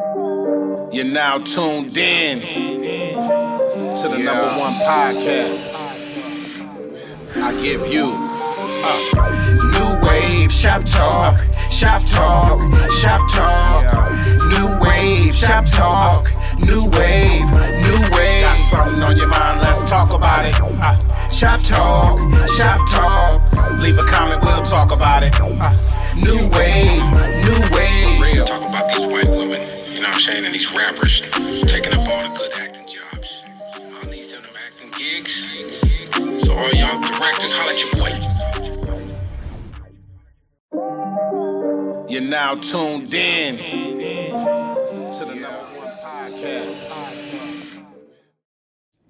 You're now tuned in to the #1 podcast. I give you new wave shop talk, shop talk, shop talk. New wave shop talk, new wave, new wave. Got something on your mind? Let's talk about it. Shop talk, shop talk. Leave a comment, we'll talk about it. New wave, new wave. Real talk about these white women, you know what I'm saying, and these rappers taking up all the good acting jobs. All these them acting gigs. So all y'all directors, holla at your boy. You're now tuned in to the #1 podcast.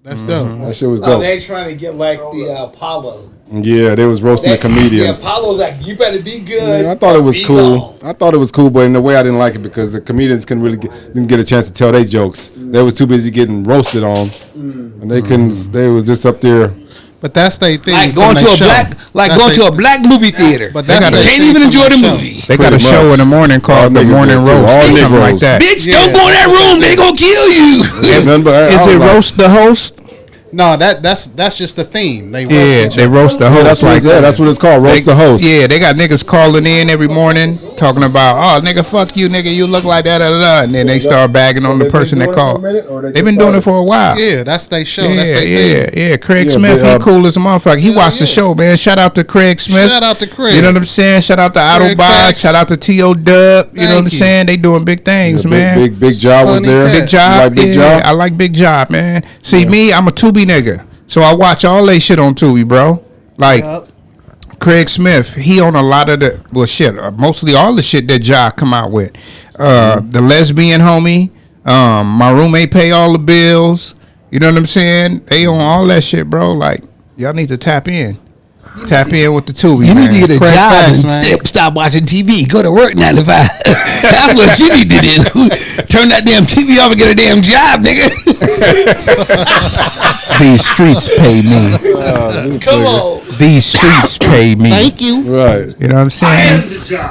That's dope. That shit was Oh, dope. they trying to get like the Apollo. Yeah, they was roasting the comedians. Yeah, Apollo's like, you better be good. Man, I thought it was be cool. gone. I thought it was cool, but in a way I didn't like it because the comedians didn't get a chance to tell their jokes. They was too busy getting roasted on, and they couldn't. They was just up there. But that's their thing. Like going to a black movie theater. But they can't even enjoy the movie. They got a show in the morning called the Morning Roast, all something like that. Bitch, don't go in that room. They gonna kill you. Is it roast the host? No, that's just the theme. They roast the host. That's what it's called. Roast the host. Yeah, they got niggas calling in every morning talking about, oh nigga, fuck you, nigga, you look like that, and then they start bagging on the person that called. They've been doing it for a while. Yeah, that's their show. Yeah, That's their thing. yeah. Craig Smith, he cool as a motherfucker. He watched the show, man. Shout out to Craig Smith. Shout out to Craig. You know what I'm saying? Shout out to Autobot. Shout out to T.O. Dub. You know what I'm saying? They doing big things, man. Big Job was there. Big Job. Like Big Job? I like Big Job, man. See, me, I'm a Tubi nigga. So I watch all they shit on Tubi, bro. Like Craig Smith, he on a lot of the mostly all the shit that Ja come out with. The lesbian homie, my roommate pay all the bills. You know what I'm saying? They on all that shit, bro. Like y'all need to tap in. Tap in with the Tubi. You man. need to get a Craig job Facts, and stop watching TV. Go to work 9 to 5. That's what you need to do. Turn that damn TV off and get a damn job, nigga. These streets pay me. Come on. These streets pay me. Thank you. Right. You know what I'm saying?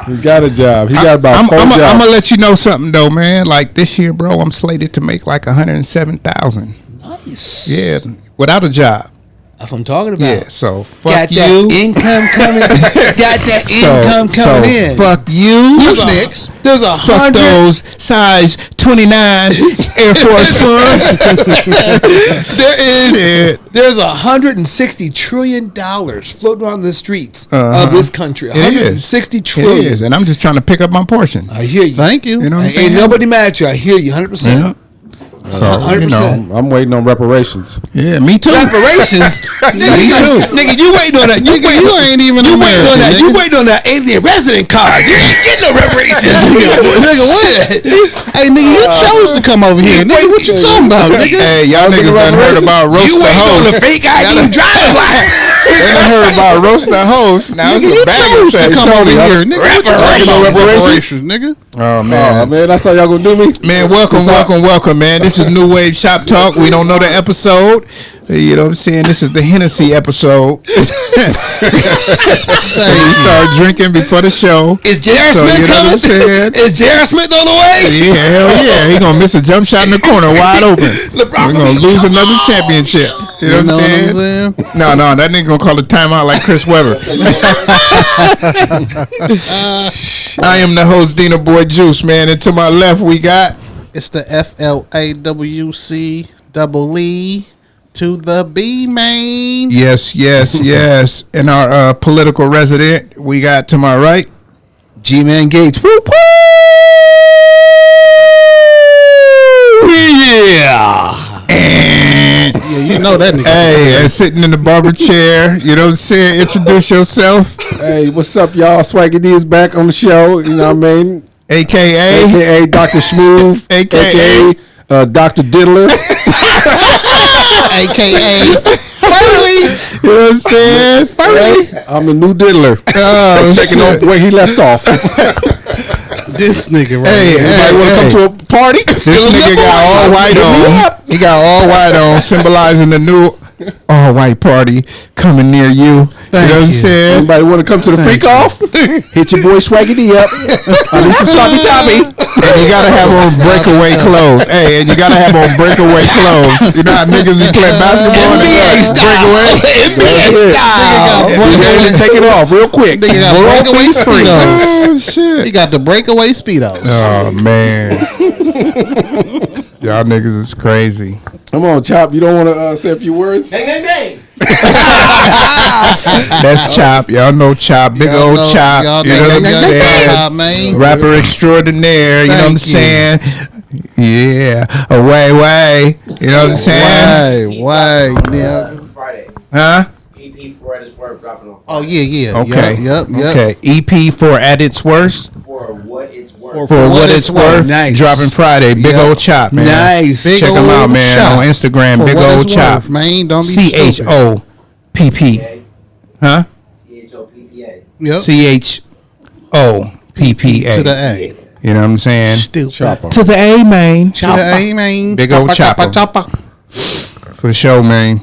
He got a job. He got about 4 I'm jobs. gonna let you know something though, man. Like this year, bro, I'm slated to make like 107,000. Nice. Yeah, without a job. That's what I'm talking about. Yeah, so fuck Got you. that income coming. Got that income coming in. Fuck you. Who's next? There's a Fuck 100. those size 29 Air Force Ones. There's $160 trillion floating around the streets of this country. It is. $160 trillion. It is, and I'm just trying to pick up my portion. I hear you. Thank you. You know what I'm saying? Ain't nobody mad at you. I hear you 100%. Yeah. So, you know, 100%. I'm waiting on reparations. yeah, me too. Reparations, nigga, you waiting on that? You ain't even You waiting on American, that? nigga. You waiting on that alien resident card? You ain't getting no reparations, nigga. What? Hey, nigga, you chose to come over here. Nigga, what you talking about, nigga? Hey, y'all niggas done heard about roast You the waiting on the host. fake ID driver's license? They done heard about roast the host. Now Nigga, it's you a bag chose to come over here, nigga. What you talking about? Reparations? Nigga. Oh Man, that's how y'all gonna do me? Man, welcome, man. This is New Wave Shop Talk. We don't know the episode. You know what I'm saying? This is the Hennessy episode. We start drinking before the show. Is J.R. So, Smith you know what I'm coming? saying? Is J.R. Smith on the way? Yeah, hell yeah. He gonna miss a jump shot in the corner wide open. LeBron We're gonna gonna be, lose "Come another on." championship. You know what I'm saying? No, that nigga gonna call a timeout like Chris Webber. I am the host, Dina Boy Juice, man. And to my left, we got It's the FLAWC double E to the B main. yes. And our political resident, we got to my right. G-Man Gates. Woo, woo. Yeah. Yeah, you know that nigga. Hey, and sitting in the barber chair, you know what I'm saying? Introduce yourself. Hey, what's up, y'all? Swaggy D is back on the show. You know what I mean? AKA Dr. Schmoove. AKA Dr. Diddler. AKA Finally. You know what I'm saying? I'm the new Diddler. Oh, Taking off where he left off. this nigga right Hey, here. Everybody want to come to a party? This nigga got all white on. He got all white on, symbolizing the new all white party coming near you. You know what I'm saying? Anybody want to come to the freak off? Hit your boy Swaggy D up. I need some sloppy toppy. And you gotta have on breakaway clothes. Hey, and you gotta have on breakaway clothes. You know how niggas be playing basketball NBA and style. NBA style. You ready to take it off real quick. Nigga got breakaway speedos. Oh shit. He got the breakaway speedos. Oh man. Y'all niggas is crazy. Come on, Chop. You don't want to say a few words? Bang, bang, bang. That's Chop. Y'all know Chop. Big old Chop. Y'all You know what I'm saying? Chop, man. Rapper extraordinaire. You know what I'm saying? Yeah. Away. You know what I'm saying? Why? Yeah. Friday. Huh? EP for At Its Worst dropping on Oh, yeah. Okay. Yep. Okay. EP for At Its Worst. For What It's Worth. For what it's worth, Nice. dropping Friday. Big Yep. old Chop, man. Nice. Big Check him out, old man, Chop. on Instagram. For Big what old it's Chop. worth, man. Don't be stupid. CHOPP. Huh? CHOPPA. Yep. CHOPPA. To the A. You know what I'm saying? Stupid. To the A, man. To the A, man. Big old chopper. For sure, man.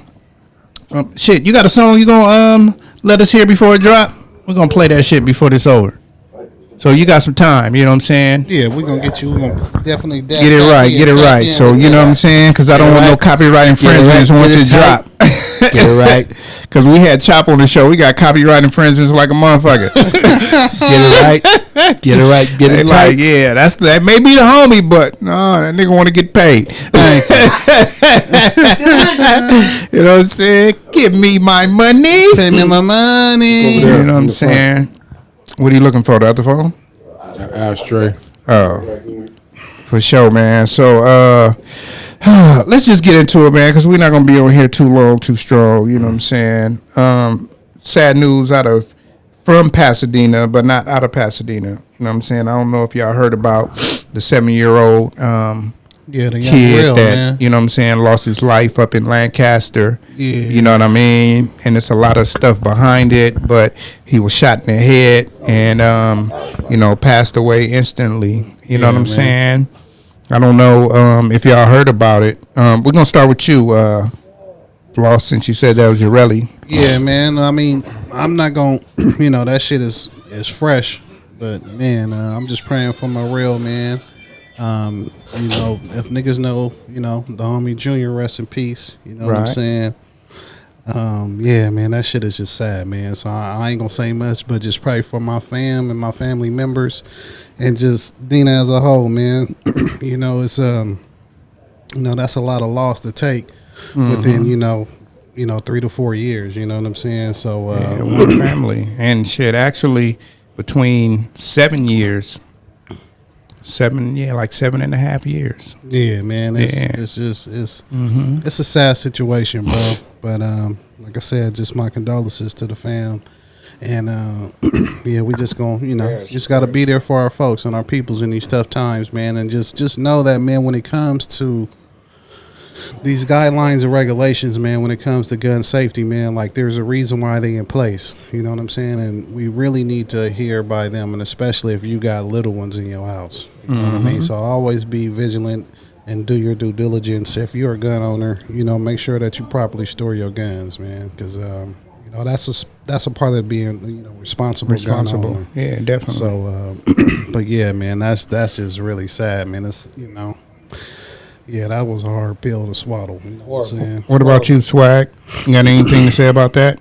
Shit, you got a song you gonna let us hear before it drop? We're gonna play that shit before this over. So you got some time, you know what I'm saying? Yeah, we're going to get you. We're going to definitely Get it right. So you know what I'm saying? Because I don't want no copyright infringements once it drop. Get it right. Because we had Chop on the show. We got copyright infringements like a motherfucker. Get it right. Get it right. Get it right. Yeah, that may be the homie, but no, that nigga want to get paid. You know what I'm saying? Give me my money. Pay me my money. You know what I'm saying? What are you looking for? The other phone? Ashtray. Oh, for sure, man. So, let's just get into it, man, because we're not gonna be on here too long, too strong. You know what I'm saying? Sad news from Pasadena, but not out of Pasadena. You know what I'm saying? I don't know if y'all heard about the 7-year-old The young kid real, that man. you know what I'm saying lost his life up in Lancaster. Yeah. You know what I mean? And it's a lot of stuff behind it, but he was shot in the head and passed away instantly. You know what I'm saying? I don't know if y'all heard about it. We're gonna start with you, Floss, since you said that was your rally. Yeah, man. I mean, I'm not going to, that shit is fresh. But, man, I'm just praying for my real, man. If niggas know, the homie Junior, rest in peace. You know what I'm saying? Yeah, man, that shit is just sad, man. So I ain't going to say much, but just pray for my fam and my family members and just Dina as a whole, man. It's, that's a lot of loss to take within, 3 to 4 years. You know what I'm saying? So, one family. And shit, actually, between 7 years, like 7.5 years. Yeah, man. It's just it's a sad situation, bro. But like I said, just my condolences to the fam. And we just gonna just gotta be there for our folks and our peoples in these tough times, man. And just know that, man, when it comes to these guidelines and regulations, man, when it comes to gun safety, man, like there's a reason why they in place. You know what I'm saying? And we really need to adhere by them, and especially if you got little ones in your house. You know what I mean? So always be vigilant and do your due diligence. If you're a gun owner, make sure that you properly store your guns, man, because that's a part of being responsible. Gun owner. Yeah, definitely. So, but yeah, man, that's just really sad, man. It's yeah, that was a hard pill to swallow. You know what I'm saying? What about you, Swag? You got anything to say about that?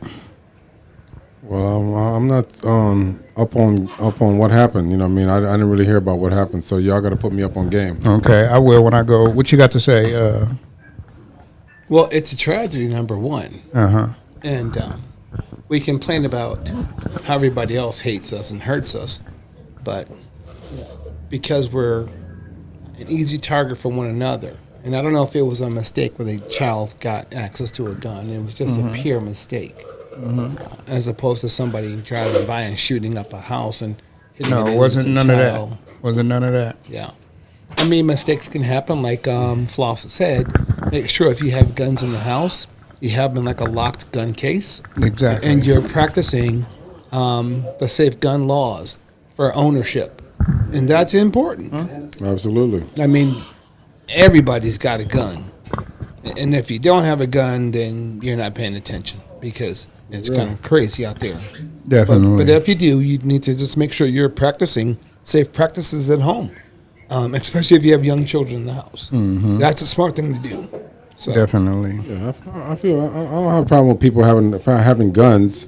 Well, I'm not up on what happened. You know what I mean? I didn't really hear about what happened, so y'all got to put me up on game. Okay, I will when I go. What you got to say? Well, it's a tragedy, number one. And we complain about how everybody else hates us and hurts us, but because we're an easy target for one another. And I don't know if it was a mistake where the child got access to a gun. It was just a pure mistake. As opposed to somebody driving by and shooting up a house and hitting No, an it wasn't innocent none child. of that. Wasn't none of that. Yeah. I mean, mistakes can happen, like Floss said. Make sure if you have guns in the house, you have them like a locked gun case. Exactly. And you're practicing the safe gun laws for ownership. And that's important. Absolutely. I mean, everybody's got a gun. And if you don't have a gun, then you're not paying attention because it's kind of crazy out there. Definitely. But if you do, you need to just make sure you're practicing safe practices at home, especially if you have young children in the house. That's a smart thing to do. So. Definitely. Yeah, I feel I don't have a problem with people having guns,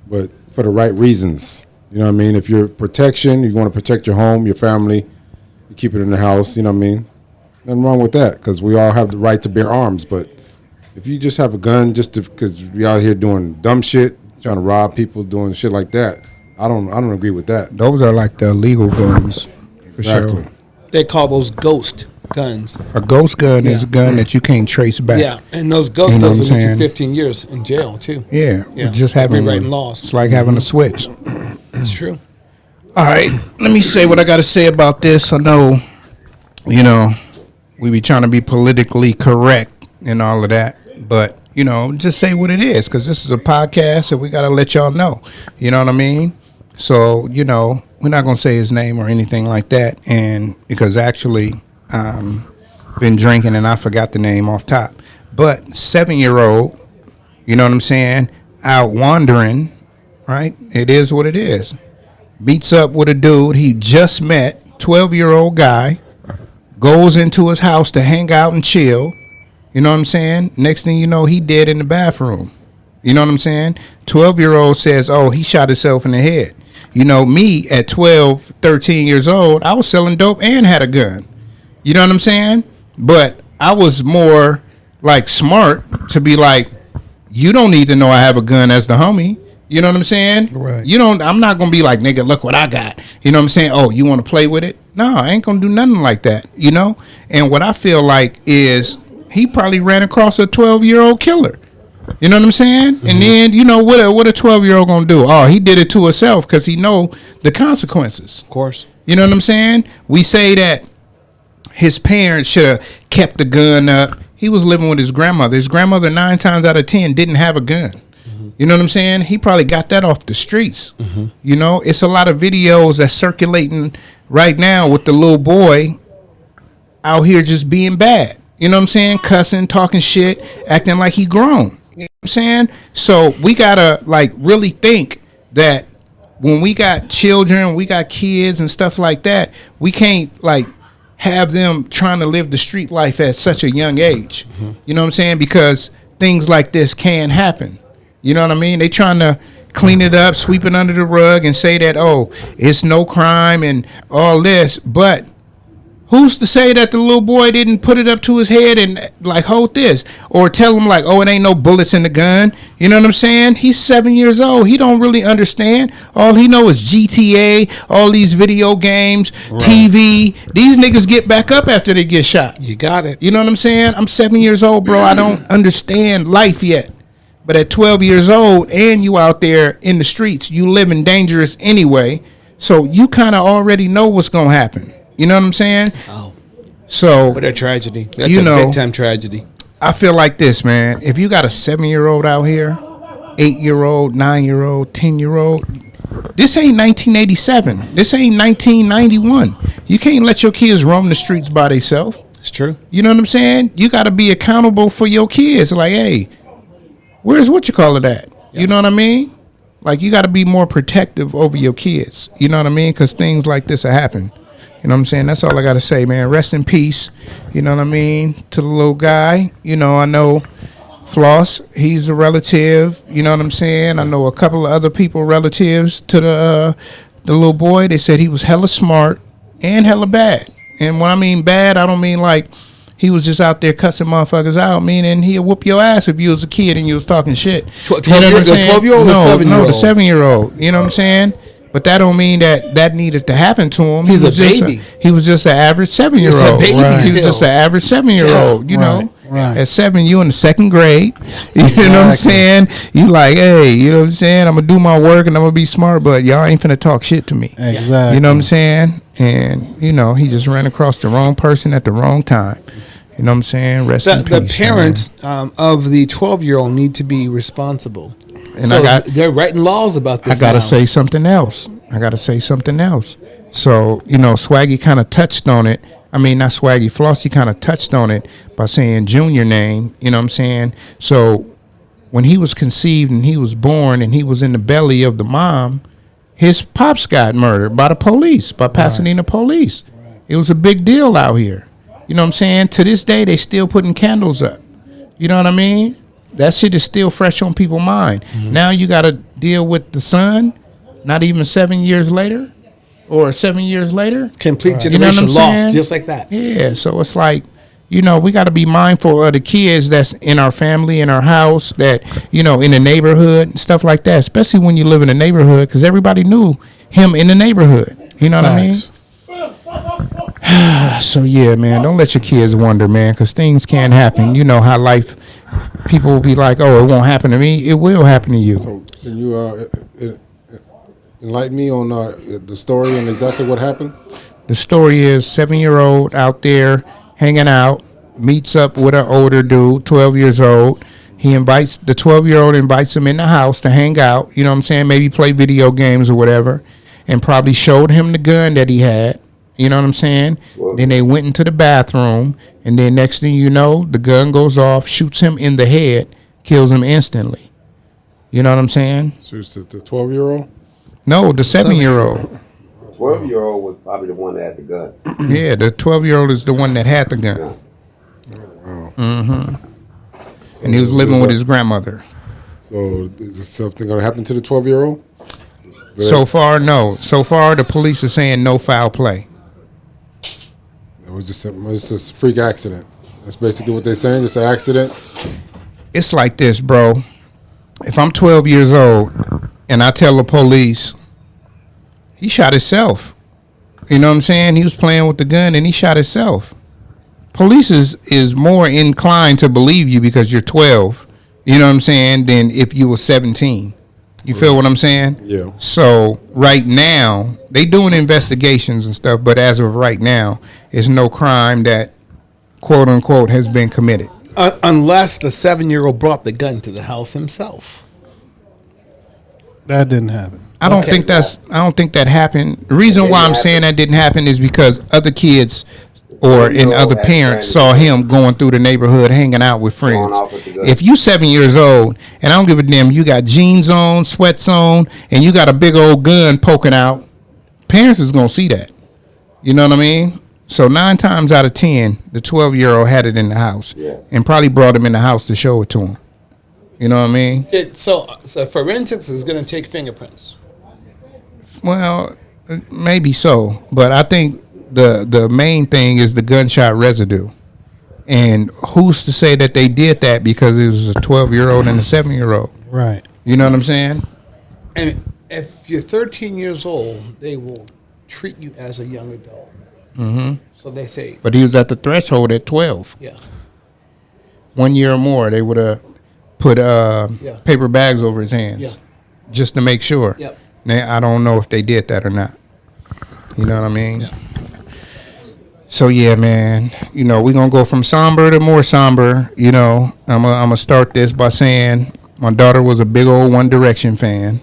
but for the right reasons. You know what I mean? If you're protection, you want to protect your home, your family, you keep it in the house. You know what I mean? Nothing wrong with that because we all have the right to bear arms. But if you just have a gun just because we out here doing dumb shit, trying to rob people, doing shit like that, I don't agree with that. Those are like the illegal guns, for Exactly. sure. They call those ghost guns. A ghost gun is a gun that you can't trace back. Yeah, and those ghost You know guns what will I'm get you saying? 15 years in jail too. Yeah, Yeah. just having Rewriting laws. It's like having a switch. It's true. All right, let me say what I got to say about this. I know, we be trying to be politically correct and all of that, but just say what it is because this is a podcast and we got to let y'all know. You know what I mean? So we're not gonna say his name or anything like that, and because actually, been drinking and I forgot the name off top, but 7-year-old, you know what I'm saying, out wandering, right? It is what it is. Meets up with a dude he just met, 12-year-old guy, goes into his house to hang out and chill. You know what I'm saying? Next thing you know, he dead in the bathroom. You know what I'm saying? 12-year-old says, oh, he shot himself in the head. Me at 12, 13 years old, I was selling dope and had a gun. You know what I'm saying? But I was more like smart to be like, you don't need to know I have a gun as the homie. You know what I'm saying? Right. I'm not going to be like, nigga, look what I got. You know what I'm saying? Oh, you want to play with it? No, I ain't going to do nothing like that, And what I feel like is he probably ran across a 12-year-old killer. You know what I'm saying? Mm-hmm. And then, what a 12-year-old going to do? Oh, he did it to himself because he know the consequences. Of course. You know what I'm saying? We say that his parents should have kept the gun up. He was living with his grandmother. His grandmother 9 times out of 10 didn't have a gun. You know what I'm saying? He probably got that off the streets. It's a lot of videos that's circulating right now with the little boy out here just being bad. You know what I'm saying? Cussing, talking shit, acting like he grown. You know what I'm saying? So we gotta really think that when we got children, we got kids and stuff like that, we can't have them trying to live the street life at such a young age. You know what I'm saying? Because things like this can happen. You know what I mean? They trying to clean it up, sweep it under the rug and say that, oh, it's no crime and all this. But who's to say that the little boy didn't put it up to his head and hold this? Or tell him oh, it ain't no bullets in the gun. You know what I'm saying? He's 7 years old. He don't really understand. All he know is GTA, all these video games, right. TV. These niggas get back up after they get shot. You got it. You know what I'm saying? I'm 7 years old, bro. I don't understand life yet. But at 12 years old and you out there in the streets, you living dangerous anyway. So you kind of already know what's going to happen. You know what I'm saying? Oh. So. What a tragedy. That's a big time tragedy. I feel like this, man. If you got a 7-year-old out here, 8-year-old, 9-year-old, 10-year-old, this ain't 1987. This ain't 1991. You can't let your kids roam the streets by themselves. It's true. You know what I'm saying? You got to be accountable for your kids. Hey, where's what you call it at? Yeah. You know what I mean? You got to be more protective over your kids. You know what I mean? Because things like this will happen. You know what I'm saying? That's all I got to say, man. Rest in peace. You know what I mean? To the little guy. I know Floss, he's a relative. You know what I'm saying? I know a couple of other people, relatives to the little boy. They said he was hella smart and hella bad. And when I mean bad, I don't mean he was just out there cussing motherfuckers out, meaning he'll whoop your ass if you was a kid and you was talking shit. The 12-year-old or 7-year-old? No, the 7-year-old. You know what I'm saying? But that don't mean that needed to happen to him. He's a baby. He was just an average 7-year-old. He's a baby right. still. He was just an average 7-year-old, you know. Right. At 7, you in the 2nd grade. You know what I'm saying? You hey, you know what I'm saying? I'm going to do my work and I'm going to be smart, but y'all ain't finna talk shit to me. Exactly. You know what I'm saying? And, he just ran across the wrong person at the wrong time. You know what I'm saying? Rest in peace. The parents of the 12-year-old need to be responsible. And so they're writing laws about this. I got to say something else. So, Swaggy kind of touched on it. I mean, not Swaggy, Flossie kind of touched on it by saying Junior name, you know what I'm saying? So when he was conceived and he was born and he was in the belly of the mom, his pops got murdered by the police, by Pasadena police. Right. It was a big deal out here. You know what I'm saying? To this day, they still putting candles up. You know what I mean? That shit is still fresh on people's mind. Mm-hmm. Now you got to deal with the son, not even 7 years later or 7 years later. Complete generation you know what I'm lost, saying? just like that. Yeah, so it's like, you know, we got to be mindful of the kids that's in our family, in our house, that, you know, in the neighborhood and stuff like that, especially when you live in a neighborhood, because everybody knew him in the neighborhood. You know what I mean? So, yeah, man, don't let your kids wonder, man, because things can happen. You know how life, people will be like, oh, it won't happen to me. It will happen to you. So can you enlighten me on the story and exactly what happened? The story is 7-year-old out there hanging out, meets up with an older dude, 12 years old. He invites, the 12-year-old invites him in the house to hang out, you know what I'm saying, maybe play video games or whatever, and probably showed him the gun that he had, you know what I'm saying? Then they went into the bathroom, and then next thing you know, the gun goes off, shoots him in the head, kills him instantly. You know what I'm saying? So it's the 12-year-old? No, the 7-year-old. 12-year-old was probably the one that had the gun. Yeah, the 12-year-old is the one that had the gun. Wow. Mm-hmm. And he was living with his grandmother. So is something going to happen to the 12-year-old? So far, no. So far, the police are saying no foul play. It was just a freak accident. That's basically what they're saying, just an accident? It's like this, bro. If I'm 12 years old and I tell the police, he shot himself. You know what I'm saying? He was playing with the gun and he shot himself. Police is more inclined to believe you because you're 12, you know what I'm saying, than if you were 17. You feel what I'm saying? Yeah. So right now, they doing investigations and stuff, but as of right now, it's no crime that, quote unquote, has been committed. Unless the 7-year-old brought the gun to the house himself. That didn't happen. I don't think that happened. The reason why I'm saying that didn't happen is because other kids and other parents saw him going through the neighborhood hanging out with friends. If you 7 years old and I don't give a damn, you got jeans on, sweats on, and you got a big old gun poking out, parents is gonna see that. You know what I mean? So 9 times out of 10, the 12-year-old had it in the house and probably brought him in the house to show it to him. You know what I mean? So forensics is going to take fingerprints. Well, maybe so, but I think the main thing is the gunshot residue. And who's to say that they did that because it was a 12-year-old and a 7-year-old? Right. You know what I'm saying? And if you're 13 years old, they will treat you as a young adult. Mm-hmm. So they say. But he was at the threshold at 12. Yeah. 1 year or more, they would have put paper bags over his hands just to make sure. Yep. Now, I don't know if they did that or not. You know what I mean? Yeah. So, yeah, man, you know, we're going to go from somber to more somber. You know, I'm going to start this by saying my daughter was a big old One Direction fan.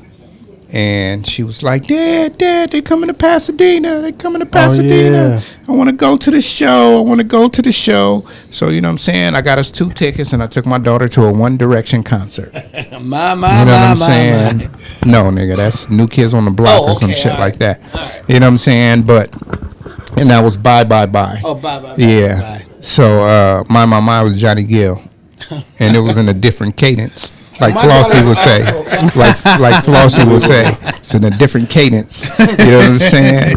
And she was like, Dad, they're coming to Pasadena. They're coming to Pasadena. Oh, yeah. I want to go to the show. So, you know what I'm saying? I got us 2 tickets, and I took my daughter to a One Direction concert. My. You know what I'm saying? No, nigga, that's New Kids on the Block or some shit like that. Right. You know what I'm saying? And that was Bye. Oh, bye. Yeah. Bye. So, My was Johnny Gill. And it was in a different cadence. Like Flossie would say. Like Flossie would say. It's in a different cadence. You know what I'm saying?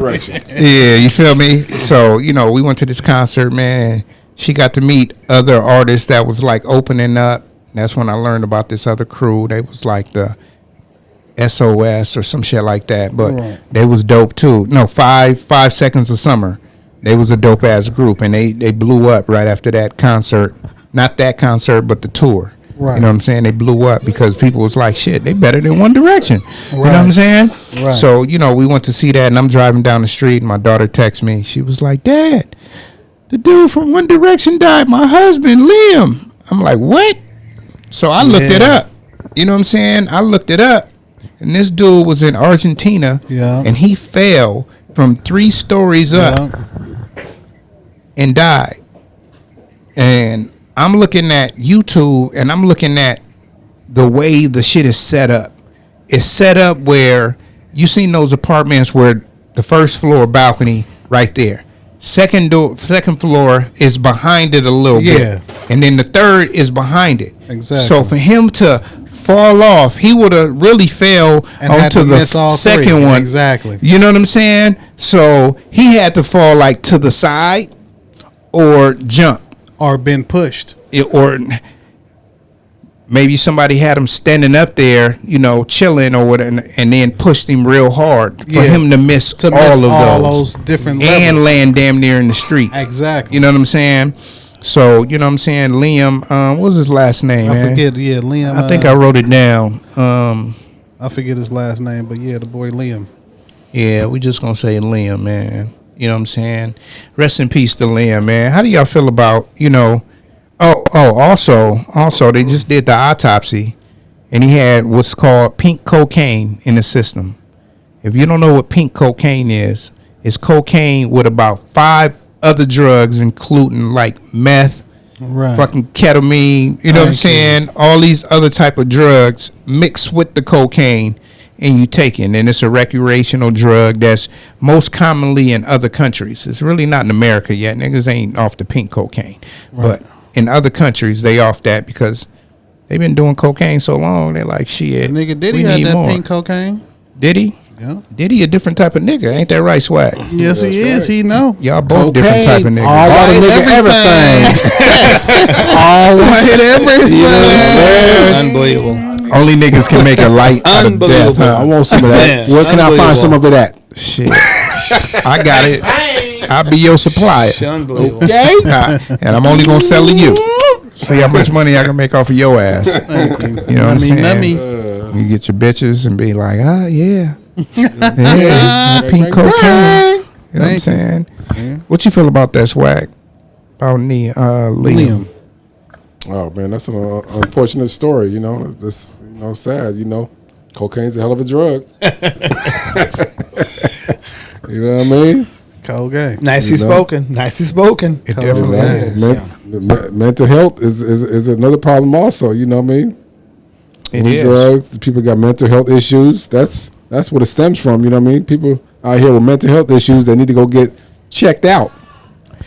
Yeah, you feel me? So, you know, we went to this concert, man. She got to meet other artists that was like opening up. That's when I learned about this other crew. They was like the SOS or some shit like that. But they was dope too. No, 5 Seconds of Summer. They was a dope ass group, and they blew up right after that concert. Not that concert, but the tour. Right. You know what I'm saying? They blew up because people was like, shit, they better than One Direction. You know what I'm saying? Right. So, you know, we went to see that, and I'm driving down the street, and my daughter texts me. She was like, Dad, the dude from One Direction died. My husband, Liam. I'm like, what? So I looked it up. You know what I'm saying? I looked it up, and this dude was in Argentina, and he fell from 3 stories up. and died. And I'm looking at YouTube and I'm looking at the way the shit is set up. It's set up where you seen those apartments where the first floor balcony right there. Second floor is behind it a little bit. And then the third is behind it. Exactly. So for him to fall off, he would have really fell And had onto to the miss all second three. one. Exactly. You know what I'm saying? So he had to fall like to the side or jump. Or been pushed. Or maybe somebody had him standing up there, you know, chilling or whatever, and then pushed him real hard for him to miss all those different and levels. land damn near in the street. Exactly. You know what I'm saying? So, you know what I'm saying? Liam, what was his last name, man? I forget, Liam. I think I wrote it down. I forget his last name, but the boy Liam. Yeah, we just gonna say Liam, man. You know what I'm saying? Rest in peace to Liam, man. How do y'all feel about, you know, also they just did the autopsy and he had what's called pink cocaine in the system. If you don't know what pink cocaine is, it's cocaine with about 5 other drugs, including like meth, fucking ketamine, you know what I'm saying? All these other type of drugs mixed with the cocaine and you take it. And it's a recreational drug that's most commonly in other countries. It's really not in America yet. Niggas ain't off the pink cocaine. But in other countries, they off that because they've been doing cocaine so long. They're like, shit, Nigga, Diddy we had need that more. pink cocaine. Diddy? Yeah. Diddy a different type of nigga. Ain't that right, Swag? Yes, he is. He know. Y'all both different type of niggas. All white everything. All white everything. Unbelievable. Only niggas can make a light out of death. Huh? I want some of that. Man, Where can I find some of that? Shit. I got it. I'll be your supplier. Unbelievable. Okay. And I'm only going to sell to you. See how much money I can make off of your ass. You know what I'm saying? Let me. You get your bitches and be like, yeah. Yeah, pink cocaine. You know what I'm saying? What you feel about that, Swag? About Liam? Oh man, that's an unfortunate story. You know, that's sad. You know, cocaine's a hell of a drug. You know what I mean? Cocaine. Nicely spoken. Nicely spoken. It definitely is. Mental health is another problem also. You know what I mean? It With is. drugs, people got mental health issues. That's what it stems from. You know what I mean? People out here with mental health issues, they need to go get checked out.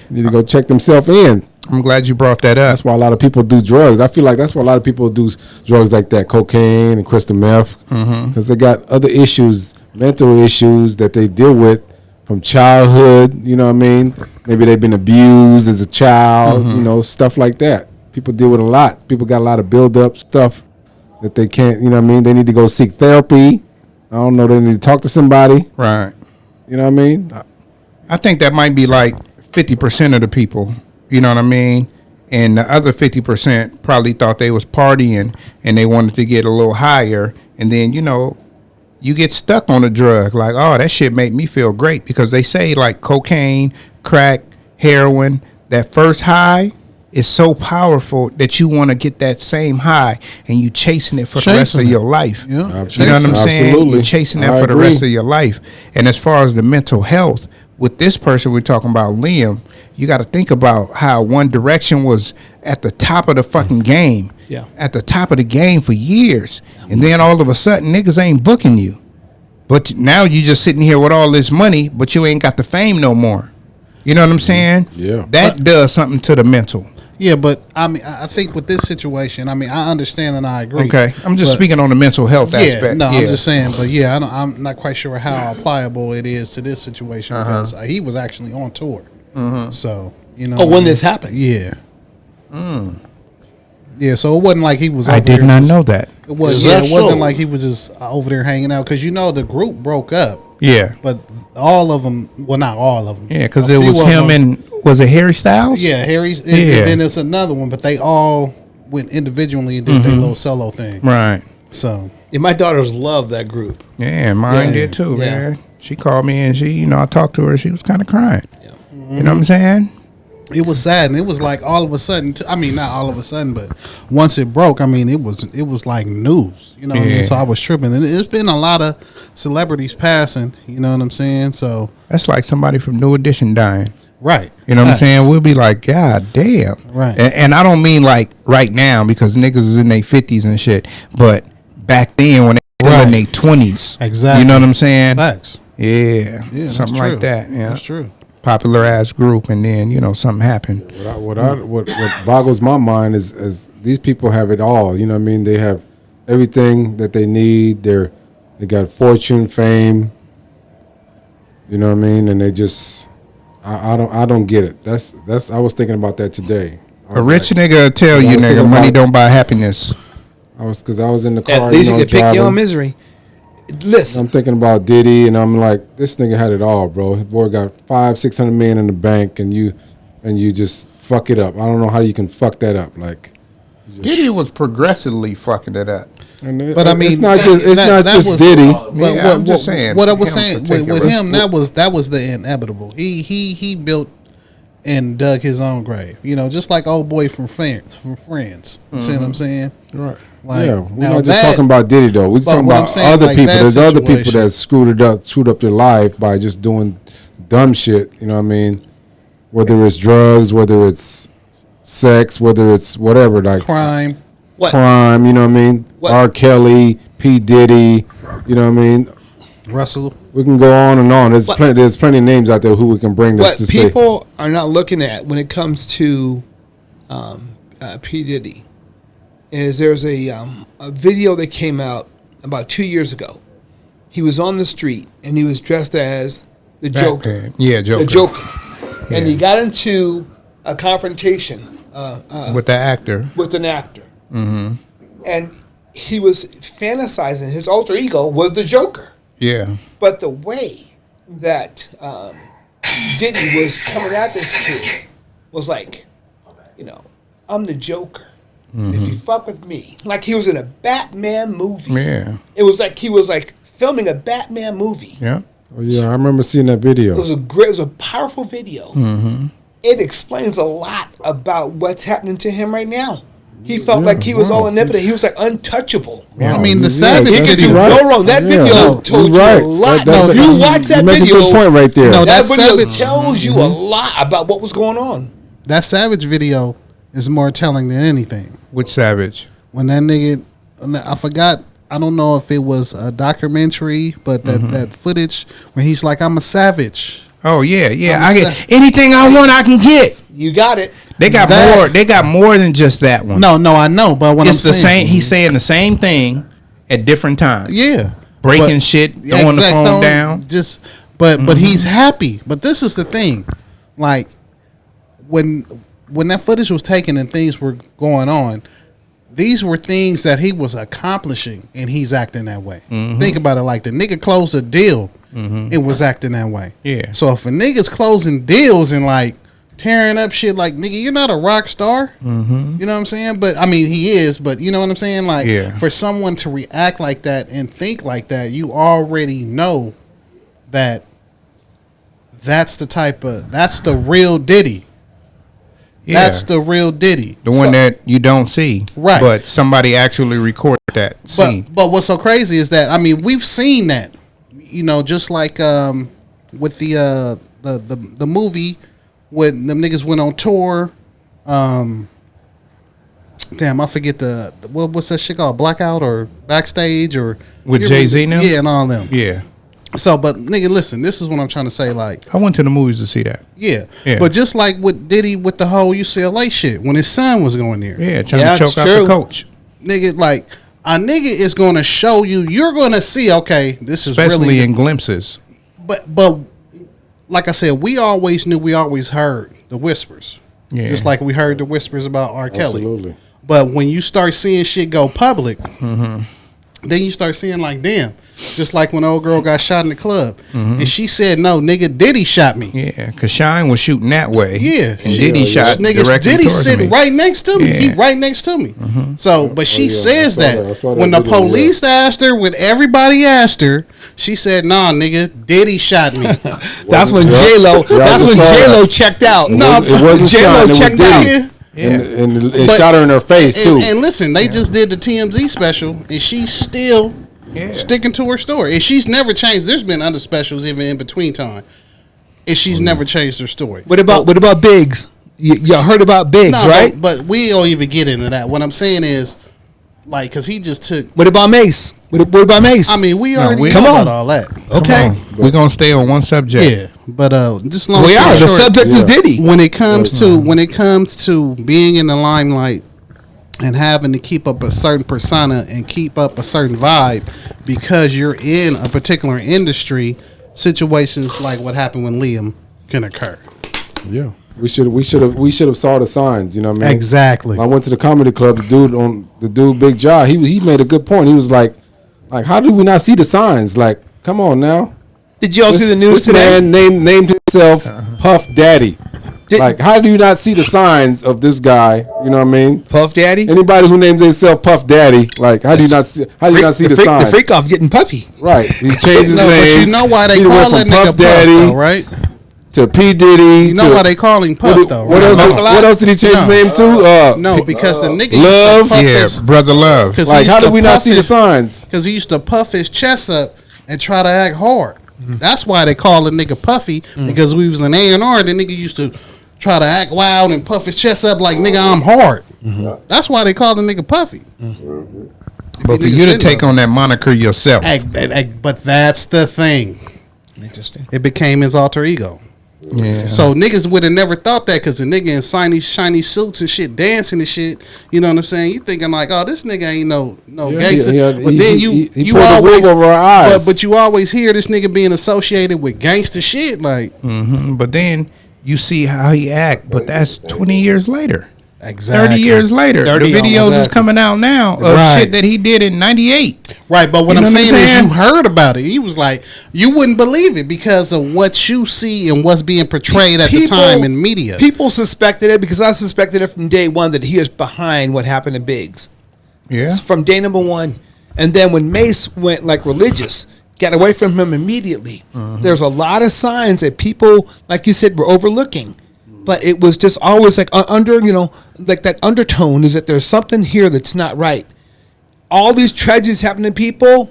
Need to go check themselves in. I'm glad you brought that up. That's why a lot of people do drugs. I feel like that's why a lot of people do drugs like that, cocaine and crystal meth, because they got other issues, mental issues that they deal with from childhood. You know what I mean? Maybe they've been abused as a child. You know, stuff like that. People deal with a lot. People got a lot of build up stuff that they can't. You know what I mean? They need to go seek therapy. I don't know. They need to talk to somebody. Right. You know what I mean? I think that might be like 50% of the people. You know what I mean? And the other 50% probably thought they was partying and they wanted to get a little higher. And then, you know, you get stuck on a drug. Like, oh, that shit made me feel great. Because they say like cocaine, crack, heroin, that first high is so powerful that you want to get that same high. And you chasing it for the rest of your life. Yeah. You know what I'm saying? Absolutely. You're chasing that I for the agree. rest of your life. And as far as the mental health, with this person we're talking about, Liam, you got to think about how One Direction was at the top of the fucking game. Yeah. At the top of the game for years. And then all of a sudden, niggas ain't booking you. But now you just sitting here with all this money, but you ain't got the fame no more. You know what I'm saying? Yeah. That does something to the mental. Yeah, but I mean, I think with this situation, I mean, I understand and I agree. Okay. I'm just But- speaking on the mental health Yeah, aspect. no, I'm just saying, but yeah, I'm not quite sure how applicable it is to this situation because he was actually on tour. So you know, Oh, when this happened? yeah, yeah. So it wasn't like he was. I over did there not just- know that. It was. Is Yeah, that it wasn't so? like he was just over there hanging out because you know the group broke up, Yeah. but all of them, well, not all of them. Yeah, because A it few was of him them- and, was it Harry Styles? yeah, Harry's. Yeah. And then there's another one, but they all went individually and did their little solo thing. Right. So Yeah, my daughters love that group. Yeah, mine Yeah. did too, Yeah. man. She called me and she, you know, I talked to her. She was kind of crying. You know what I'm saying? it was sad, and it was like all of a sudden. I mean, not all of a sudden, but once it broke, I mean, it was like news. You know what I Yeah. mean? So I was tripping, and it's been a lot of celebrities passing. You know what I'm saying? So That's like somebody from New Edition dying. Right. You know what I'm saying? We'll be like, God damn. Right. And I don't mean like right now because niggas is in their 50s and shit, but back then when they were in their 20s. Exactly. You know what I'm saying? Facts. Yeah. Yeah, something that's true. like that. Yeah. That's true. Popular ass group, and then something happened. What boggles my mind is these people have it all. You know what I mean? They have everything that they need. They got fortune, fame. You know what I mean? And they just I don't get it. That's I was thinking about that today. A rich nigga will tell you, nigga, money don't buy happiness. I was in the car. At least you can pick your driving. own misery. Listen, I'm thinking about Diddy, and I'm like, this nigga had it all, bro. His boy got $500-600 million in the bank, and you just fuck it up. I don't know how you can fuck that up. Like, Diddy was progressively fucking it up. But I mean, it's not just Diddy. But Yeah, I'm just saying. What I was Him saying with particular. him, that was the inevitable. He built and dug his own grave. Just like old boy from France. You see what I'm saying? Right. Like, yeah, we're now not just that- talking about Diddy though. We're but talking what I'm about saying, other like, people. that There's other people situation- that screwed up their life by just doing dumb shit. You know what I mean? Whether it's drugs, whether it's sex, whether it's whatever, like crime. crime. You know what I mean? What? R. Kelly, P. Diddy. You know what I mean? Russell. We can go on and on. There's What? plenty of names out there who we can bring what to say. people are not looking at when it comes to P. Diddy is there's a video that came out about 2 years ago. He was on the street and he was dressed as the Joker. Batman. Yeah, Joker. The Joker. And he got into a confrontation With the actor. with an actor. Mm-hmm. And he was fantasizing. His alter ego was the Joker. Yeah. But the way that Diddy was coming at this kid was like, I'm the Joker. If you fuck with me. Like he was in a Batman movie. Yeah. It was like he was like filming a Batman movie. Yeah. Oh, yeah, I remember seeing that video. It was a powerful video. Mm-hmm. It explains a lot about what's happening to him right now. He felt like he was all omnipotent. He was like untouchable. I mean, the Yeah, Savage He could video. do no wrong. That video told you a lot. You watch that you make video. a good point right there. No, That That video Savage- tells you a lot about what was going on. That Savage video is more telling than anything. With Savage. When that nigga, I forgot. I don't know if it was a documentary, but that footage when he's like, "I'm a savage." Oh yeah, yeah. I'm I sa- get anything I want, I can get. You got it. They got That- more. They got more than just that one. No, I know, but what it's I'm the saying, same. He's saying the same thing at different times. yeah, Breaking But- shit, Yeah, throwing the exact- phone throwing- down. Just, but he's happy. But this is the thing, like when that footage was taken and things were going on, these were things that he was accomplishing, and he's acting that way. Think about it, like the nigga closed a deal, it was acting that way. Yeah. So if a nigga's closing deals and like tearing up shit, like nigga, you're not a rock star. You know what I'm saying? But I mean, he is. But you know what I'm saying? Like, Yeah. for someone to react like that and think like that, you already know that that's the real Diddy. Yeah. That's the real Diddy. The one that you don't see, Right. But somebody actually recorded that scene. But what's so crazy is that, I mean, we've seen that, just like with the movie when them niggas went on tour. Damn, I forget what's that shit called? Blackout or Backstage or With Jay-Z now? Yeah, and all them. Yeah, So, but nigga, listen, this is what I'm trying to say. Like, I went to the movies to see that. yeah. Yeah. But just like with Diddy with the whole UCLA shit, when his son was going there, Yeah, trying Yeah, to it's choke out true. the coach, nigga, like a nigga is going to show you. You're going to see. Okay, this is especially really. in glimpses. But like I said, we always knew. We always heard the whispers. Yeah. Just like we heard the whispers about R. Kelly. Absolutely. But when you start seeing shit go public, then you start seeing like, damn. Just like when old girl got shot in the club, and she said, "No, nigga, Diddy shot me." Yeah, because Shine was shooting that way. Yeah, and Diddy shot niggas. directly Diddy towards sitting me. right next to me. He Yeah. right next to me. So, but she yeah, says I saw that that when the video, police asked her, when everybody asked her, she said, "Nah, nigga, Diddy shot me." That's when Yeah. J Lo. Yeah, I That's just when saw J Lo that. checked out. No, It wasn't J-Lo Shine, it was checked Diddy. out. And it But- shot her in her face too. And listen, they just did the TMZ special, and she's still sticking to her story, and she's never changed. There's been other specials even in between time, and she's never changed her story. What about Biggs? Y'all heard about Biggs, No, right? but we don't even get into that. What I'm saying is, like, because he just took. What about Mace? What about Mace? I mean, we already come know on. about all that. Okay. We're gonna stay on one subject. Yeah, but just long We story are. The short, subject is Diddy. when it comes to being in the limelight and having to keep up a certain persona and keep up a certain vibe because you're in a particular industry, situations like what happened when Liam can occur. Yeah. We should have saw the signs, you know what I mean? Exactly. When I went to the comedy club, the dude Big Jaw, he made a good point. He was like how did we not see the signs? Like, come on now. Did you all see the news this today? man named himself Puff Daddy. Like, how do you not see the signs of this guy? You know what I mean? Puff Daddy? Anybody who names themselves Puff Daddy, like, how do you not see the signs? The freak off getting puffy. Right. He changed his No, name. but you know why they He call went that from nigga Puff Daddy Puff, though, right? to P Diddy. You know why they call him Puff, though, What right? else did he change his name to? No, because the nigga Love. used to puff Yeah, his, brother Love. Like, how did we not see the signs? Because he used to puff his chest up and try to act hard. That's why they call the nigga Puffy, because we was an A&R, the nigga used to try to act wild and puff his chest up like, nigga, I'm hard. That's why they call the nigga Puffy. But for you to take on that moniker yourself, But that's the thing. Interesting. It became his alter ego. yeah. So niggas would have never thought that because the nigga in shiny suits and shit, dancing and shit. You know what I'm saying? You thinking like, oh, this nigga ain't no gangster. But then you pulled the wool over our eyes. But you always hear this nigga being associated with gangster shit. Like, But then you see how he act. But that's 20 years later. exactly. 30 years later. 30 the videos is exactly. coming out now of Right. shit that he did in 98. Right, but what You I'm know saying is saying? you heard about it. He was like, you wouldn't believe it because of what you see and what's being portrayed at the time in media. People suspected it because I suspected it from day one that he is behind what happened to Biggs. Yeah. It's from day number one. And then when Mace went like religious, got away from him immediately. There's a lot of signs that people, like you said, were overlooking. But it was just always like like that undertone is that there's something here that's not right. All these tragedies happen to people,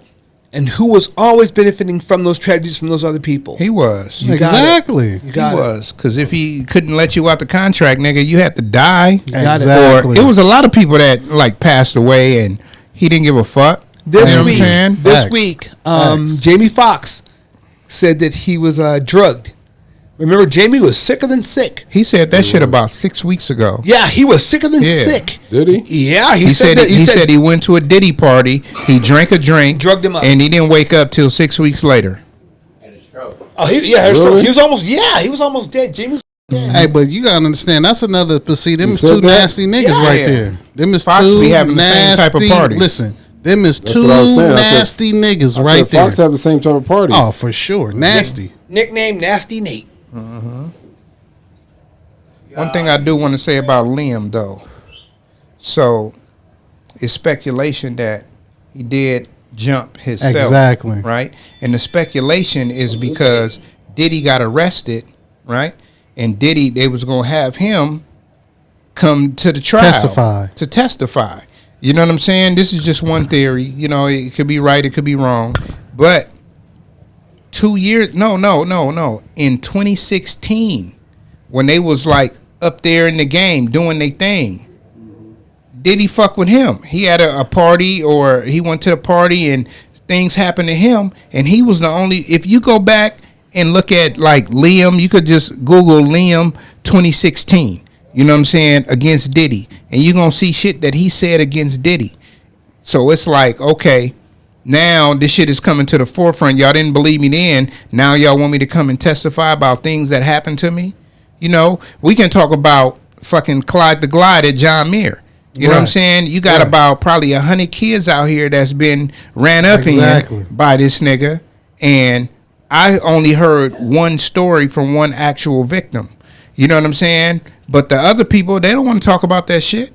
and who was always benefiting from those tragedies from those other people? He was. You got it. Exactly. You He got it. was. Because if he couldn't let you out the contract, nigga, you had to die. Exactly. Or it was a lot of people that like passed away and he didn't give a fuck. This You know what I'm week, saying? Facts. Facts. Jamie Foxx said that he was drugged. Remember, Jamie was sicker than sick. He said that shit about 6 weeks ago. Yeah, he was sicker than Yeah. sick. Did he? Yeah, He said that. he said he went to a Diddy party. He drank a drink, Drugged him up. and he didn't wake up till 6 weeks later. Oh, he had a Really? stroke. He was almost dead. Jamie was dead. Hey, but you gotta understand that's another. But see, them You is said two that? nasty niggas Yeah. right there. Them is Fox two be having the same nasty. type of party. Listen, them is That's two what I was saying. I said- nasty niggas I right said there. Fox have the same type of parties. Oh, for sure, nasty. Nickname Nasty Nate. One thing I do want to say about Liam, though, so it's speculation that he did jump himself. Exactly. Right? And the speculation is because Diddy got arrested, right? And Diddy, they was going to have him come to the trial. To testify. You know what I'm saying? This is just one theory. You know, it could be right, it could be wrong. But 2 years, no. In 2016, when they was like up there in the game doing their thing, Diddy fuck with him. He had a party, or he went to the party and things happened to him, and he was the only. If you go back and look at like Liam, you could just Google Liam 2016. You know what I'm saying, against Diddy, and you're gonna see shit that he said against Diddy. So it's like, okay, now this shit is coming to the forefront. Y'all didn't believe me then. Now y'all want me to come and testify about things that happened to me. You know, we can talk about fucking Clyde the Glide at John Muir. You know what I'm saying? You got about probably 100 kids out here that's been ran up in by this nigga, and I only heard one story from one actual victim. You know what I'm saying? But the other people, they don't want to talk about that shit.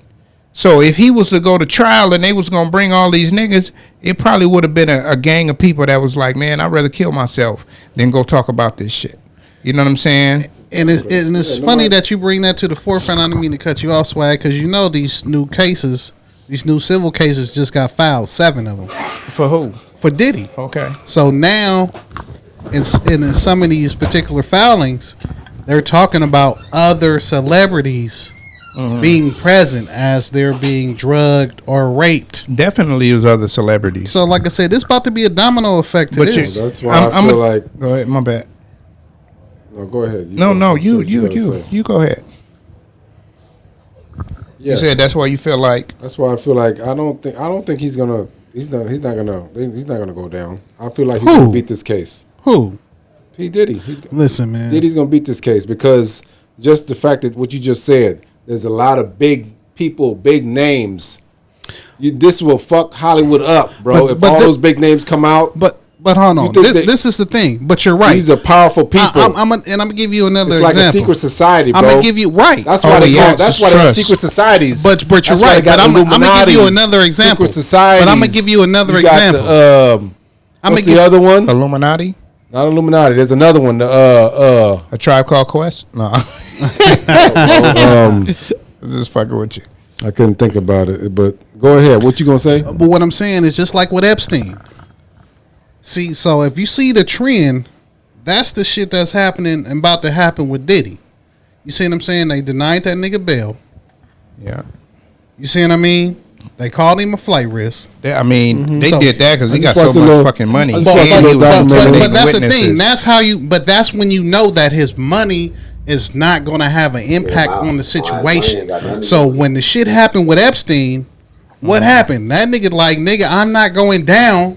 So if he was to go to trial and they was going to bring all these niggas, it probably would have been a gang of people that was like, man, I'd rather kill myself than go talk about this shit. You know what I'm saying? And it's funny that you bring that to the forefront. I didn't mean to cut you off, Swag, because you know these new cases, these new civil cases just got filed, 7 of them. For who? For Diddy. Okay. So now in some of these particular filings, they're talking about other celebrities being present as they're being drugged or raped. Definitely was other celebrities. So, like I said, this about to be a domino effect to this. That's why I feel like. Go ahead, my bad. No, go ahead. You go ahead. Yes. You said that's why you feel like. That's why I feel like I don't think he's gonna. He's not gonna go down. I feel like he's gonna beat this case. Who? P. Diddy. Listen, man. Diddy's gonna beat this case because just the fact that what you just said, there's a lot of big people, big names. This will fuck Hollywood up, bro. If all those big names come out. But hold on. This is the thing. But you're right. These are powerful people. I'm gonna give you another example. It's like example. a secret society, bro. I'm gonna give you That's why they have secret societies. But you're right. But I'm gonna give you another example. Secret societies. But I'm gonna give you another example. What's the other one? Illuminati. Not Illuminati. There's another one. A Tribe Called Quest. No. Just fucking with you. I couldn't think about it, but go ahead. What you gonna say? But what I'm saying is just like with Epstein. See, so if you see the trend, that's the shit that's happening and about to happen with Diddy. You see what I'm saying? They denied that nigga bail. Yeah. You see what I mean? They called him a flight risk. They did that because he got watched so a much little- fucking money. I And just watched a he little was documentary. But that's the witnesses. thing. That's how you. But that's when you know that his money is not going to have an impact on the situation. So when the shit happened with Epstein, what happened? That nigga, I'm not going down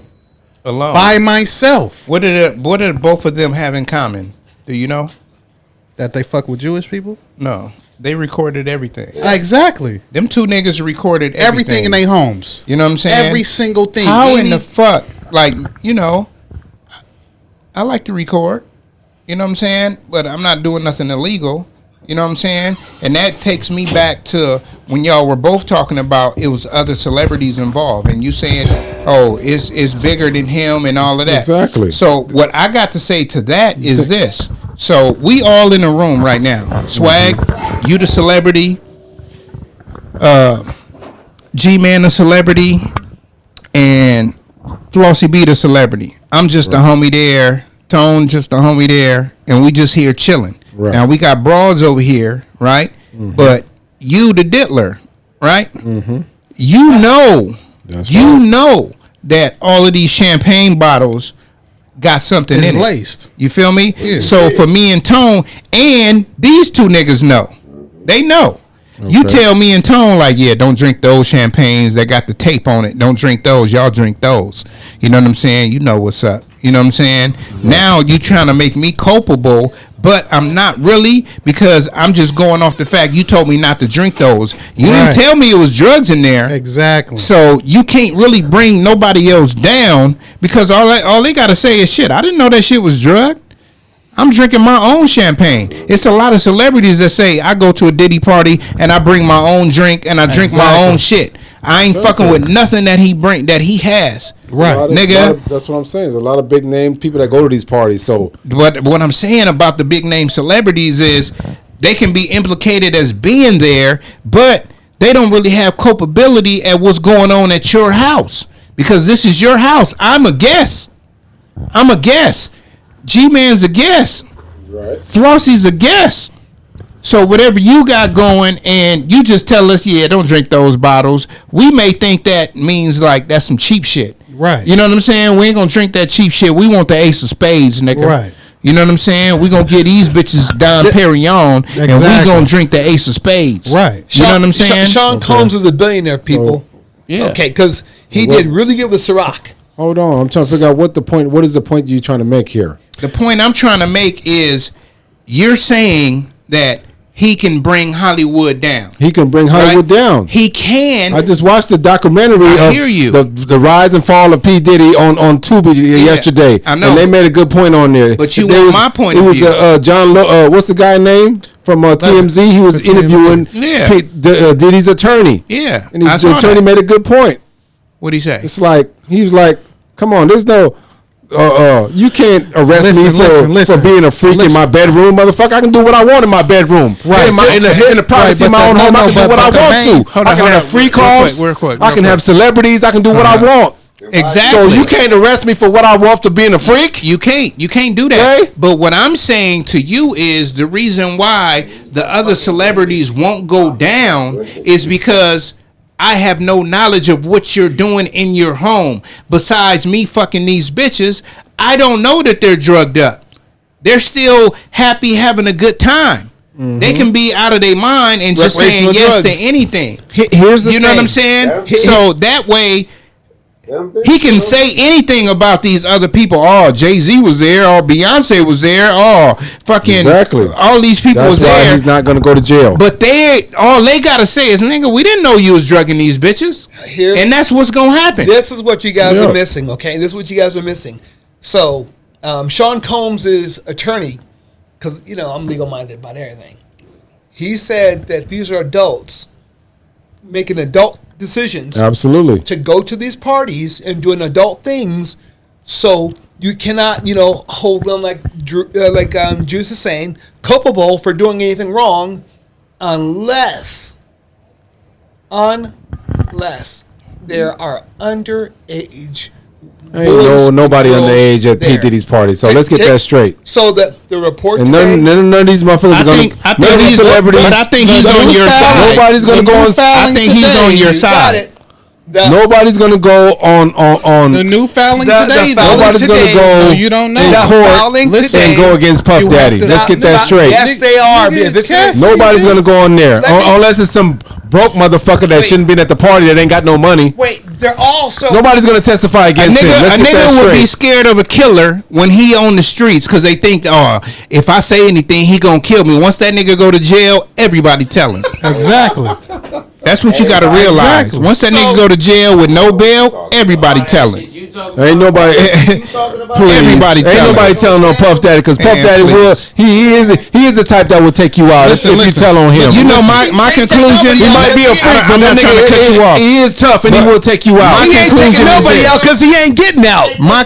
alone by myself. What did both of them have in common? Do you know? That they fuck with Jewish people? No. They recorded everything. Exactly. Them two niggas recorded Everything in their homes. You know what I'm saying? Every single thing. How in the fuck? Like, you know, I like to record. You know what I'm saying? But I'm not doing nothing illegal. You know what I'm saying? And that takes me back to when y'all were both talking about it was other celebrities involved. And you saying, oh, it's bigger than him and all of that. Exactly. So what I got to say to that is this. So we all in a room right now. Swag, you the celebrity. G-Man the celebrity. And Flossy B the celebrity. I'm just a homie there. Tone just a homie there. And we just here chilling. Right. Now we got broads over here, right? Mm-hmm. But you the diddler, right? Mm-hmm. You know, That's you right. know that all of these champagne bottles got something It's in it. laced. You feel me? Yeah. So for me and Tone, and these two niggas know. They know. You Okay. tell me and Tone like, yeah, don't drink those champagnes that got the tape on it. Don't drink those. Y'all drink those. You know what I'm saying? You know what's up. You know what I'm saying? Now you trying to make me culpable, but I'm not really, because I'm just going off the fact you told me not to drink those. You Right. didn't tell me it was drugs in there. Exactly. So you can't really bring nobody else down because all they got to say is shit. I didn't know that shit was drugged. I'm drinking my own champagne. It's a lot of celebrities that say I go to a Diddy party and I bring my own drink and I drink my Exactly. own shit. I ain't fucking with nothing that he has. Right. Nigga. That's what I'm saying. There's a lot of big name people that go to these parties. So What I'm saying about the big name celebrities is they can be implicated as being there, but they don't really have culpability at what's going on at your house because this is your house. I'm a guest. G-Man's a guest. right. Flossy's a guest. So whatever you got going and you just tell us, yeah, don't drink those bottles, we may think that means like that's some cheap shit. Right. You know what I'm saying? We ain't gonna drink that cheap shit. We want the ace of spades, nigga. Right. You know what I'm saying? We gonna get these bitches Don Perignon and we Exactly. gonna drink the ace of spades. Right. You know what I'm saying? Sean Combs is a billionaire, people. Yeah. Okay, because he did really good with Ciroc. Hold on. I'm trying to figure out what is the point you're trying to make here? The point I'm trying to make is you're saying that he can bring Hollywood down. He can bring Hollywood down. He can. I just watched the documentary I of hear you. The rise and fall of P. Diddy on Tubi yesterday. I know. And they made a good point on there. But you There want was- my point it of was, view. John what's the guy name from TMZ? He was interviewing Yeah. Diddy's attorney. Yeah. And I the saw attorney that. made a good point. What'd he say? It's like, he was like, come on, there's no... you can't arrest me for being a freak in my bedroom, motherfucker. I can do what I want in my bedroom. Right. In the privacy of my own home, I can do what I want to. I can have free calls. Real quick. I can have celebrities. I can do what I want. Exactly. So you can't arrest me for what I want to being a freak? You can't do that. Okay. But what I'm saying to you is the reason why the other celebrities won't go down is because I have no knowledge of what you're doing in your home. Besides me fucking these bitches, I don't know that they're drugged up. They're still happy having a good time. Mm-hmm. They can be out of their mind and just saying yes to anything. Here's the thing. You know what I'm saying? Yeah. So that way he can say anything about these other people. Oh, Jay-Z was there. Oh, Beyonce was there. Oh, fucking all these people was there. That's why he's not going to go to jail. But all they got to say is, nigga, we didn't know you was drugging these bitches. And that's what's going to happen. This is what you guys are missing, okay? This is what you guys are missing. So, Sean Combs' attorney, because, you know, I'm legal-minded about everything, he said that these are adults making adult decisions. Absolutely. To go to these parties and doing adult things, so you cannot, you know, hold them like Juice is saying, culpable for doing anything wrong, unless there are underage. Ain't nobody underage at P. Diddy's party. So let's get that straight. So that the report and none of these motherfuckers are going to. None of these celebrities. But I think he's on your side. Nobody's going to go on. I think he's on your side. Nobody's going to go on the new filing today. Nobody's going to go you don't know. in court and go against Puff Daddy. Let's get that straight. Yes, they are. Nobody's going to go on there unless it's some broke motherfucker that shouldn't been at the party that ain't got no money. Wait, they're also nobody's going to testify against him. A nigga would be scared of a killer when he on the streets because they think, oh, if I say anything, he gonna kill me. Once that nigga go to jail, everybody tell him. Exactly. That's what you got to realize. Exactly. Once that nigga go to jail with no bail, everybody tell him. Ain't nobody. Everybody ain't nobody telling on Puff Daddy because Puff Daddy will. He is the type that will take you out if you tell on him. You know my conclusion. He might be a freak, but that nigga he is tough and he will take you out. He ain't taking nobody out because he ain't getting out. My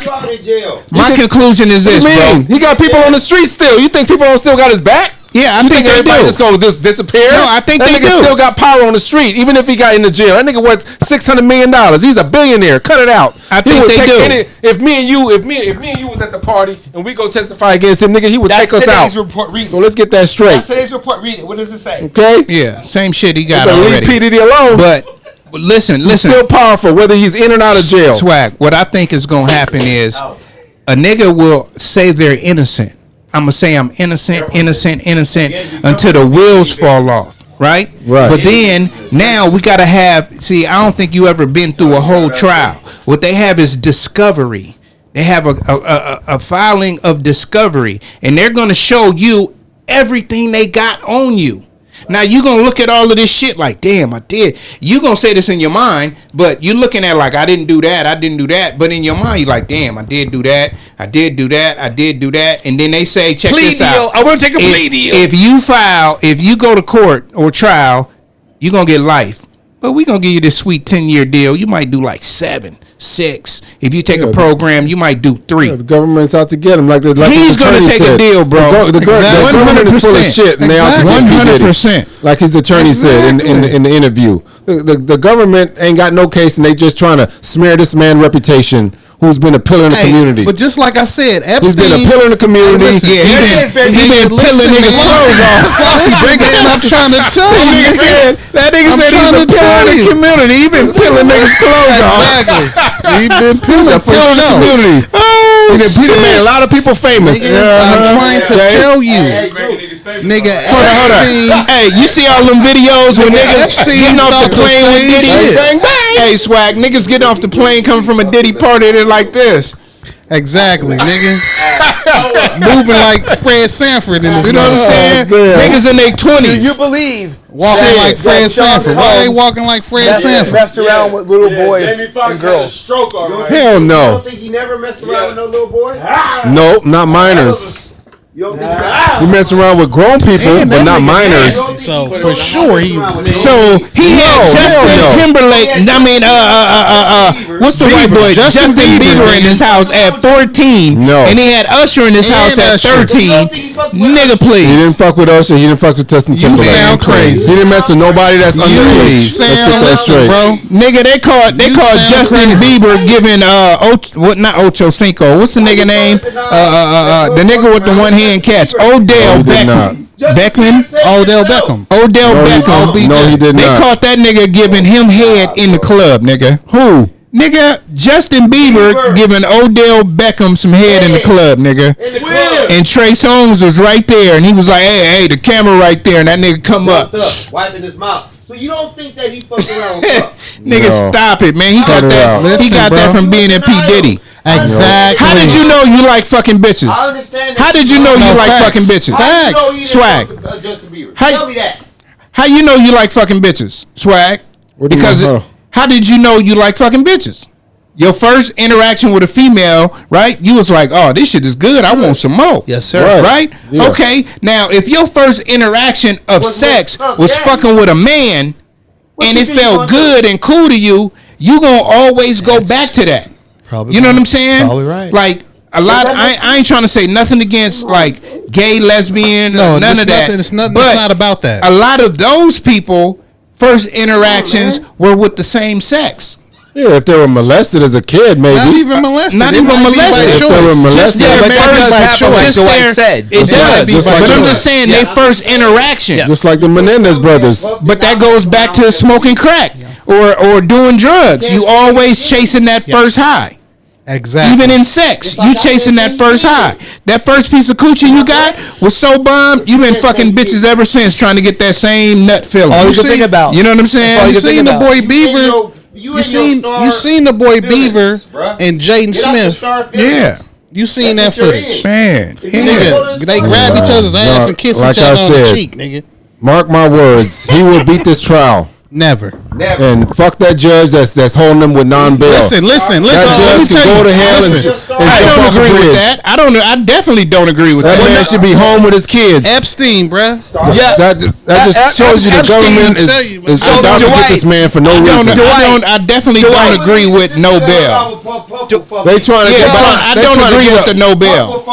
conclusion is this, bro. He got people on the street still. You think people still got his back? Yeah, I think everybody just gonna disappear. No, I think that they nigga do. Still got power on the street, even if he got in the jail. That nigga worth $600 million. He's a billionaire. Cut it out. I think they do. If me and you was at the party and we go testify against him, nigga, he would take us out. Report, read it. So let's get that straight. That's today's report. Read it. What does it say? Okay. Yeah, same shit he got Leave already. P. Diddy alone. But listen. He's still powerful, whether he's in or out of jail. Swag. What I think is gonna happen is a nigga will say they're innocent. I'm going to say I'm innocent until the wheels fall off, right? But then, now we got to I don't think you ever been through a whole trial. What they have is discovery. They have a filing of discovery, and they're going to show you everything they got on you. Now, you're going to look at all of this shit like, damn, I did. You're going to say this in your mind, but you're looking at like, I didn't do that. But in your mind, you're like, damn, I did do that. And then they say, check plea this deal. out. I want to take a plea deal. If you go to court or trial, you're going to get life. But we're going to give you this sweet 10-year deal. You might do like 7, 6. If you take a program, you might do 3. Yeah, the government's out to get him. Like he's going to take a deal, bro. The government is full of shit, and they out to get 100%. Like his attorney said in the interview. The government ain't got no case, and they just trying to smear this man's reputation, who's been a pillar in the community. But just like I said, Epstein, he's been a pillar in the community. He been peeling niggas' clothes off. I'm trying to tell you. That nigga said he's a pillar in the community. He been peeling niggas' clothes off. Exactly. He been peeling for sure. He done made a lot of people famous. I'm trying to tell you. Nigga, Epstein. Hey, you see all them videos when niggas getting off the plane with Diddy? Bang, bang. Hey, Swag, niggas getting off the plane coming from a Diddy party, they're like this. Exactly, nigga. Moving like Fred Sanford in this. You know what I'm saying? Niggas in their 20s. You believe walking like Fred Sanford? Why are they walking like Fred Sanford? Messed around with little boys and girls. Stroke Hell no. You don't think he never messed around with no little boys? Nope, not minors. You don't think he messed around with grown people, but not minors. So for sure he. So he had Justin Timberlake. I mean, What's the white boy? Justin Bieber in his house at 14. No. And he had Usher in his house at Usher. 13. Nigga, please. He didn't fuck with Usher. He didn't fuck with Justin Timberlake. sound crazy. He didn't mess with nobody that's underage. Let's get that straight. bro. Nigga, they called Justin Bieber giving not Ocho Cinco. What's the nigga name? The nigga with the one hand catch. Odell he did not. Beckman. Odell Beckham. Odell No, Beckham. he did They not. caught that nigga giving him head in the club, nigga. Who? Nigga, Justin Bieber giving Odell Beckham some head in the club, nigga. And Trace Holmes was right there, and he was like, hey, the camera right there, and that nigga come up. Wiping his mouth. So you don't think that he fucked around with Puff? Nigga, No. stop it, man. He got Cut it that. out. He Listen, got that bro. from being in P Diddy. Exactly. How did you know you like fucking bitches? I understand that. How did you know you like facts. fucking bitches? How you know he didn't Swag. fuck with, Justin Bieber? How- Tell me that. How you know you like fucking bitches? Swag. What do you Because mean, huh? how did you know you like fucking bitches? Your first interaction with a female, right? You was like, oh, this shit is good. I want some more. Yes, sir. Right. Right? Yeah. Okay. Now, if your first interaction of sex was fucking with a man and it felt good and cool to you, you gonna always go back to that. Probably You know right. what I'm saying? Probably right. Like a lot. I ain't trying to say nothing against like gay, lesbian, No, none it's of that. nothing. It's not. But It's not about that. a lot of those people first interactions were with the same sex. Yeah, if they were molested as a kid, maybe. Not even molested. Not It even might be by molested. If they were choice. molested. Just their but that first- does happen, like just Dwight their- said. It Just like- does. just like But I'm Dwight. just saying their first interaction. Just like the Menendez brothers. But that goes back to smoking crack or doing drugs. You always chasing that first high. Exactly. Even in sex, you chasing that first high. That first piece of coochie you got was so bomb. You been fucking bitches ever since trying to get that same nut feeling. All you can see- think about. You know what I'm you saying? seen the boy Beaver? You You seen the boy Beaver and Jaden Smith? Yeah. You seen that That's what you're footage? in. Man. Nigga, they grab each other's ass and kiss Like each other I on the said. cheek, nigga. Mark my words, he will beat this trial. Never. And fuck that judge that's holding him with non-bail. Listen. That Let me judge tell can you. go to hell and Listen, jump I don't off a agree with bridge. that. I definitely don't agree with That that. man should be home with his kids. Epstein, bruh. Yeah. That just shows you the Epstein government will is tell you, man. is out to get this man for no reason. I definitely don't agree with no bail. They trying to Yeah, get I don't agree with the no bail.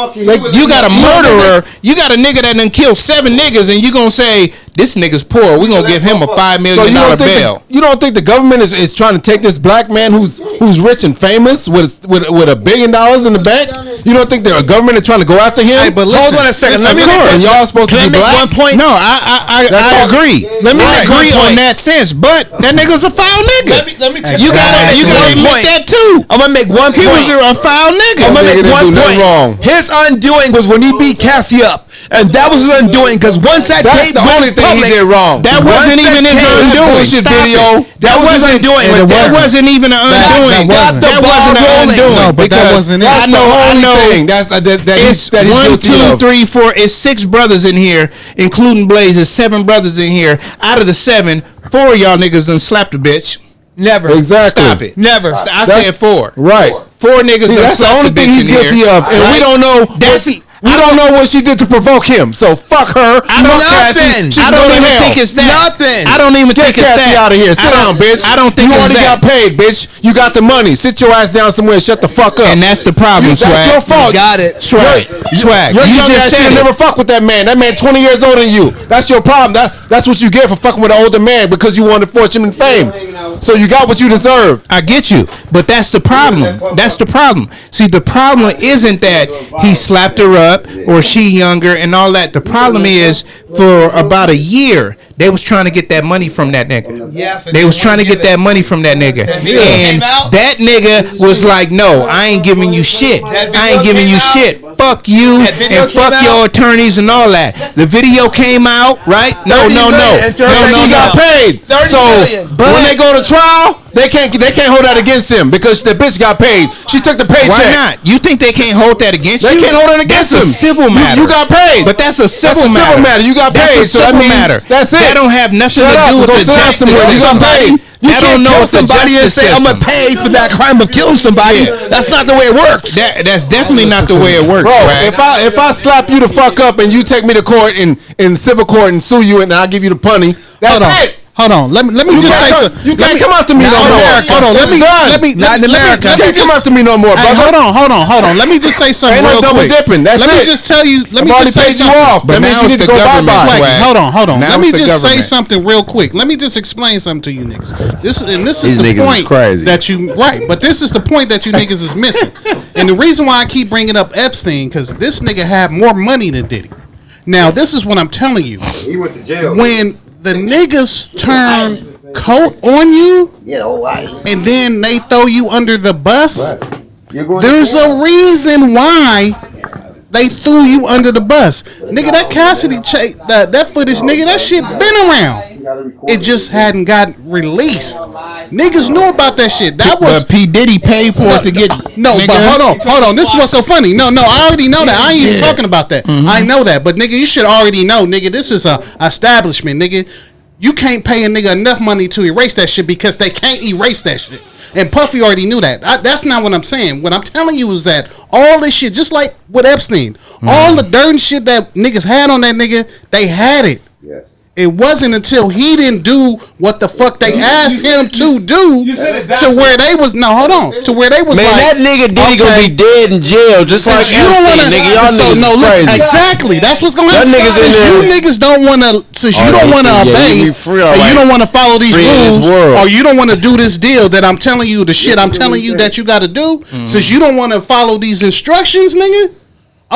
You got a murderer. You got a nigga that done killed 7 niggas, and you gonna say this nigga's poor. We gonna give him a $5 So million bail. you don't think the government is trying to take this black man who's rich and famous with $1 billion in the bank? You don't think the government is trying to go after him? Hey, but listen, Hold on a second. Let me Of make course. one- And y'all supposed to Can I be make black? one point? No, I That's- agree. Let me I make one agree on point. that sense, but that nigga's a foul nigga. Let me tell You gotta one admit point. that too. I'm gonna make one He point. was a foul nigga. I'm gonna Nigga make didn't one do nothing point. wrong. His undoing was when he beat Cassie up. And that was his undoing because once that That's tape the went only thing he public, did wrong. That wasn't even his undoing. bullshit Stop video. it. That was his wasn't undoing and right That there. wasn't even an undoing. wasn't. That wasn't an rolling. undoing. No, but that because wasn't it. I That's know. the I only know. thing. That's It's that he's 1, guilty 2, of. 3, 4. It's 6 brothers in here, including Blaze. There's 7 brothers in here. Out of the 7, 4 of y'all niggas done slapped a bitch. never. Exactly. Stop it. Never. I That's- said 4. Right. 4 niggas See, done that's the slapped only a thing bitch he's in guilty here. of, and we Right? don't know. That's- We don't know what she did to provoke him. So fuck her. I don't. Fuck Cassie. Nothing. She I can don't go to even hell. think it's that. Nothing. I don't even Get think it's Cassie that. out of here. Sit I down, don't- bitch. I don't think you it's already that. got paid, bitch. You got the money. Sit your ass down somewhere and shut the fuck up. And that's the problem, That's Swag. your fault. You got it. Swag. Swag. Your You young just ass said should it. never fuck with that man. That man 20 years older than you. That's your problem. That's what you get for fucking with an older man because you wanted fortune and fame. So you got what you deserve. I get you, but that's the problem. That's the problem. See, the problem isn't that he slapped her up or she younger and all that. The problem is for about a year they was trying to get that money from that nigga. Yes, and They they was trying to wouldn't get give that money from that nigga, video and came out? that nigga was like, "No, I ain't giving you shit. That I ain't video giving came you out? shit. Fuck you That video and came fuck out? your attorneys and all that." The video came out, right? No, 30 no, no, million and no, Turner no, She got no. paid. 30 So million. when they go to trial, they can't hold that against him because the bitch got paid. She took the paycheck. Why not? You think they can't hold that against They you? can't hold it against That's him. a civil You- matter. You got paid. But that's a civil That's a matter. civil matter. You got That's paid, a so that civil means matter. that's it. That don't have nothing Shut to up. do with Go the sit down justice somewhere. You got system. paid. You That can't don't know kill what the somebody and justice say I'm system. gonna pay for that crime of killing somebody. Yeah. That's not the way it works. That's definitely not the way it works, Bro, right? if I slap you the fuck up and you take me to court in civil court and sue you and I give you the punny, that's it. Hold on. Let me just say something. You can't come after me no more. Hold on. Let me Not in America. You can't come after me no more, Hey, brother. hold on. Let me just say something Ain't no real double quick. dipping. That's Let me it. just tell you. Let me I've just already say paid you something. off. That But means now you it's need to the go government, bye-bye. Swag. Hold on. Now Let me it's the just say government. something real quick. Let me just explain something to you niggas. This is These the niggas is point crazy. that you right, but this is the point that you niggas is missing. And the reason why I keep bringing up Epstein because this nigga had more money than Diddy. Now this is what I'm telling you. He went to jail. When the niggas turn coat on you and then they throw you under the bus, there's a reason why they threw you under the bus. Nigga, that Cassidy that footage, nigga, that shit been around. It just hadn't got released. Niggas knew about that shit. That was But P Diddy paid for it to get. no, nigga. but hold on. This is what's so funny. No, I already know that. I ain't even talking about that. I know that, but nigga, you should already know, nigga. This is a establishment, nigga. You can't pay a nigga enough money to erase that shit because they can't erase that shit. And Puffy already knew that. That's not what I'm saying. What I'm telling you is that all this shit, just like with Epstein, all the dirt and shit that niggas had on that nigga, they had it. Yes. It wasn't until he didn't do what the fuck they asked him to do to where they was to where they was Man, like, that nigga Diddy gonna be dead in jail just like since you don't Epstein, wanna, nigga. Y'all so niggas no, is listen, crazy. exactly. That's what's going to That happen. niggas in Since you there. niggas don't want to, since you Oh, don't want to yeah, obey, you be free, and you alright. don't want to follow these Free in this rules, world. or you don't want to do this deal that I'm telling you, the shit I'm telling you that you got to do, since you don't want to follow these instructions, nigga.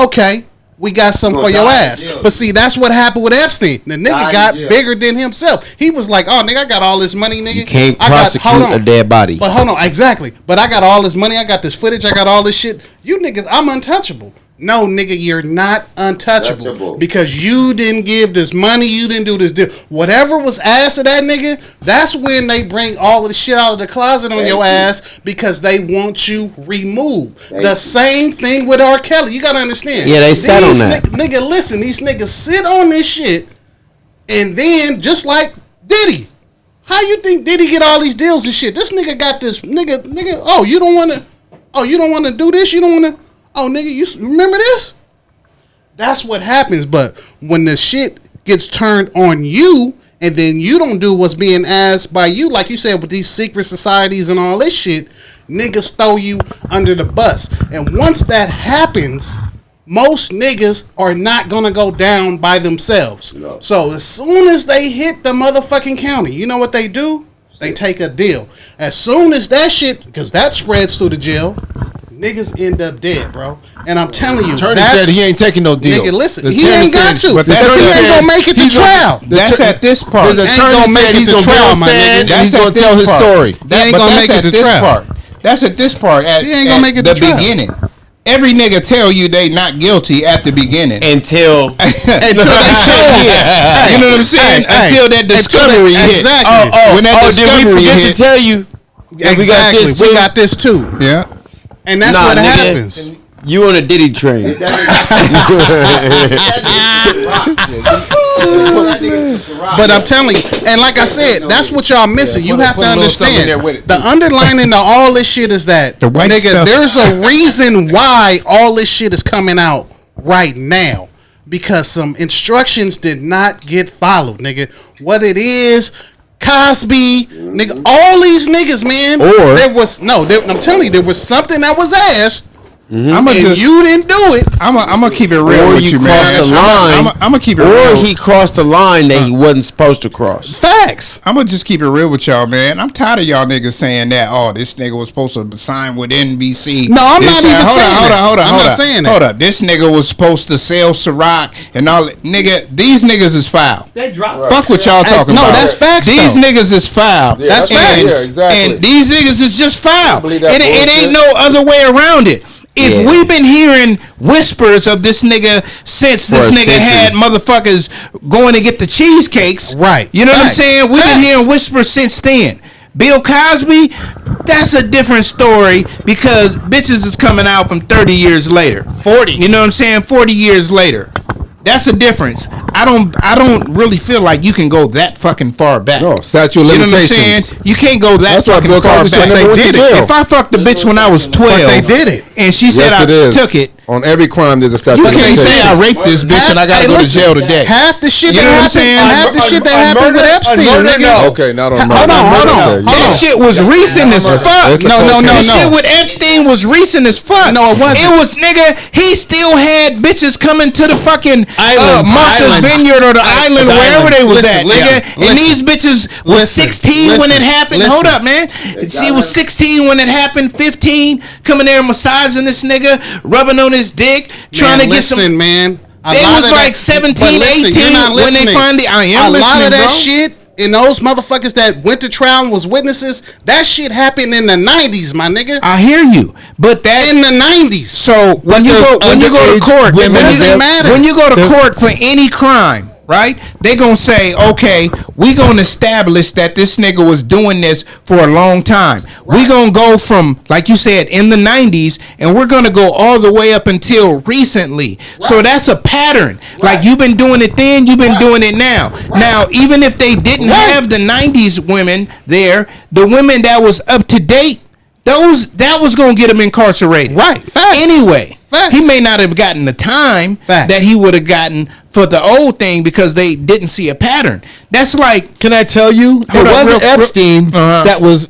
Okay. We got something for your ass. But see, that's what happened with Epstein. The nigga got bigger than himself. He was like, oh, nigga, I got all this money, nigga. You can't I got, prosecute a dead body. But hold on, exactly. But I got all this money. I got this footage. I got all this shit. You niggas, I'm untouchable. No, nigga, you're not untouchable because you didn't give this money. You didn't do this deal. Whatever was asked of that nigga, that's when they bring all of the shit out of the closet on your ass because they want you removed. The same thing with R. Kelly. You gotta understand. Yeah, they sat on that. Nigga, listen, these niggas sit on this shit, and then just like Diddy. How you think Diddy get all these deals and shit? This nigga got this nigga. Oh, you don't want to do this. You don't want to. Oh, nigga, you remember this? That's what happens. But when the shit gets turned on you, and then you don't do what's being asked by you, like you said, with these secret societies and all this shit, niggas throw you under the bus. And once that happens, most niggas are not gonna go down by themselves. No. So as soon as they hit the motherfucking county, you know what they do? They take a deal. As soon as that shit, because that spreads through the jail, niggas end up dead, bro. And I'm telling you, Attorney said he ain't taking no deal. Nigga, listen, The he attorney ain't got said- to. but Because that's he what ain't said. gonna make it to He's gonna- trial. That's at this part. His Ain't attorney gonna make said it he's to gonna trial, go my stand nigga. and he's gonna tell his story. He ain't gonna make it to trial. Part. That's at this part. At, He ain't gonna make it the to trial. beginning. Every nigga tell you they not guilty at the beginning. Until Until they show Yeah. You know what I'm saying? Until that discovery hit. Exactly. When that did we discovery forget hit. to tell you? Exactly. We We got this got this too. Yeah. And that's Nah, what nigga. happens. You on a Diddy train. But I'm telling you, and like I said, that's what y'all missing. You have to put a little something in understand. there with it. The underlining to all this shit is that, The white nigga, stuff. there's a reason why all this shit is coming out right now. Because some instructions did not get followed, nigga. What it is, Cosby, nigga, all these niggas, man. Or- I'm telling you, there was something that was asked, I'm gonna and just. you didn't do it. I'm gonna keep it real Or with you you, man. crossed the line. I'm gonna keep it Or real. he crossed the line that he wasn't supposed to cross. Facts. I'm gonna just keep it real with y'all, man. I'm tired of y'all niggas saying that. Oh, this nigga was supposed to sign with NBC. No, I'm not even saying that. Hold on. I'm not saying that. Hold up. This nigga was supposed to sell Ciroc and all that. Nigga, these niggas is foul. They dropped. Fuck what y'all talking no, about. that's facts, These though. niggas is foul. Yeah, that's and, facts. Yeah, exactly. And these niggas is just foul. believe that It ain't bullshit. no other way around it. If Yeah. we've been hearing whispers of this nigga since this For a nigga century. had motherfuckers going to get the cheesecakes, Right. You know what I'm Facts. saying? We've been Facts. hearing whispers since then. Bill Cosby, that's a different story because bitches is coming out from 30 years later. 40. You know what I'm saying? 40 years later. That's a difference. I don't really feel like you can go that fucking far back. No, statute of You know what I'm limitations. saying? You can't go that That's why fucking Bill far Cosby said back. never went to did it. jail. If I fucked the bitch when I was 12, But they did it. and she said Yes, I it is. took it, On every crime, there's a statute You of can't say I limitations. raped this bitch and I gotta go to jail today. Half the shit You know what I'm that saying? happened, half the shit that happened with Epstein, nigga. Okay, not on Hold murder. on, hold on. Okay, That yeah. shit was recent as fuck. It's a No, no, no, That no. shit with Epstein was recent as fuck. No, it wasn't. It was, nigga, he still had bitches coming to the fucking Island. Martha's Island. Vineyard or the island, the wherever island. they was Listen, at, listen, nigga. listen. And these bitches was Listen, 16 when listen, it happened. listen. Hold up, man. She was 16 when it happened, 15, coming there massaging this nigga, rubbing on his dick, trying to get listen, some. man. A They lot was of like that- 17, but listen, 18 you're not when they listening. finally. I am a listening, lot of that bro. shit and those motherfuckers that went to trial and was witnesses. That shit happened in the 90s, my nigga. I hear you, but that In the 90s. So when you go to underage court, women doesn't matter. when you go to court for any crime, right? They gonna say, okay, we gonna establish that this nigga was doing this for a long time. We gonna go from, like you said, in the 90s, and we're gonna go all the way up until recently. So that's a pattern. Like you've been doing it then, you've been doing it now. Now, even if they didn't have the 90s women there, the women that was up to date, that was gonna get him incarcerated. Right. Facts. Anyway, Facts. he may not have gotten the time Facts. that he would have gotten for the old thing because they didn't see a pattern. That's like, Can I tell you? It Hold on, wasn't real- Epstein Uh-huh. that was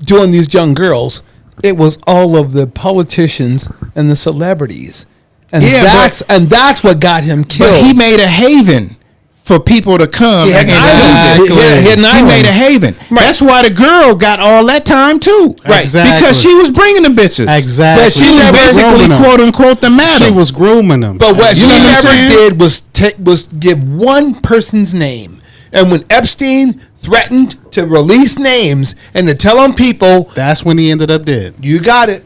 doing these young girls. It was all of the politicians and the celebrities, and Yeah, that's what got him killed. but he made a haven for people to come. He had and an island. do this. He had an He island. made a haven. That's why the girl got all that time too. Right. Exactly. Because she was bringing the bitches. Exactly. But she She was was basically grooming them. quote unquote the madam. She was grooming them. But what You she know what I'm never saying? did was give one person's name. And when Epstein threatened to release names and to tell on people, That's when he ended up dead. you got it.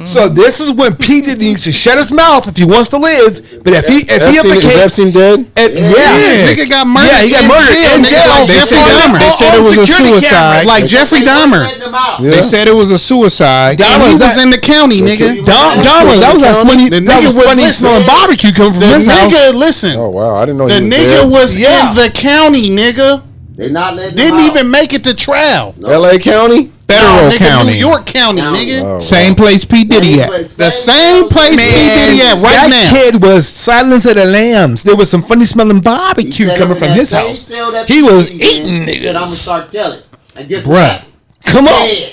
So this is when P Diddy needs to shut his mouth if he wants to live. But if he Is implicates, Epstein dead? yeah, Nigga got murdered. Yeah, he got murdered in nigga, jail. like They Jeffrey said Dahmer. they said it was a security suicide. camera. Like Jeffrey Dahmer. Yeah. They said it was a suicide. And he was was that- in the county, nigga. Dahmer, that was us when he The that was nigga was when he listening. smelling barbecue coming from The his house. nigga, listen. Oh wow, I didn't know The he was nigga there. was Yeah. in the county, nigga. They not letting Didn't them out. even make it to trial. L.A. County. Federal No, nigga, county. New York County, County. nigga. Oh, Same place P. Diddy at. The same place P. Diddy at right that now. kid was Silence of the Lambs. There was some funny smelling barbecue coming from his house. He was eating He said, I'm gonna niggas. start telling. And guess Bruh. what? Come on. Dead.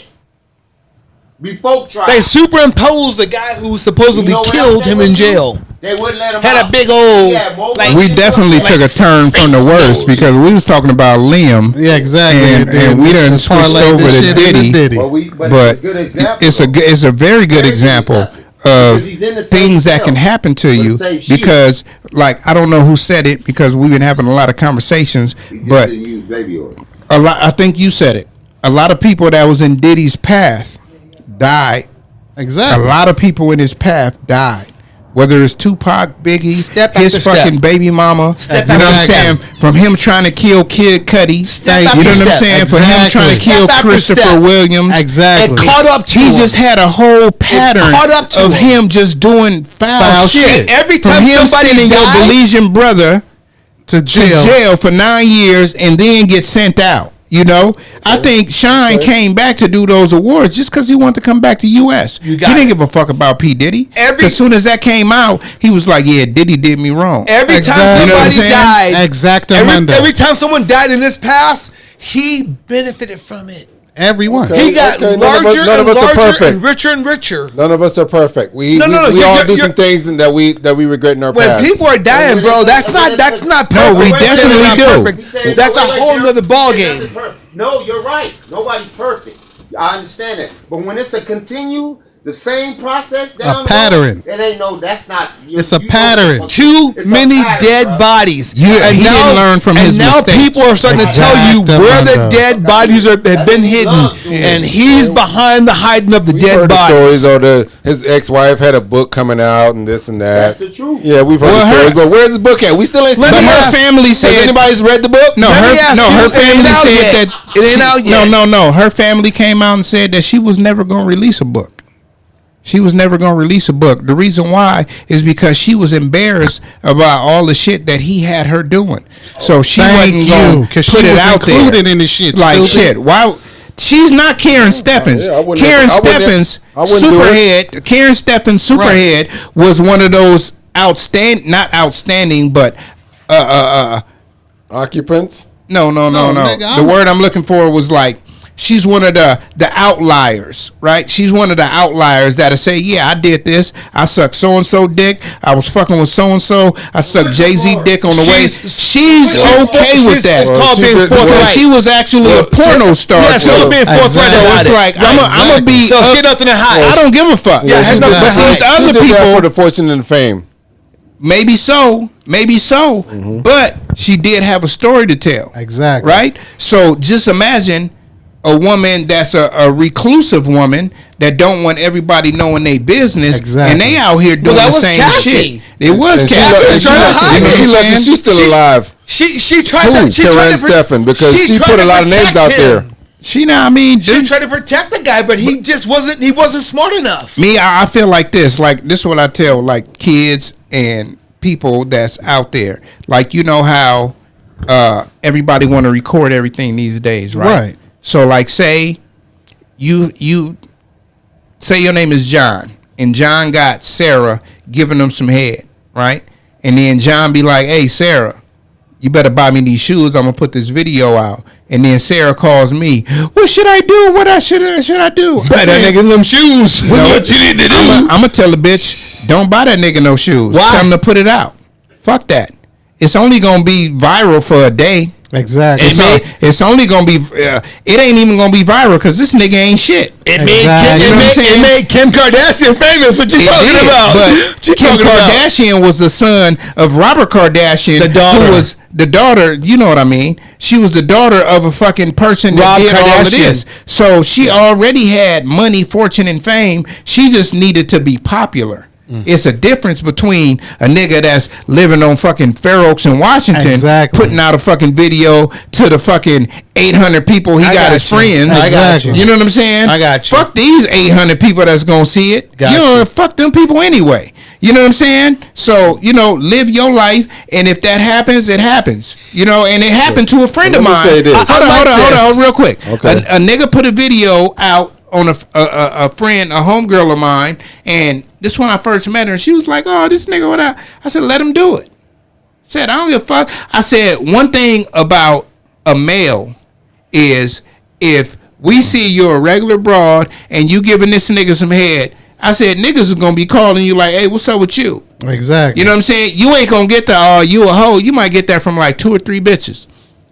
Before trial. They superimposed the guy who supposedly You know what killed else they him would in do? jail. They wouldn't let him Had out. a big old, He had more like- money We than definitely like took a turn from the worst because we was talking about Liam. Yeah, exactly. And we done Just switched parlayed over this to shit into Diddy. But it's a But good example. it's a very good Very good example example. of Because he's in the same things that cell can happen to with you the same shit. because, like, I don't know who said it because we've been having a lot of conversations, but use baby oil. a lot. I think you said it. A lot of people that was in Diddy's path died. A Exactly. lot of people in his path died. Whether it's Tupac, Biggie, Step his after fucking step. baby mama, Step you know what I'm after saying? step. From him trying to kill Kid Cudi, Step you know after what I'm step. saying? For him Exactly. trying to kill Step after Christopher step. Williams. Exactly. It caught up to He him. just had a whole pattern caught up to of him. him just doing foul shit. Every From time him somebody sending your died- Belizean brother to to jail. jail for 9 years and then get sent out. You know, I think Shine came back to do those awards just because he wanted to come back to U.S. He got didn't it. give a fuck about P. Diddy. Every- As soon as that came out, he was like, "Yeah, Diddy did me wrong." Every Exactly. time You know what I'm somebody saying? died, Exactamundo. every time someone died in his past, he benefited from it. Everyone. Okay. He got none of us- larger none of and us are larger perfect. and richer and richer. None of us are perfect. We No, we all do you're- some things that we regret in our When past. people are dying, bro, that's not No, perfect. we definitely do. That's a whole nother ball game. No, you're right. Nobody's perfect. I understand that. But when it's a continue, the same process down the pattern. road, it ain't no. That's not. It's a pattern. Too It's a many pattern, dead bro. bodies. Yeah, he didn't learn from his And now mistakes. people are starting to tell you where the Exactamundo. dead bodies have been hidden, loves doing and it. he's behind the hiding of the We've dead heard the bodies. stories of his ex-wife had a book coming out and this and that. That's the truth. Yeah, we've heard Well, the her- stories, but where's the book at? We still ain't seen But it. her family Has said anybody's read the book? no. Let me ask you, Her it ain't family out said yet. that It ain't out yet. No. Her family came out and said that she was never going to release a book. She was never going to release a book. The reason why is because she was embarrassed about all the shit that he had her doing. So she Thank wasn't you, going to 'cause put she it was out there. included in the shit, Like stupid. shit. Why? She's not Karen Steffens. Yeah, I wouldn't- Karen I wouldn't- Steffens, I wouldn't do it. Superhead. Karen Steffens, Superhead was one of those not outstanding, but Occupants. no. nigga, The word I'm looking for was like she's one of the outliers, right? She's one of the outliers that'll say, "Yeah, I did this. I sucked so and so dick. I was fucking with so and so. I sucked Jay-Z dick on the way." She's okay with that. It's called she being did- Because forthright. she was actually a porno star. Yeah, it's called being forthright Exactly. So about it's it. like I'm gonna be. So she had nothing to hide. I don't give a fuck. Yeah, she no, did but that- these she other did that people- for the fortune and the fame. Maybe so, but she did have a story to tell. Exactly. Right. So just imagine a woman that's a reclusive woman that don't want everybody knowing their business, Exactly. and they out here doing that the was same Cassie. shit. It was And she Cassie. lucky- and she trying to lucky- hide and it. she You know what I'm lucky she's still saying? alive. She tried to. She tried Karen to Steffen, because she tried put to a lot of names protect out him. there. She know what I mean. She tried to protect the guy, but he just wasn't. He wasn't smart enough. Me, I feel like this. Like this is what I tell like kids and people that's out there. Like you know how everybody want to record everything these days, right? Right. So like say you say your name is John, and John got Sarah giving him some head, right? And then John be like, "Hey Sarah, you better buy me these shoes. I'm gonna put this video out." And then Sarah calls me. What should I do? What should I do? Buy that nigga them shoes. What you need to do? I'm gonna tell the bitch, don't buy that nigga no shoes. Why? Tell him to put it out. Fuck that. It's only gonna be viral for a day. Exactly. It's only gonna be. It ain't even gonna be viral because this nigga ain't shit. It Exactly. made You know what I'm saying? it made Kim Kardashian famous. What you It talking did, about? But What you Kim talking about? Kardashian was the son of Robert Kardashian, The daughter. who was the daughter. You know what I mean? She was the daughter of a fucking person that Rob did all of Kardashian. this. So she already had money, fortune, and fame. She just needed to be popular. It's a difference between a nigga that's living on fucking Fair Oaks in Washington, Exactly. putting out a fucking video to the fucking 800 people he I got got as you. friends. I got you. You know what I'm saying? I got you. Fuck these 800 people that's gonna see it. Got you know, you. fuck them people anyway. You know what I'm saying? So, you know, live your life, and if that happens, it happens. You know, and it happened to a friend Let of me mine. say this. Hold on, real quick. Okay. A nigga put a video out on a friend, a homegirl of mine, and this when I first met her, and she was like, "Oh, this nigga, what?" I said, "Let him do it." Said, "I don't give a fuck." I said, one thing about a male is if we see you're a regular broad and you giving this nigga some head, I said, niggas is gonna be calling you like, "Hey, what's up with you?" Exactly. You know what I'm saying? You ain't gonna get the "oh, you a hoe." You might get that from like 2 or 3 bitches,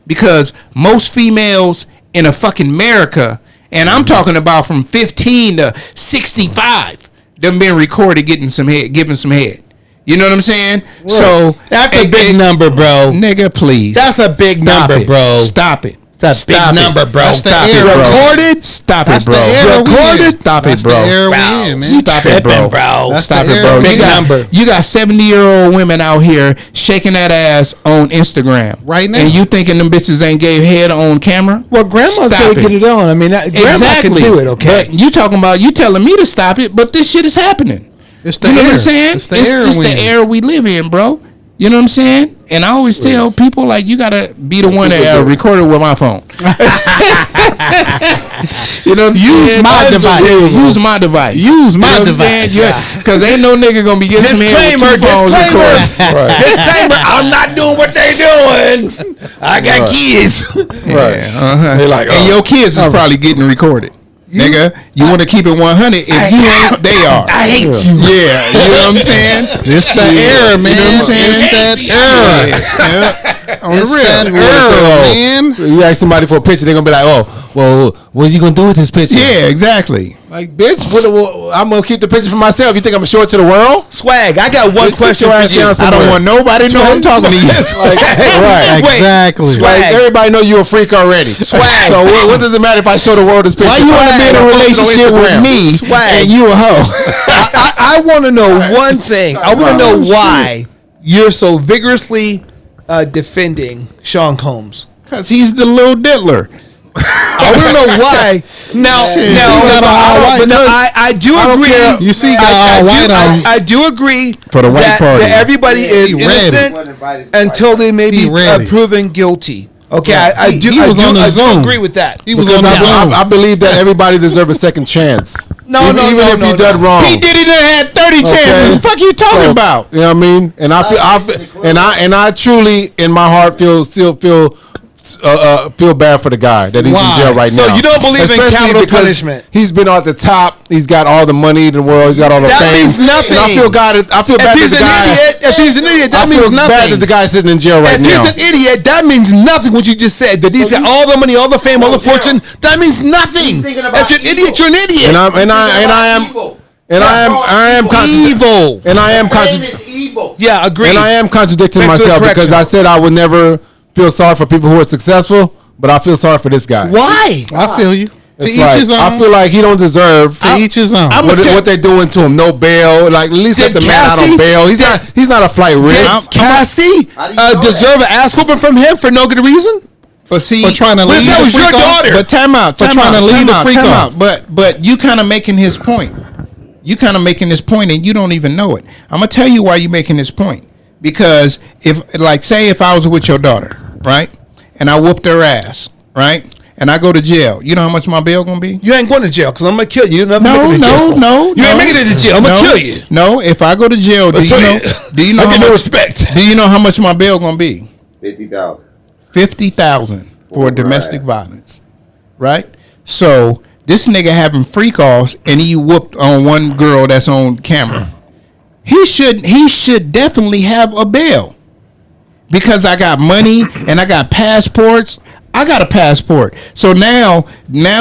because most females in a fucking America, and I'm talking about from 15 to 65, them been recorded getting some head, giving some head. You know what I'm saying? So That's a big number, bro. nigga, please. That's a big Stop number, it. bro. Stop it. That's a big Stop it. number, bro. That's the Stop era, it, bro. Recorded? Stop That's it, bro. the era we in. Recorded? Stop That's it, bro. the era we Wow. in, man. Stop it, bro. bro. That's Stop the it, era bro. we Big You got, number. you got 70-year-old women out here shaking that ass on Instagram Right now. and you thinking them bitches ain't gave head on camera? Well, grandma's Stop gonna it. get it on. I mean, grandma can do it, okay? But you talking about, you telling me to stop it, but this shit is happening. It's the You know era. what I'm saying? It's the It's era just we the in. era we live in, bro. You know what I'm saying? And I always tell people, like, you gotta be the one that record it with my phone. You know what I'm saying? my device. Use my device. Use my device. Because ain't no nigga gonna be getting some head with 2 phones recording. Disclaimer, I'm not doing what they doing. I got kids. Right. They like, And your kids is probably getting recorded. Nigga, you want to keep it 100. If you ain't, they are. I hate you. Yeah, you know what I'm saying? It's the era, man. You know what I'm saying? It's that era. Yeah. On It's the that real. era, man. You ask somebody for a picture, they're gonna be like, "Oh, well, what are you gonna do with this picture?" Yeah, exactly. Like, bitch, I'm gonna keep the picture for myself. You think I'm gonna show it to the world? Swag, I got one Bitch, sit question your for ass you. down I don't somewhere. want nobody to know I'm talking to you. Like, right. Exactly. Like, everybody know you a freak already. Swag. So what does it matter if I show the world this picture? Why you want to be in a Swag. relationship with Instagram. me Swag. and you a hoe? I want to know one thing. I want to know why you're so vigorously defending Sean Combs. Because he's the little diddler. I want to know why. Now, He got all white. I do agree. You see, he got all white on. I do agree For the white that, party. that everybody is He ready. innocent until they may He be ready. proven guilty. Okay, Yeah. I He was on the I do Zoom. agree with that. He was Because on the Zoom. I believe that everybody deserves a second chance. No, even, no, even no, if no, you done no. wrong. He did it and had 30 chances. Okay. What the fuck you talking So, about? You know what I mean? And I truly, in my heart, feel bad for the guy that he's Why? in jail right So now. you don't believe in Especially capital because punishment? He's been at the top. He's got all the money in the world. He's got all the That fame. means nothing. And I feel bad If that he's the an guy. idiot, that I means feel bad that nothing. the guy's sitting in jail right If now. he's an idiot, that means nothing. What you just said, that he's got all the money, all the fame, all the fortune, that means nothing. He's thinking about If you're an idiot, evil. you're an idiot. And I am evil. And I am Fame is evil. Yeah, agree. And I am contradicting Thanks for the myself because correction. I said I would never feel sorry for people who are successful, but I feel sorry for this guy. Why? I feel you. To It's each like, his own. I feel like he don't deserve to each his own. what they're doing to him. No bail. Like at least let Did the man out Cassie- on bail. He's not a flight Did risk. Cassie How do you know deserve that? an ass whooping from him for no good reason? But see, For trying to What if lead that the was your freak off? daughter? But time out. For trying to lead the freak off. But you kind of making his point. You kind of making this point, and you don't even know it. I'm gonna tell you why you making this point. Because say if I was with your daughter, right, and I whooped her ass, right, and I go to jail, you know how much my bail gonna be? You ain't going to jail because I'm gonna kill you. You're not No, making it to jail. You ain't making it to jail. I'm gonna kill you. No, if I go to jail, do you know? Do you know I how get no much respect. Do you know how much my bail gonna be? 50,000. 50,000 for Right. domestic violence, right? So this nigga having freak offs and he whooped on one girl that's on camera. He should definitely have a bail because I got money and I got passports. I got a passport. So now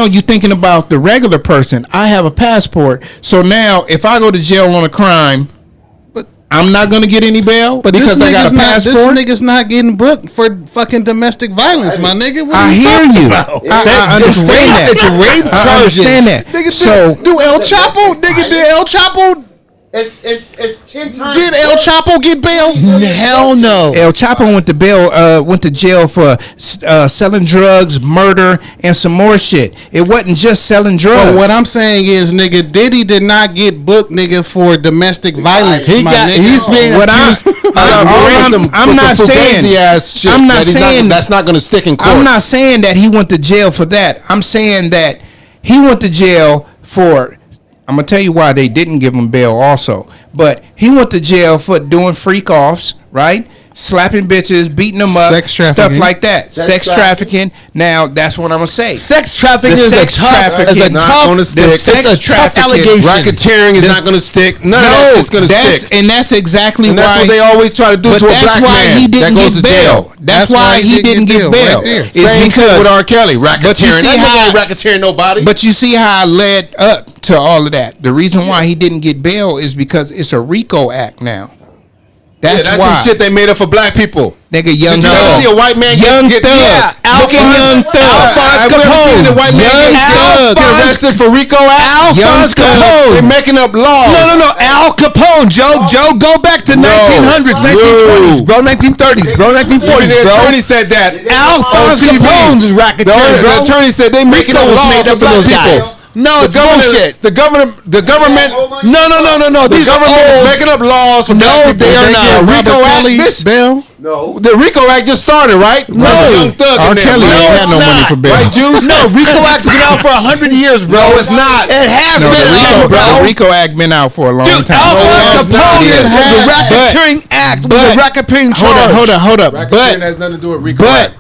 you thinking about the regular person. I have a passport. So now if I go to jail on a crime, I'm not gonna get any bail But because I got a passport. This nigga's not getting booked for fucking domestic violence, my nigga. What I are you hear talking you. about? I understand that. It's rape I charges. understand that. Nigga, So do El Chapo? Nigga, did El Chapo? It's 10 times. Did El Chapo get bail? Hell no. El Chapo went to jail for selling drugs, murder, and some more shit. It wasn't just selling drugs. But what I'm saying is, nigga, Diddy did not get booked, nigga, for domestic violence. He my nigga. he's being What I'm not saying. I'm not saying that's not going to stick in court. I'm not saying that he went to jail for that. I'm saying that he went to jail for. I'm gonna tell you why they didn't give him bail also. But he went to jail for doing freak offs, right? Slapping bitches, beating them up, Sex stuff trafficking. like that. Sex trafficking. Now that's what I'm gonna say. Sex trafficking The is sex trafficking not tough. gonna stick. It's a tough trafficking. allegation. Racketeering is not going to stick. None of that shit's going to stick. And that's exactly And why. that's what they always try to do But to a that's black why man he didn't that goes get to jail. bail. That's why he didn't get bail. right there. It's Same shit with R. Kelly. But you Racketeering. see That nigga ain't how- racketeering nobody. But you see how I led up to all of that. The reason why he didn't get bail is because it's a RICO Act now. That's that's why. some shit they made up for black people. Nigga, Young Did you ever Thug. see a white man Young get Thug. yeah, Look at Young Thug. Have you ever seen a white man Young get Thug. arrested for RICO Act? Young Alphonse Thug. Capone. They're making up laws. No. Al Capone, Joe, go back to 1900s, 1920s, bro, 1930s, bro, 1940s, The bro. attorney said that. Alphonse on TV. Capone's racketeering, The bro. attorney said they making up RICO was laws made for up for black those people. guys. No, it's The bullshit. The government. No. The These are government is old. making up laws for No, black people. they are not. The RICO Robert Act. Kelly This bail. No. The RICO Act just started, right? No. Young Thug R. in there, Kelly right? ain't had no it's money not. for bail. Right, Juice? No, RICO Act's been out for 100 years, bro. No, it's not. It has No, been out, the bro. RICO Act been out for a long Dude, time. Alphonse it's not. Capone It is has. the racketeering act, the racketeering charge. Hold up. Racketeering has nothing to do with RICO But Act.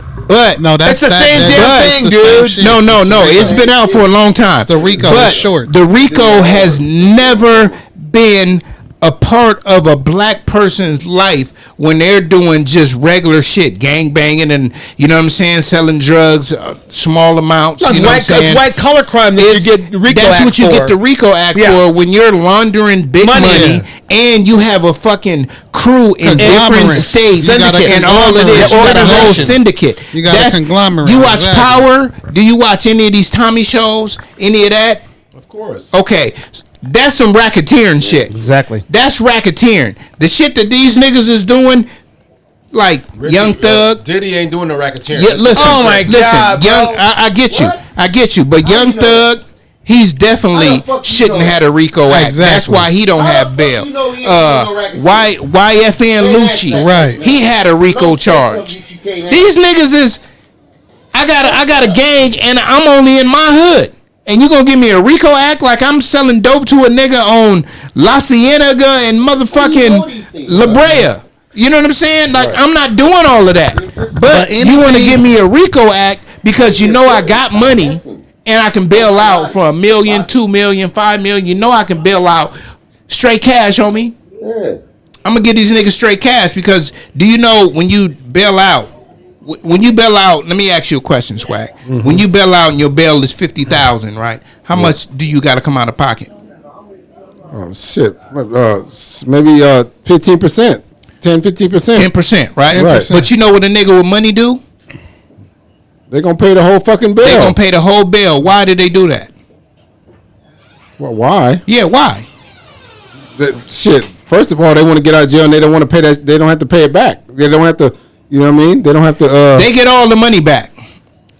No, that's It's the same damn that's thing, the dude. same shit. No. It's been out for a long time. The RICO But is short. The RICO has never been a part of a black person's life when they're doing just regular shit, gang banging, and you know what I'm saying, selling drugs, small amounts. It's You know what I'm saying? it's white collar crime that you get RICO That's Act what you for. get the RICO Act Yeah. for when you're laundering big money, Money. and you have a fucking crew in different Conglomerates. states You got a and all of this. You got a whole organization. syndicate. You got a conglomerate. You watch Exactly. Power? Do you watch any of these Tommy shows? Any of that? Of course. Okay, that's some racketeering shit. Exactly. That's racketeering. The shit that these niggas is doing, like Young Thug. Diddy ain't doing the racketeering. Yeah, listen. Oh my God, Young. bro. I get you. What? I get you. But How Young you know Thug, he's definitely How the fuck you shouldn't know have a RICO Act. Exactly. That's why he don't How have the fuck bail. you know he ain't doing no racketeering? YFN They Lucci, asked that. Right. he had a RICO Don't say something charge. that you can't These niggas is I got a gang and I'm only in my hood. And you gonna give me a RICO act like I'm selling dope to a nigga on La Cienega and motherfucking La Brea? You know what I'm saying? Like, I'm not doing all of that. But you want to give me a RICO act because you know I got money and I can bail out for $1 million, $2 million, $5 million. You know I can bail out straight cash, homie. Yeah. I'm gonna get these niggas straight cash because do you know when you bail out? When you bail out, let me ask you a question, Swag. Mm-hmm. When you bail out and your bail is $50,000, right? How much do you got to come out of pocket? Oh shit, maybe 15%. 10-15%. 10%, right? 10%. But you know what a nigga with money do? They're going to pay the whole fucking bill. They're going to pay the whole bill. Why did they do that? Well, why? Yeah, why? Shit. First of all, they want to get out of jail and they don't want to pay that. They don't have to pay it back. They don't have to, you know what I mean? They don't have to. They get all the money back.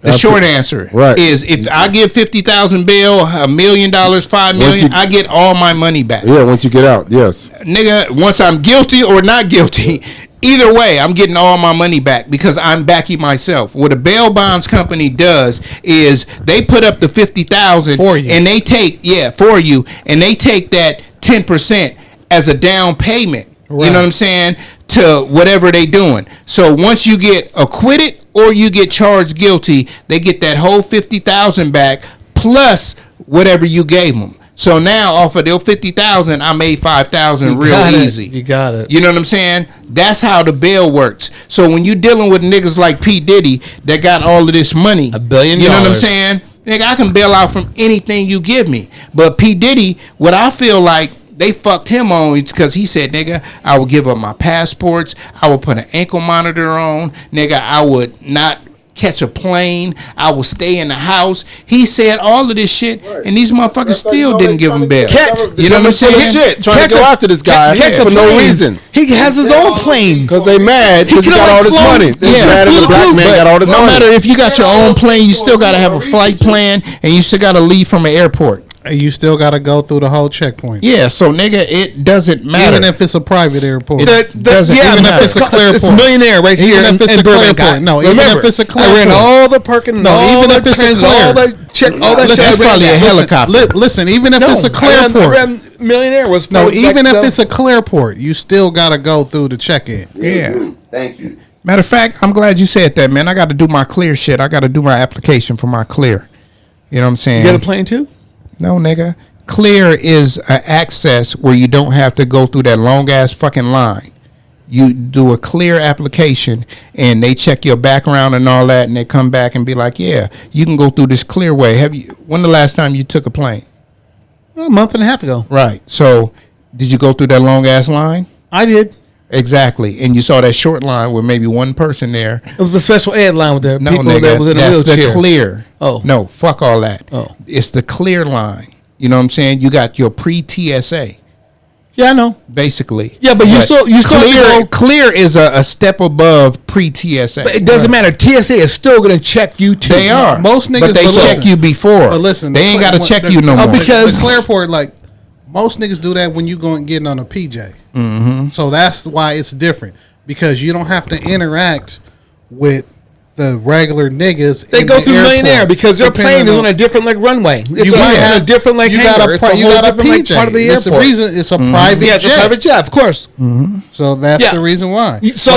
The short answer is if I give 50,000 bail, $1 million, $5 million, I get all my money back. Yeah, once you get out, yes. Nigga, once I'm guilty or not guilty, either way, I'm getting all my money back because I'm backing myself. What a bail bonds company does is they put up the 50,000 for you, and they take for you, and they take that 10% as a down payment. Right. You know what I'm saying? To whatever they doing. So once you get acquitted or you get charged guilty, they get that whole 50,000 back plus whatever you gave them. So now off of their 50,000, I made 5,000 real easy. You got it. You know what I'm saying? That's how the bail works. So when you dealing with niggas like P. Diddy that got all of this money, $1 billion. You know what I'm saying? Nigga, I can bail out from anything you give me. But P. Diddy, what I feel like they fucked him on because he said, nigga, I would give up my passports. I would put an ankle monitor on. Nigga, I would not catch a plane. I will stay in the house. He said all of this shit, and these motherfuckers still didn't give him bail. You know what I'm saying? Trying to go after this guy for no reason. He has his own plane because they mad because he got all this money. They mad at the black man got all this money. No matter if you got your own plane, you still got to have a flight plan, and you still got to leave from an airport. And you still got to go through the whole checkpoint. Yeah, so nigga, it doesn't matter. Even if it's a private airport. It doesn't even matter. if it's a clear port. It's a millionaire right here. Even if it's a clear port. No, even if it's a clear port. I ran all the parking. No, even if it's a clear. All the check. All that shit. That's probably a helicopter. Listen, even if it's a clear port. Millionaire was even if it's a clear port, you still got to go through the check-in. Yeah. Thank you. Matter of fact, I'm glad you said that, man. I got to do my clear shit. I got to do my application for my clear. You know what I'm saying? You got a plane too? No, nigga. Clear is an access where you don't have to go through that long ass fucking line. You do a clear application and they check your background and all that, and they come back and be like, yeah, you can go through this clear way. When the last time you took a plane? A month and a half ago. Right. So did you go through that long ass line? I did. Exactly. And you saw that short line with maybe one person there. It was the special ed line with the people nigga, that was in a that's wheelchair. The clear. Oh. No, fuck all that. Oh. It's the clear line. You know what I'm saying? You got your pre-TSA. Yeah, I know. Basically. Yeah, but you still clear is a step above pre-TSA. But it doesn't matter. TSA is still going to check you too. They are. Most niggas, but they check you before. But listen, they ain't got to check you no more. Because the clear port, like most niggas do that when you going getting on a PJ. Mm-hmm. So that's why it's different because you don't have to interact with the regular niggas. They go through Millionaire because their plane is on a different runway. It's on a different hangar. You got a PJ. Part of the airport. The reason it's a private jet. It's a private jet, of course. Mm-hmm. So that's the reason why. So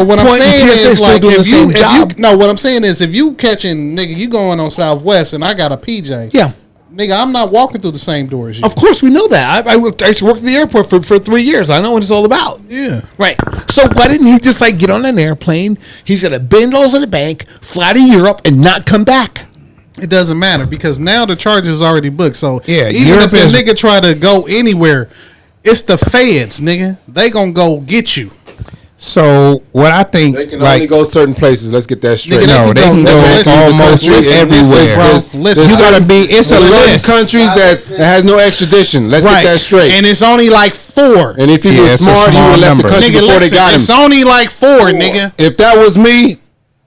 what I'm saying is like what I'm saying is if you catching nigga, you going on Southwest and I got a PJ. Yeah. Nigga, I'm not walking through the same door as you. Of course, we know that. I used to work at the airport for 3 years. I know what it's all about. Yeah. Right. So why didn't he just get on an airplane? He's got $1 billion in the bank, fly to Europe, and not come back. It doesn't matter because now the charge is already booked. So yeah, even if the nigga try to go anywhere, it's the feds, nigga. They gonna go get you. So what I think, they can only go certain places. Let's get that straight. No, they can go almost everywhere. Listen, you gotta be. It's a list. Countries that has no extradition. Let's get that straight. And it's only like 4. And if he was smart, he would have left the country before they got him. It's only like 4, nigga. If that was me,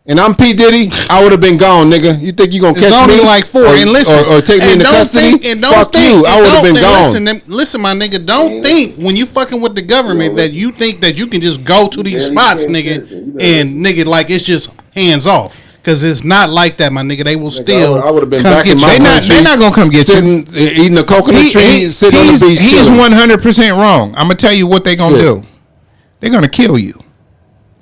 and I'm P. Diddy, I would have been gone, nigga. You think you gonna catch me? It's only like 4. And listen, or take me into custody? Fuck you. I would have been gone. Listen, my nigga. Don't think when you fucking with the government that you think that you can just go to these spots, nigga, and nigga like it's just hands off. Because it's not like that, my nigga. They will still. I would have been come back get in my you. country. They're not gonna come get you. Eating a coconut tree, sitting on the beach. He's chilling. 100% wrong. I'm gonna tell you what they're gonna Shit. do. They're gonna kill you.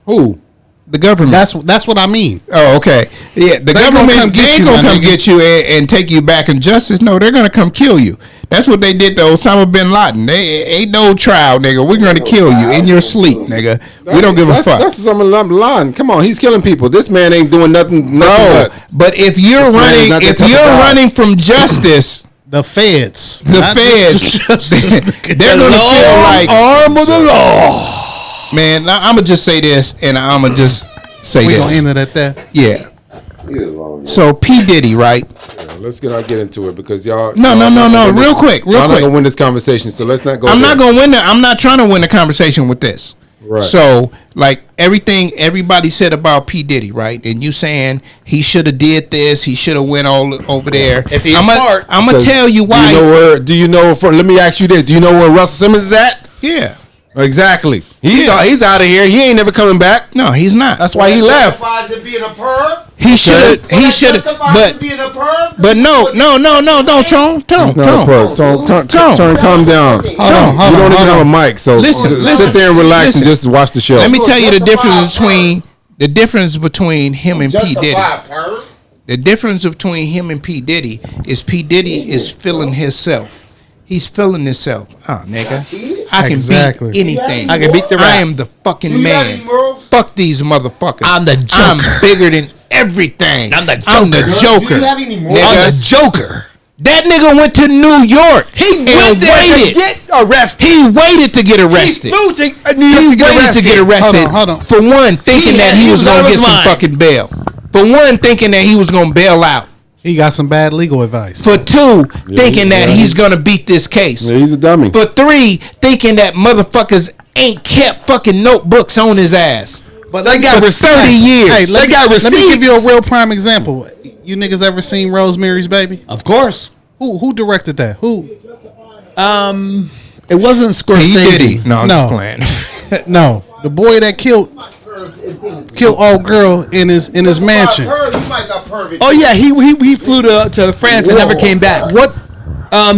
Who? The government. That's what I mean. Oh, okay. Yeah, the government come they get ain't you, gonna my come nigga. get you and take you back in justice. No, they're gonna come kill you. That's what they did to Osama bin Laden. They ain't no trial, nigga. We're gonna kill you in your sleep, nigga. We don't give a fuck. That's some line. Come on, he's killing people. This man ain't doing nothing. No, but if you're This man is running, not that if type of you're guy. running from justice, The feds. the Not feds, just justice. they're gonna feel like, arm of the law. man. I'm gonna just say this, and I'm gonna just say We this. gonna end it at that. Yeah. So P Diddy, right? Let's get into it because y'all. No. Real quick. Y'all not gonna win this conversation, so let's not go. I'm there. not gonna win it. I'm not trying to win the conversation with this. Right. So, like everything everybody said about P Diddy, right? And you saying he should have did this, he should have went all over there. If he's smart. I'm gonna tell you why. Do you know where? Let me ask you this: do you know where Russell Simmons is at? Yeah. Exactly. He's out of here. He ain't never coming back. No, he's not. That's why he left. Justifies it being a perv? He should. So He that should. justifies it being a perv? But no. Don't Tone. It's not a perk. Tone, calm down. Hold You on, don't even have a mic, so Listen, sit there and relax and just watch the show. Let me tell you the Justify difference between him and P Diddy. Justify a perv? The difference between him and P Diddy is P Diddy is feeling himself. He's feeling himself. Oh, nigga, I can Exactly. beat anything. I can beat the rap. I am the fucking Do you have man. any morals? Fuck these motherfuckers. I'm the I'm Joker. bigger than everything. I'm the I'm the Joker. Do Joker. you have any morals? Nigga. I'm the Joker. That nigga went to New York. He and went there waited. to get arrested. He waited to get arrested. He flew to New York to get Waited arrested. to get arrested. Hold on. For one, thinking that he was out gonna of get his some mind. fucking bail. For one, thinking that he was gonna bail out. He got some bad legal advice. For two, thinking that yeah. he's gonna beat this case. Yeah, he's a dummy. For three, thinking that motherfuckers ain't kept fucking notebooks on his ass. But They got For receipts. 30 years. Hey, let me receipts. give you a real prime example. You niggas ever seen Rosemary's Baby? Of course. Who directed that? Who? It wasn't P Scorsese. Diddy. No, I'm No. just playing. No, the boy that killed old girl in his mansion. Perv, you might got pervy. Oh yeah, he flew to France and never came back. What?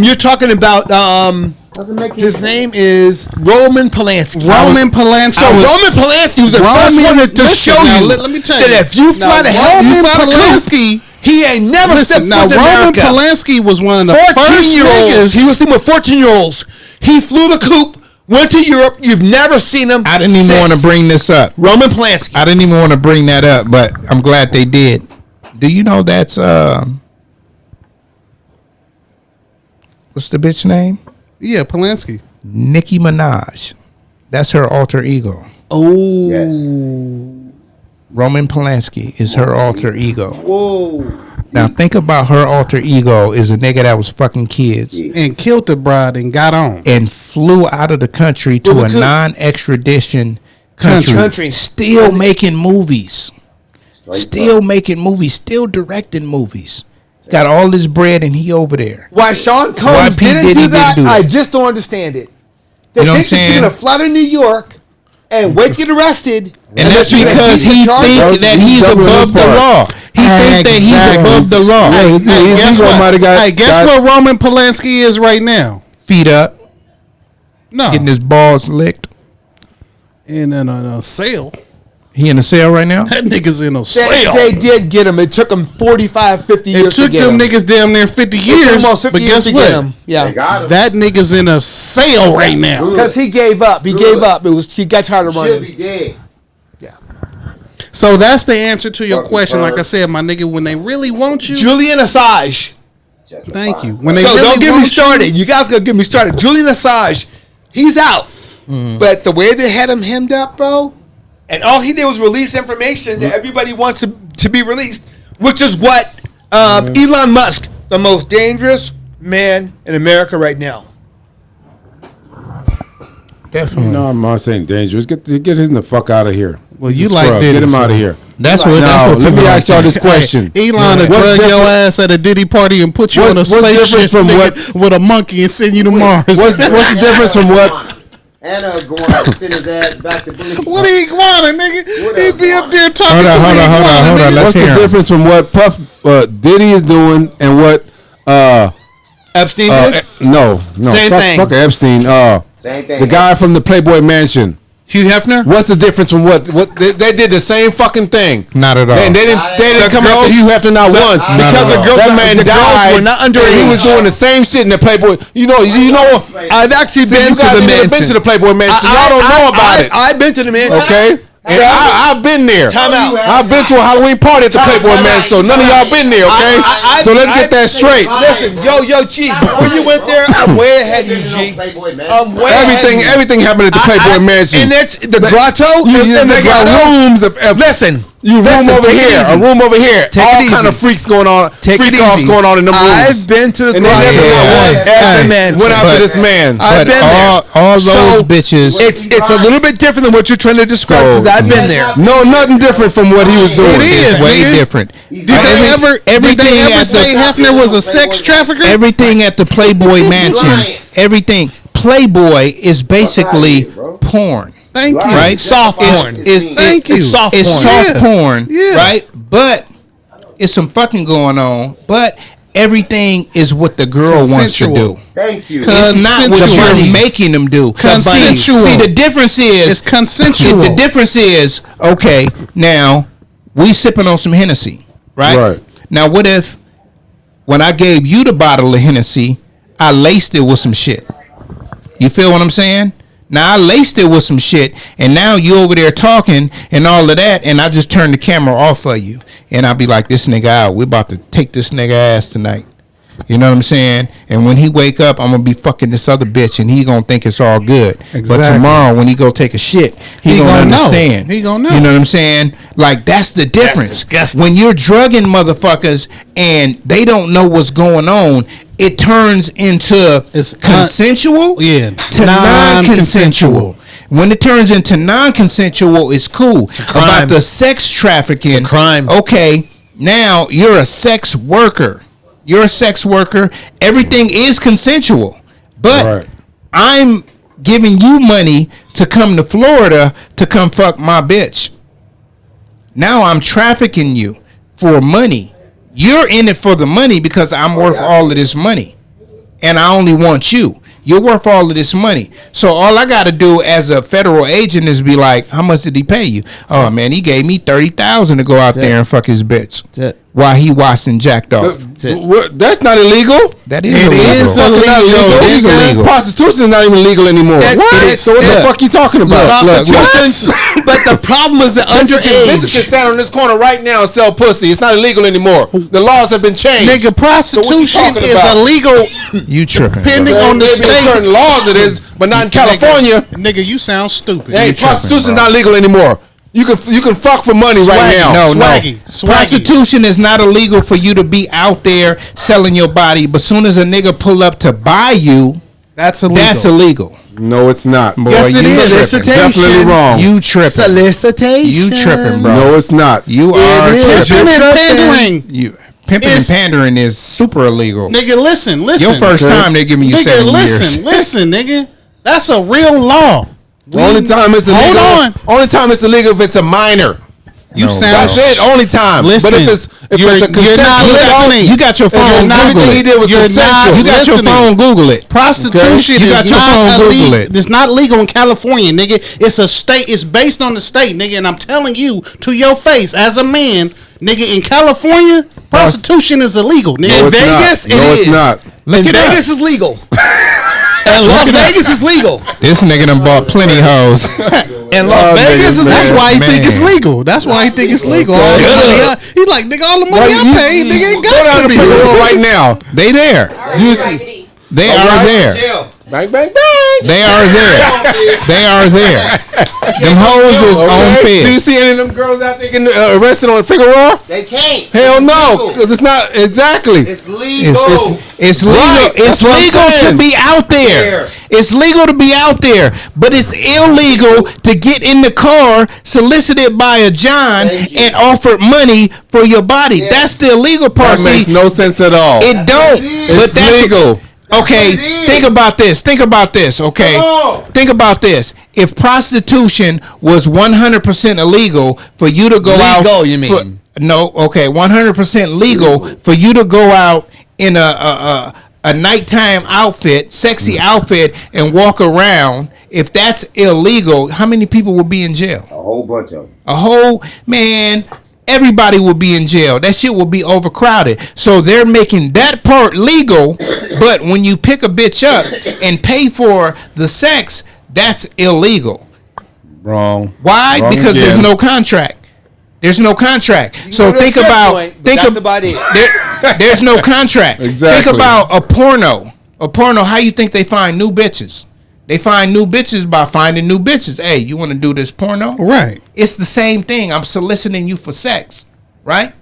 You're talking about Doesn't make any his sense. name is Roman Polanski. Roman Polanski. So Roman Polanski was the first one to listen, show now, you let me tell that you. if you fly to hell, Roman you fly to Polanski. he ain't never stepped Listen, now foot in Roman America. Polanski was one of the first 14-year-olds. niggas. He was seen with 14-year-olds. He flew the coop, went to Europe. You've never seen him. I didn't even since. want to bring this up. Roman Polanski. I didn't even want to bring that up, but I'm glad they did. Do you know that's what's the bitch name? Yeah, Polanski. Nicki Minaj. That's her alter ego. Oh, Yes. Roman Polanski is her alter ego. Whoa. Now think about her alter ego is a nigga that was fucking kids And killed the bride and got on. and flew out of the country to a non-extradition country. Still making movies. Still making movies. Still directing movies. Got all this bread and he over there. why Sean Why Combs P. didn't Diddy do that? didn't do I that? just don't understand it. They You know what I'm think that saying? you're gonna fly to New York and wait to get arrested, And that's that you're gonna because beat the he charges. thinks that he's That was above his the part. law. He thinks that he's Exactly. above the law. Yeah, he's Guess one what? mighty guy. Hey, guess where Roman Polanski is right now? Feet up, No, getting his balls licked. in a sale. He in a cell right now? That nigga's in a They, sale. they did get him. It took him 45, 50 years It took to get them him. niggas damn near 50 It took years. almost 50 But years guess to what? get him. They Yeah, got him. That nigga's in a sale right now. because he gave up. He gave up. He got tired of Should running. be dead. So that's the answer to your Fucking question. Like I bird. said, my nigga, when they really want you, Julian Assange. thank you. When they So really don't get me want started. You guys gonna get me started. Julian Assange, he's out. But the way they had him hemmed up, bro, and all he did was release information that everybody wants to be released, which is what Elon Musk, the most dangerous man in America right now. Definitely. No, I'm not saying dangerous. Get him the fuck out of here. Well, He's you a like scrub. Diddy, Get him so- out of here. That's what. Now, let me ask y'all this question. Hey, Elon will What's drug your different- ass at a Diddy party and put you What's- on a what's spaceship different from nigga, with a monkey and send you to Mars. What's the difference from what? going to send his ass back to believe. What are iguana, nigga? He be up there talking Hold on, to hold the on, hold on, iguana, hold on. nigga. Let's What's hear the him. difference from what Diddy is doing and what Epstein did? no Same thing. fuck Epstein, Same thing. the guy from the Playboy Mansion. Hugh Hefner? What's the difference from what they did the same fucking thing? Not at all. They didn't come after girls- Hugh Hefner not once because the girls- that man the girls died. were not and underage. he was doing the same shit in the Playboy. You know. I've actually See, been you to guys the ain't never mansion. been to the Playboy Mansion. Y'all don't know about it. I've been to the mansion. Okay. And I've been there. Time out. I've been to a Halloween party at the Playboy Mansion, so none of y'all been there, okay? So let's get that straight. Listen, yo, G, before you went there, I'm way ahead of you, G. I'm way ahead of you. Everything happened at the Playboy Mansion. And that's the grotto. They got rooms of Listen. room over take it here, easy. a room over here. Take all it kind easy. of freaks going on, Take freak it offs easy. going on in the rooms. I've been to the And they never grotto. not once At the mansion. went after But- this man. I've But been there. all those So, bitches. It's a little bit different than what you're trying to describe because I've been there. No, nothing different from what he was doing. It is. It's way nigga. different. Did they ever everything at say the, Hefner was a sex trafficker? everything at the Playboy Mansion, everything Playboy is basically porn. Thank you. Right? Soft porn. Thank you. It's soft It's porn. soft Yeah. porn, Yeah. right? But it's some fucking going on. But everything is what the girl wants to Consensual. do. Thank you. It's not what Consensual. you're making them do. Consensual. See, the difference is It's consensual. The difference is okay. Now we sipping on some Hennessy, right? Right. Now what if when I gave you the bottle of Hennessy, I laced it with some shit? You feel what I'm saying? Now I laced it with some shit, and now you over there talking and all of that, and I just turn the camera off of you, and I'll be like, "This nigga out. We're about to take this nigga ass tonight." You know what I'm saying? And when he wake up, I'm gonna be fucking this other bitch, and he gonna think it's all good. But Exactly. tomorrow, when he go take a shit, he gonna gonna know. understand. He gonna know. You know what I'm saying? Like that's the difference. disgusting. When you're drugging motherfuckers and they don't know what's going on, it turns into It's consensual, yeah, to non-consensual. When it turns into non-consensual, it's cool. About the sex trafficking, crime. Okay, now you're a sex worker. You're a sex worker. Everything is consensual, but Right. I'm giving you money to come to Florida to come fuck my bitch. Now I'm trafficking you for money. You're in it for the money because I'm worth all of this money. And I only want you. You're worth all of this money. So all I got to do as a federal agent is be like, how much did he pay you? Oh, man, he gave me $30,000 to go out there and fuck his bitch. That's it. While he watching jacked off. That's not illegal. That is It illegal. is Fucking not illegal. It is illegal. Prostitution is not even legal anymore. What? So what the Look. fuck you talking about? Look, But the problem is the Bitches can underage. stand on this corner right now and sell pussy. It's not illegal anymore. The laws have been changed. Nigga, prostitution talking is about? illegal You tripping. depending bro. on the Maybe in state. certain laws it is, but not in California. Nigga, you sound stupid. Hey, tripping, prostitution is bro. not legal anymore. You can fuck for money right now. No, Swaggy. no. Swaggy. Prostitution is not illegal for you to be out there selling your body, but soon as a nigga pull up to buy you, That's illegal. that's illegal. No, it's not. Boy, Yes, it you is. tripping. Definitely wrong. You tripping. Solicitation. You tripping, bro. No, it's not. You are It's tripping. pandering. You pimping and It's- pandering is super illegal. Nigga, listen. Your first time they giving you Nigga, 7 listen, years. listen, nigga. That's a real law. The only time it's illegal. Hold on. Only time it's illegal if it's a minor. You No, sound. That's it. Only time. Listen, but if it's you're a not consensual, listening. You got your phone. not- Google everything he it. did was You're consensual. not You got your listening. phone. Google it. Prostitution Okay. You got is your not phone, Google illegal. it. It's not legal in California, nigga. It's a state. It's based on the state, nigga. And I'm telling you to your face, as a man, nigga, in California, prostitution is illegal, nigga. No, In it's Vegas, not. No, it's not. Look In it up. Vegas is legal. And Las Vegas is legal. This nigga done bought plenty hoes. And Las Vegas is That's legal. why he think it's Man. legal. That's why he think it's legal. All the Shut money up. He's like, nigga, all the money I paid, nigga, ain't Go down got to to be Figaro legal. right now. They there. You see, They are there. bang, bang, bang. They are there. They are there. Them hoes is on Okay? Do you fed. see any of them girls out there getting arrested on Figaro? They can't. Hell It's no, legal. because it's not exactly. It's legal. It's legal. Right, It's that's what I'm legal to saying. be out there. It's legal to be out there, but it's illegal to get in the car solicited by a John Thank you. and offered money for your body. Yes. That's the illegal part. That makes See, no sense at all. it don't. what it is. But It's that's legal. Okay, what it is. think about this. Think about this. Okay, Come on. think about this. If prostitution was 100% illegal for you to go out, Legal, you mean? no, okay, 100% legal for you to go out in a nighttime outfit, sexy outfit, and walk around. If that's illegal, how many people would be in jail? A whole bunch of them. A whole man. Everybody will be in jail. That shit will be overcrowded. So they're making that part legal, but when you pick a bitch up and pay for the sex, that's illegal. Wrong. Why? Wrong Because again. there's no contract. There's no contract. So know, think that's about that point, but that's about it. there's no contract. Exactly. Think about a porno. A porno. How you think they find new bitches? They find new bitches by finding new bitches. Hey, you want to do this porno? Right. It's the same thing. I'm soliciting you for sex, right?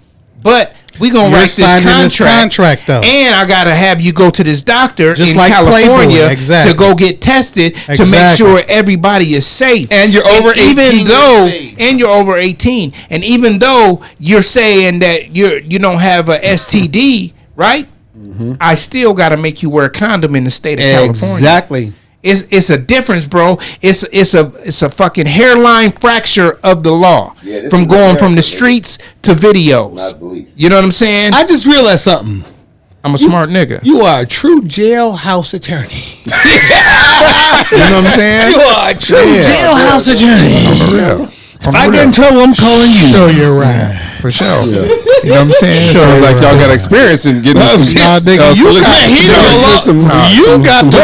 But we gonna You're write this signing this contract, contract, though. and I gotta have you go to this doctor Just in like California Playboy, exactly. to go get tested to make Exactly. sure everybody is safe. And you're over 18 even though, years of age. and you're over 18, and even though you're saying that you don't have a STD, right? I still gotta make you wear a condom in the state of California. Exactly. It's a difference, bro. It's a fucking hairline fracture of the law Yeah, this from is going from America, the nigga. streets to videos. Not belief. You know what I'm saying? I just realized something. I'm a smart nigga. You are a true jailhouse attorney. You know what I'm saying? You are a true jailhouse attorney. For real. If I get in trouble, I'm calling you. Sure, you're right. For sure. You know what I'm saying? Sounds like y'all got experience in getting some. Nah, nigga, you got- he know the law. You got the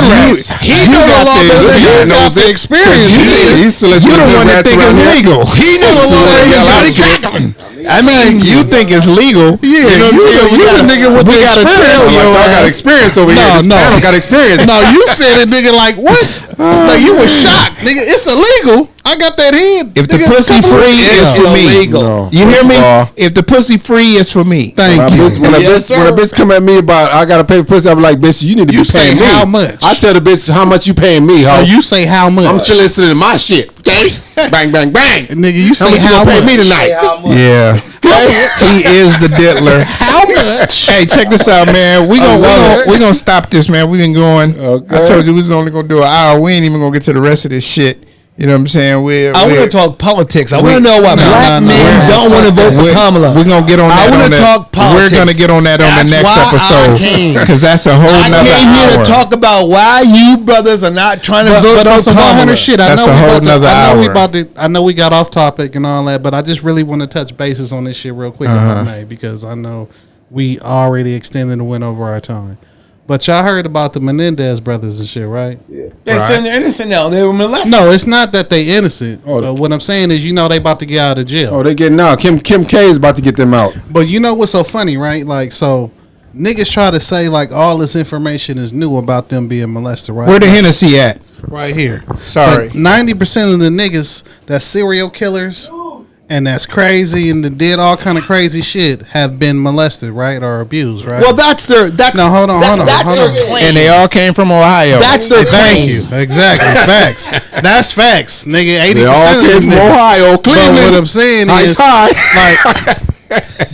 he know the law better than you got the experience. He's soliciting You the one that rats think around it's here. legal. He know the law better than Johnny Cochran. I mean, you think it's legal. Yeah, You know what I'm saying? you the nigga with the gotta experience. tell Like, your y'all got ass. experience over here. No, This no. panel got experience. No, you said it, nigga. Like what? Like you was shocked, nigga. It's illegal. I got that head. If the nigga, pussy couple free weeks is ago. for me. No. You hear First me? of all, If the pussy free is for me. Thank When a you. bitch, when a bitch come at me about I gotta pay for pussy, I'm like, bitch, you need to You be say paying me. how much? I tell the bitch how much you paying me, ho. Oh, you say how much? I'm soliciting my shit. Okay? Bang, bang, bang. Nigga, you How say much you how gonna pay much? me Say tonight? how much? Yeah. He is the diddler. How much? Hey, check this out, man. We gonna stop this, man. We been going. Okay. I told you we was only gonna do an hour. We ain't even gonna get to the rest of this shit. You know what I'm saying? I want to talk politics. I want to know why No, black no, no, men no. don't want to vote for Kamala. We're gonna get on I that. wanna on that. talk politics. We're gonna get on that on the That's next why I episode came. because that's a whole I nother came here hour. to talk about why you brothers are not trying to vote But on for some Kamala. 100 shit, I That's know a we whole about to, nother I know we hour. about to. I know we got off topic and all that, but I just really want to touch bases on this shit real quick, if I may, because I know we already extended and went over our time. But y'all heard about the Menendez brothers and shit, right? They saying they're innocent now. They were molested. No, it's not that they innocent. Oh, But what I'm saying is, you know, they about to get out of jail. Oh, they getting out. Kim K is about to get them out. But you know what's so funny, right? Like, so niggas try to say like all this information is new about them being molested, right? Where the Hennessy at? Right here. Sorry. 90% of the niggas that's serial killers and that's crazy and that did all kind of crazy shit have been molested, right, or abused, right? Well, that's their. That's No, hold on, that- hold on, That's hold their on. claim. And they all came from Ohio. That's their Thank claim. you. Exactly. Facts. That's facts, nigga. 80% They all of came them from niggas. Ohio, But Cleveland. what I'm saying Ice is, high. like,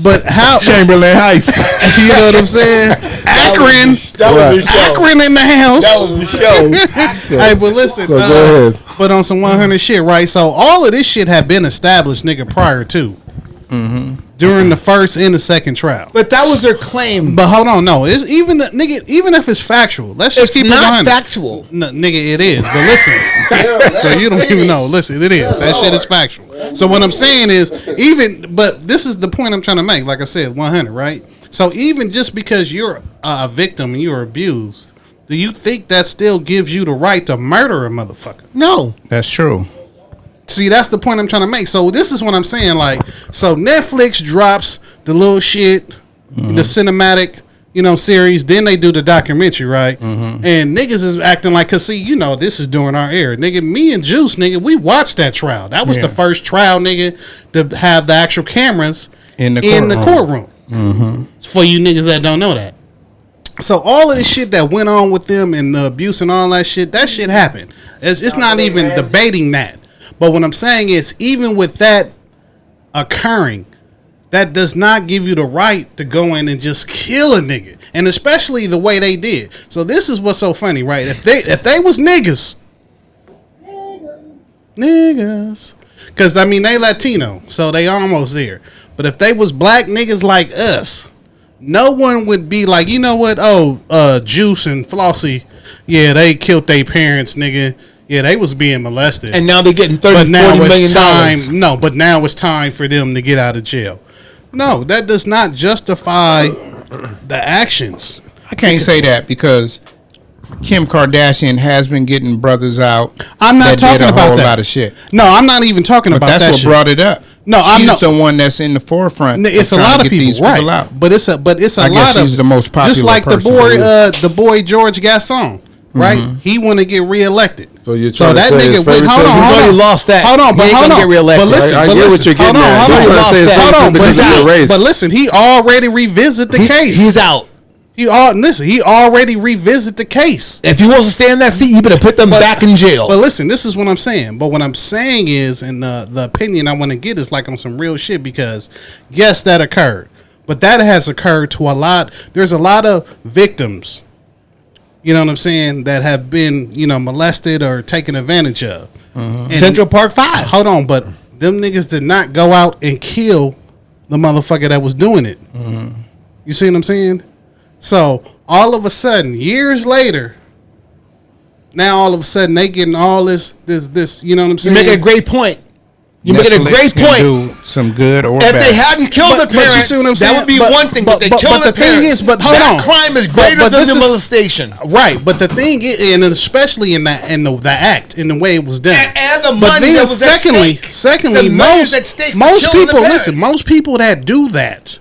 but how? Chamberlain Heights. You know what I'm saying? Akron. That was a show. Akron in the house. That was a show. Hey, but listen, So go ahead. but on some 100 shit, right? So all of this shit had been established, nigga, prior to. During the first and the second trial. But that was their claim. But hold on, no, it's even the nigga, even if it's factual, let's just It's keep it not 100. factual. No, nigga, it is. But listen, so you don't even know. Listen, it is. That shit is factual. So what I'm saying is, even, but this is the point I'm trying to make. Like I said, 100, right? So even just because you're a victim and you're abused, do you think that still gives you the right to murder a motherfucker? No. That's true. See, that's the point I'm trying to make. So this is what I'm saying. Like, so Netflix drops the little shit, the cinematic, you know, series. Then they do the documentary, right? And niggas is acting like, cause see, you know, this is during our era, nigga. Me and Juice, nigga, we watched that trial. That was the first trial, nigga, to have the actual cameras In the courtroom. For you niggas that don't know that. So all of this shit that went on with them and the abuse and all that shit happened. It's not even debating that. But what I'm saying is, even with that occurring, that does not give you the right to go in and just kill a nigga, and especially the way they did. So this is what's so funny, right? If they was niggas, because I mean they Latino, so they almost there. But if they was black niggas like us, no one would be like, you know what? Oh, Juice and Flossie, yeah, they killed their parents, nigga. Yeah, they was being molested, and now they're getting $30 million. No, but now it's time for them to get out of jail. No, that does not justify the actions. I can't say that because Kim Kardashian has been getting brothers out. I'm not talking did a about whole that. lot of shit. No, I'm not even talking about that. That's what shit. brought it up. No, I'm not. She's the one that's in the forefront. It's a lot of people, right? Out. But it's a I lot guess of she's the most popular just like person. the boy George Gasson, right? He want to get reelected. So you're trying to that say nigga, his favoritism? hold on, He's already lost that. Hold on, but He ain't hold gonna on. get reelected. But listen, I but get what listen, you're getting hold on, at. hold You're on, trying to say his hold on, favoritism because of the race. but listen, he already revisit the case. He's out. He already revisit the case. If he wants to stay in that seat, you better put them back in jail. But listen, this is what I'm saying. But what I'm saying is, and the opinion I want to get is like on some real shit, because yes, that occurred, but that has occurred to a lot. There's a lot of victims, you know what I'm saying, that have been, molested or taken advantage of. And Central Park 5. Hold on, but them niggas did not go out and kill the motherfucker that was doing it. You see what I'm saying? So all of a sudden, years later, now all of a sudden they getting all this. You know what I'm saying? You're making a great point. You're making a great can point. do some good or If bad. they hadn't killed their But you parents, see what I'm saying? that would be But- one thing. but- But they but- killed but their the thing parents. is, but hold that on. crime is But- greater but than this the is- molestation. Right, but the thing is, and especially in the act, in the way it was done, And the but money then that was at stake. secondly, The money is at stake for most killing the people parents. listen. Most people that do that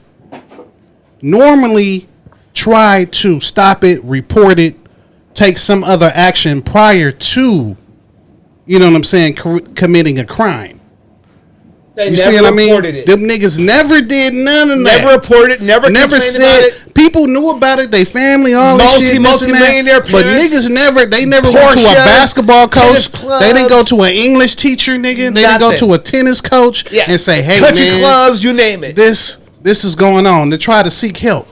normally try to stop it, report it, take some other action prior to, you know what I'm saying, committing a crime. They You see never what I mean? reported it. Them niggas never did none of that. Never reported it. Never complained said about it. people knew about it. They family, all this shit, this and that. Multi-millionaire But parents, niggas never went to a Porsches, basketball tennis coach. They didn't go clubs. to an English teacher, nigga. They didn't go Nothing. to a tennis coach and say, "Hey, country man, clubs, you name it." this is going on." To try to seek help.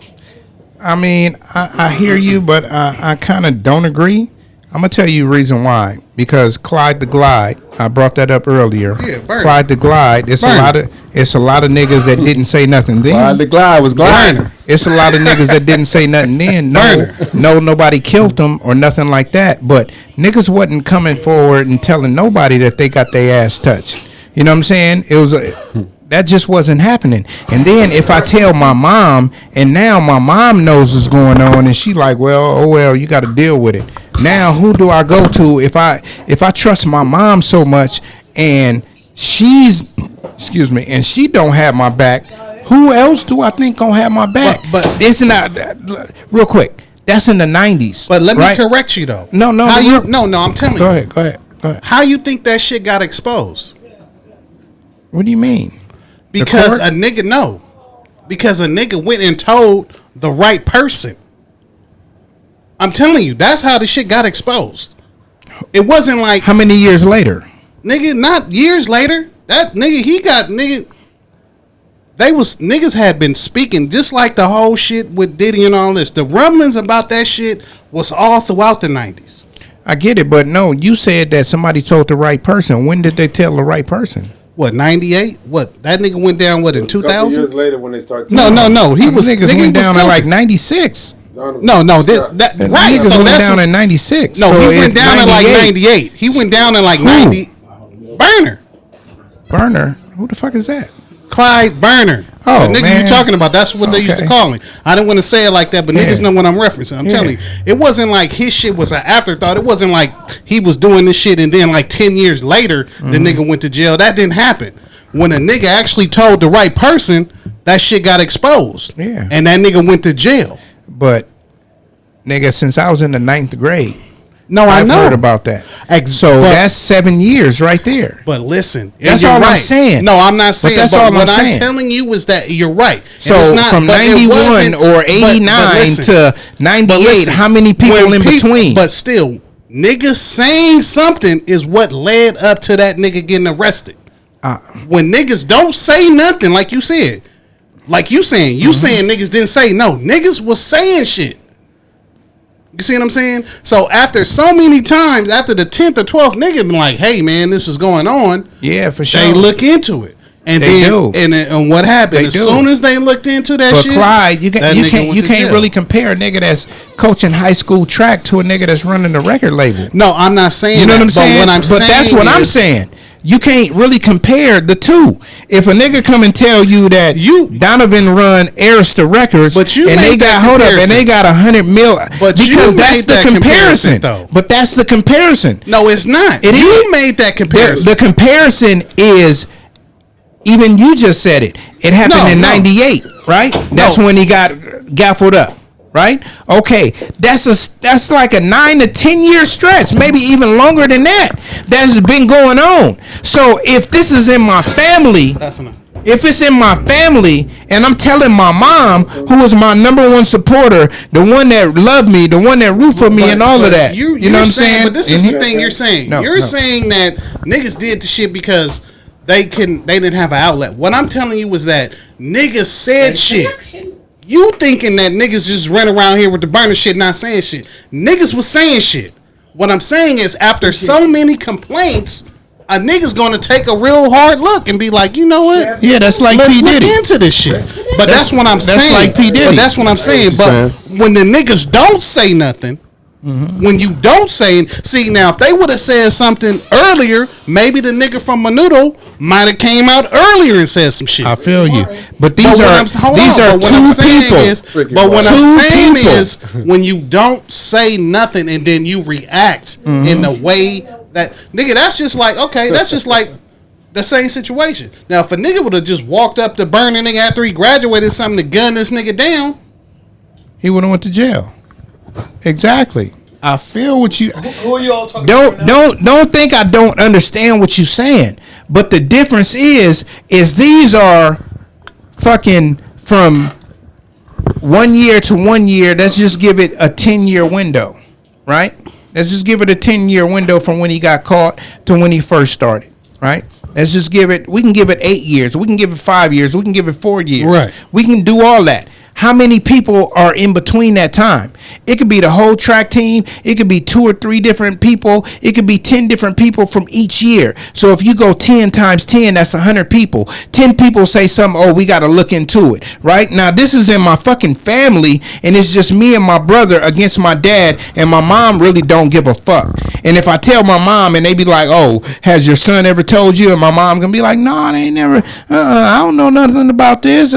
I mean, I hear you, but I kind of don't agree. I'm gonna tell you the reason why. Because Clyde the Glide, I brought that up earlier. Yeah, burn. Clyde the Glide. It's a lot of niggas that didn't say nothing then. Clyde the Glide was gliding. It's a lot of niggas that didn't say nothing then. Nobody killed them or nothing like that. But niggas wasn't coming forward and telling nobody that they got their ass touched. You know what I'm saying? It was that just wasn't happening. And then if I tell my mom, and now my mom knows what's going on, and she like, well, you got to deal with it. Now who do I go to if I trust my mom so much, and she's, and she don't have my back? Who else do I think gonna have my back? But it's not real quick. That's in the 90s. But let me right? correct you though. No. I'm telling Go you. ahead. Go ahead. How you think that shit got exposed? What do you mean? Because a nigga went and told the right person. I'm telling you, that's how the shit got exposed. It wasn't like How many years later? nigga, not years later. That nigga, niggas had been speaking just like the whole shit with Diddy and all this. The rumblings about that shit was all throughout the 90s. I get it, but no, you said that somebody told the right person. When did they tell the right person? What, 98? What, that nigga went down, what, in 2000? Years later when they started. No. He was niggas nigga went was down in still- like 96. No, right. Niggas So went that's down in 96. no, So he went it's down in like 98. 98. He went down in like 90. Burner. Burner. Who the fuck is that? Clyde Burner. Oh, the nigga man. you talking about, that's what they used to Okay. call him. I didn't want to say it like that, but niggas Yeah. know what I'm referencing. I'm Yeah. telling you, it wasn't like his shit was an afterthought. It wasn't like he was doing this shit and then like 10 years later, the nigga went to jail. That didn't happen. When a nigga actually told the right person, that shit got exposed. Yeah. And that nigga went to jail. But nigga, since I was in the 9th grade, No, I I've know. heard about that. So but- that's 7 years right there. But listen, That's you're all I'm right. saying. No, I'm not saying. that's but all I'm what saying. I'm telling you is that you're right. And So it's not, from but it 91 wasn't- or but 89 listen, to but 98, listen, how many people when in between? But still, niggas saying something is what led up to that nigga getting arrested. When niggas don't say nothing, like you said, Like you saying, saying niggas didn't say no. Niggas was saying shit. You see what I'm saying? So after so many times, after the 10th or 12th, nigga been like, hey man, this is going on. Yeah, for sure. They look into it. And they then, do. And what happened? They as do. soon as they looked into that shit, Clyde, you can't jail. really compare a nigga that's coaching high school track to a nigga that's running the record label. No, I'm not saying You know that, what I'm saying? But That's what I'm saying. You can't really compare the two. If a nigga come and tell you that Donovan run Arista Records, but you and they got comparison. and they got 100 mil, but because that's the comparison. though. But that's the comparison. No, it's not. You made that comparison. The comparison is, even you just said it. It happened in '98, right? That's when he got gaffled up. Right? Okay. That's like a 9 to 10 year stretch, maybe even longer than that. That's been going on. So if this is in my family, if it's in my family, and I'm telling my mom, who was my number one supporter, the one that loved me, the one that root for me, and all of that. You know what I'm saying? But this is the thing you're saying. You're saying that niggas did the shit because they didn't have an outlet. What I'm telling you was that niggas said shit. You thinking that niggas just ran around here with the burner shit, not saying shit. Niggas was saying shit. What I'm saying is, after so many complaints, a nigga's gonna take a real hard look and be like, you know what? Yeah, that's like Let's P. Diddy. look into this shit. But that's what I'm saying. That's like P. Diddy. But that's what I'm saying. But when the niggas don't say nothing, when you don't say, see now, if they would have said something earlier, maybe the nigga from Menudo might have came out earlier and said some shit. I feel you, but these are two people. But what I'm saying is, when you don't say nothing and then you react in the way that nigga, that's just like, okay, that's just like the same situation. Now, if a nigga would have just walked up to burn a nigga after he graduated something to gun this nigga down, he would have went to jail. Exactly. I feel what you. Who are you all talking about? Don't think I don't understand what you're saying. But the difference is these are fucking from 1 year to 1 year. Let's just give it a 10-year window, right? Let's just give it a 10-year window from when he got caught to when he first started, right? Let's just give it. We can give it 8 years. We can give it 5 years. We can give it 4 years. Right. We can do all that. How many people are in between that time? It could be the whole track team. It could be 2 or 3 different people. It could be 10 different people from each year. So if you go 10 times 10, that's 100 people. 10 people say something, oh, we got to look into it. Right? Now, this is in my fucking family, and it's just me and my brother against my dad, and my mom really don't give a fuck. And if I tell my mom, and they be like, oh, has your son ever told you? And my mom gonna be like, no, they ain't never, I don't know nothing about this.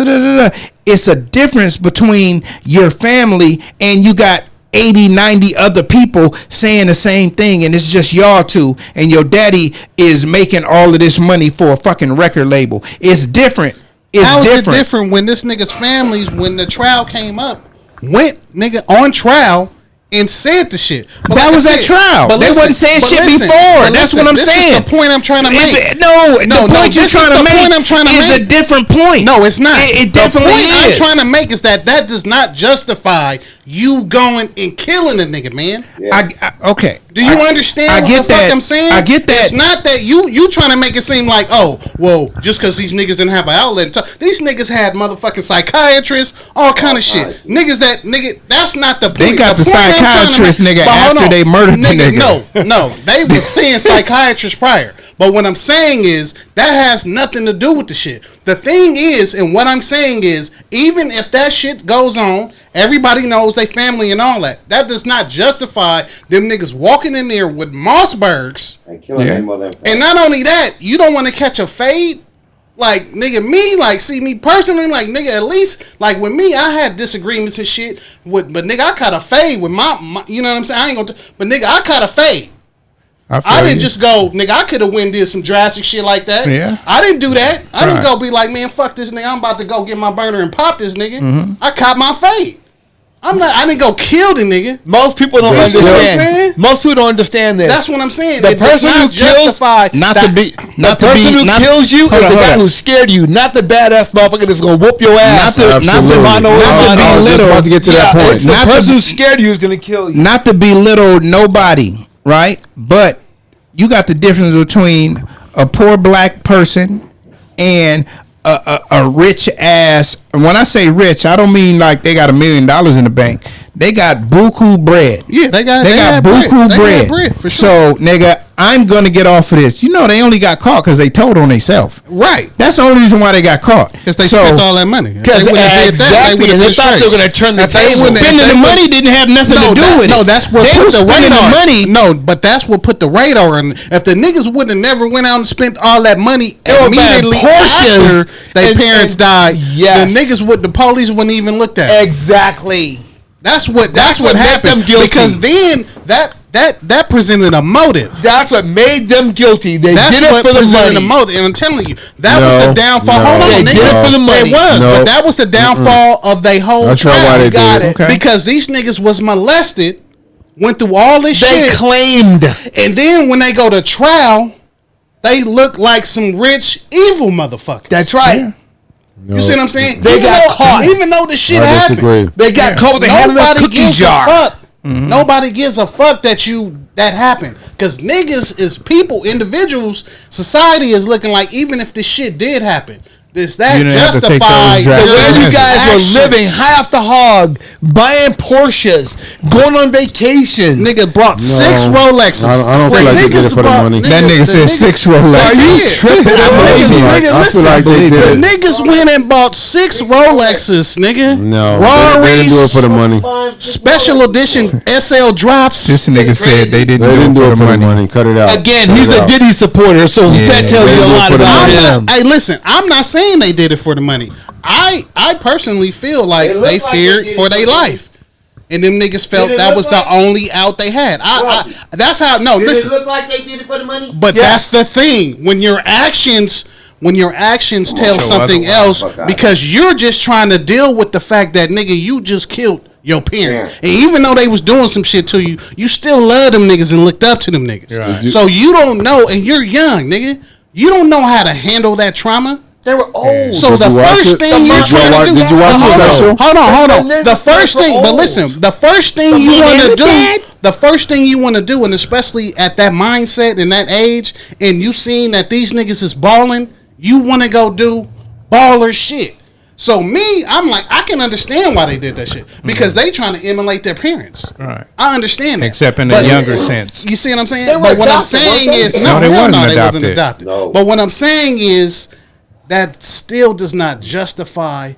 It's a difference between your family and you got 80, 90 other people saying the same thing, and it's just y'all two, and your daddy is making all of this money for a fucking record label. It's different. How is it different when this nigga's families, when the trial came up, went nigga on trial and said the shit? But that was at trial. They wasn't saying shit before. That's what I'm saying. This is the point I'm trying to make. The point you're trying to make is a different point. No, it's not. It definitely is. The point I'm trying to make is that does not justify you going and killing a nigga, man. Yeah. Okay. Do you understand what the fuck I'm saying? I get that. It's not that you trying to make it seem like, oh, well, just because these niggas didn't have an outlet. These niggas had motherfucking psychiatrists, all kind of shit. Nigga, that's not the point. They got the psychiatrist nigga after they murdered the nigga. No, they was saying psychiatrist prior. But what I'm saying is that has nothing to do with the shit. The thing is, and what I'm saying is, even if that shit goes on, everybody knows they family and all that. That does not justify them niggas walking in there with Mossbergs and killing their mother. And not only that, you don't want to catch a fade. Like, nigga, me, like, see, me personally, like, nigga, at least, like, with me, I had disagreements and shit, but nigga, I caught a fade with my you know what I'm saying? I ain't gonna, but nigga, I caught a fade. I didn't just go, nigga, I could have did some drastic shit like that. Yeah. I didn't do that. I didn't go be like, man, fuck this nigga, I'm about to go get my burner and pop this nigga. Mm-hmm. I caught my fade. I didn't go kill the nigga. Most people don't understand. Most people don't understand this. That's what I'm saying. The person who kills, the person who kills you is the guy who scared you, not the badass motherfucker that's gonna whoop your ass. Not to get to that point. The person who scared you is gonna kill you. Not to belittle nobody, right? But you got the difference between a poor black person and a rich ass. And when I say rich, I don't mean like they got $1 million in the bank. They got buku bread. Yeah, they got buku bread. for sure. So, nigga, I'm gonna get off of this. You know, they only got caught because they told on themselves. Right. That's the only reason why they got caught. Because they spent all that money. Because exactly, and they thought they were going to turn the table. Spending the money didn't have nothing to do with it. No, that's what they put the radar. money. No, but that's what put the radar on. If the niggas would have never went out and spent all that money immediately after their parents died, the niggas would, the police wouldn't even looked at it. Exactly. That's what happened. Because then that presented a motive. That's what made them guilty. They did it for the money. A motive. And I'm telling you, that was the downfall. Hold on, they did it for the money. It was, but that was the downfall of their whole That's not trial. why they Got did it. it. Okay. Because these niggas was molested, went through all this They shit, claimed. and then when they go to trial, they look like some rich, evil motherfuckers. That's right. You see what I'm saying? They got caught. Even though the shit I happened. disagree. They got caught with their hand in the Nobody cookie gives jar. a fuck. Nobody gives a fuck that happened. Because niggas is people, individuals. Society is looking like, even if this shit did happen, does that You didn't have to take justify those The drastic way you measures. guys actions? were living high off the hog, buying Porsches, going on vacation. Nigga brought 6 Rolexes. I don't feel like they did it for the money. That nigga said 6 Rolexes. Are you tripping? I feel like they did The it. niggas went and bought 6 Rolexes, nigga. No, Raw they didn't do it for the money. Special edition SL drops. This nigga said they didn't They didn't do it for the money. Cut it out. Again, Cut he's it a out. Diddy supporter, so that tells they you a do it lot for the about money. him. Hey, listen, I'm not saying they did it for the money. I personally feel like It they looked like feared they did for it their for the money. life. And them niggas felt Did it that look was like- the only out they had. That's how, no, Did listen. it look like they did it for the money? But that's the thing. When your actions tell something else, because you're just trying to deal with the fact that, nigga, you just killed your parents. And even though they was doing some shit to you, you still love them niggas and looked up to them niggas. Right. So you don't know, and you're young, nigga. You don't know how to handle that trauma. They were old. So the Did you watch first it? thing you're trying to do. Did you watch the special? Hold on. The The niggas first were thing, but old. listen, the first thing you want to do, the first thing you want to do, and especially at that mindset and that age, and you seeing that these niggas is balling, you want to go do baller shit. So me, I'm like, I can understand why they did that shit because they trying to emulate their parents. Right. I understand that. Except in the But- younger sense. You see what I'm saying? They were But what I'm adopted, saying weren't is, they? no, No, they hell wasn't no, they wasn't adopted. adopted. No. But what I'm saying is that still does not justify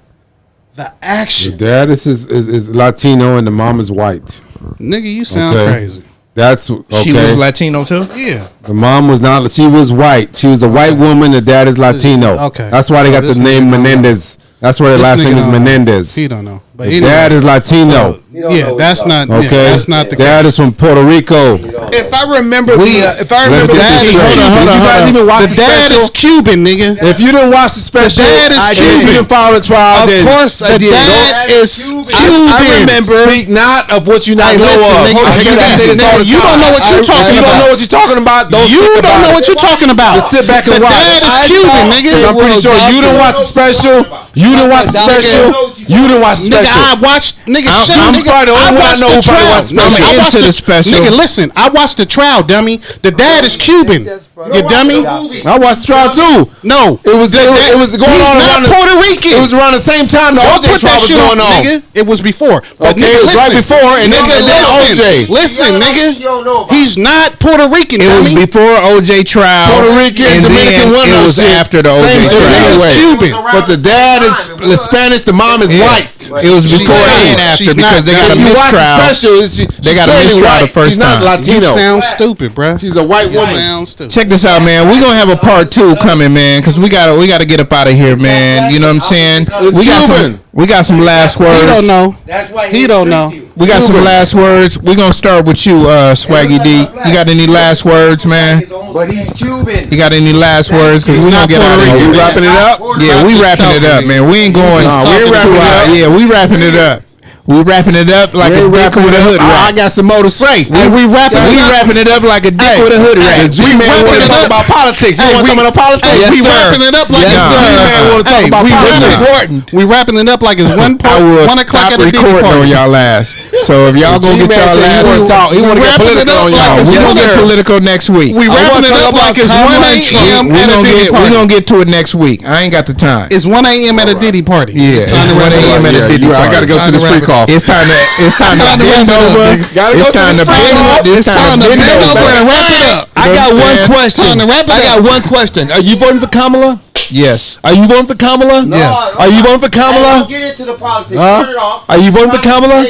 the The action. dad is Latino and the mom is white. Nigga, you sound Okay. crazy. That's okay. She was Latino too? Yeah. The mom was not. She was white. She was a white woman. The dad is Latino. Okay. That's why they So got this the name nigga don't know. Menendez. That's why their This last nigga name is don't know. Menendez. He don't know. But The anyway. dad is Latino. So, You don't yeah, know that's what not. you're Okay. Yeah, that's not the dad is from Puerto Rico. If I remember Let's the get this dad is- straight. hold on, Did you guys even watch The the dad special? is Cuban, nigga. If you didn't watch the special, dad is I Cuban. If you didn't follow the trial, Of then course I The did. dad is Cuban. I remember. Speak not of what you not Hey, know listen, of. nigga, I you hear don't- that say this nigga, all the you don't time. know what you're talking You about. don't know what you're talking about. Don't You speak don't about know it. what you're talking about. Just sit back and The watch. dad is Cuban, nigga. I'm pretty sure you didn't watch the special. You didn't watch the special. You didn't watch the Nigga, special. I watched. Nigga, I'm- shut I'm nigga. probably the only one I watched know the who probably trial. watched the special. I I'm watched into the special. Nigga, listen. I watched the trial, dummy. The dad is Cuban. You dummy. I watched the trial too. No, It was going he's on not around. Puerto Rican. It was around the same time the Don't OJ put trial that was shit going on. nigga. It was before. But Okay, nigga, it was right listen. before, and then- nigga, and then listen. OJ. Listen, You nigga. don't know about He's not Puerto Rican, It was dummy. before OJ trial. Puerto Rican, and Dominican, then one it of was those shit. after the Same OJ shit trial. anyway. Cuban. But the dad is Spanish, the mom is Yeah. white. It was before not. and after She's because not. they got a If you watch the mistrial. special, They got a mistrial the first She's not time. Latino. You sound stupid, bruh. She's a white You woman. sound stupid. Check this out, man. We're gonna have a part 2 coming, man, because we gotta get up out of here, man. You know what I'm saying? It's Cuban. We got some last words. He don't know. That's why He don't know. We got some last words. We're gonna start with you, Swaggy D. You got any last words, man? But he's Cuban. You got any last words? Because He's we're gonna not get Puerto out of Rican. here. We wrapping it up? Yeah, we Just wrapping it talking, up, nigga. man. We ain't going. Just we ain't talking wrapping to it up. us. Yeah, we wrapping it up. We wrapping it up like a dick with a hood I rat. got some more to say. We wrapping it up like a dick with a hood rat. The G-Man want to talk about politics. You want to talk about politics? Hey, we wrapping it up like Yes, it's sir. G-Man want to talk about politics. We wrapping it up like it's 1 o'clock at the Diddy recording on party. y'all ass. So if y'all gonna get y'all ass, He want to get political on y'all. we gonna get political next week. We wrapping it up like it's 1 a.m. at a Diddy We party. gonna get to it next week. I ain't got the time. It's 1 a.m. at a Diddy party. Yeah, It's time to 1 wrap it a.m. up. at a Diddy party. I gotta go to this freak off. It's time to bend over. It's time to bend over. It's time to bend over and wrap it up. I got one question. Time to wrap it I got up. one question. Are you voting for Kamala? Yes. Are you voting for Kamala? Yes. Are you voting for Hey, Kamala? don't get into the politics. Turn it off. Are you voting for Kamala?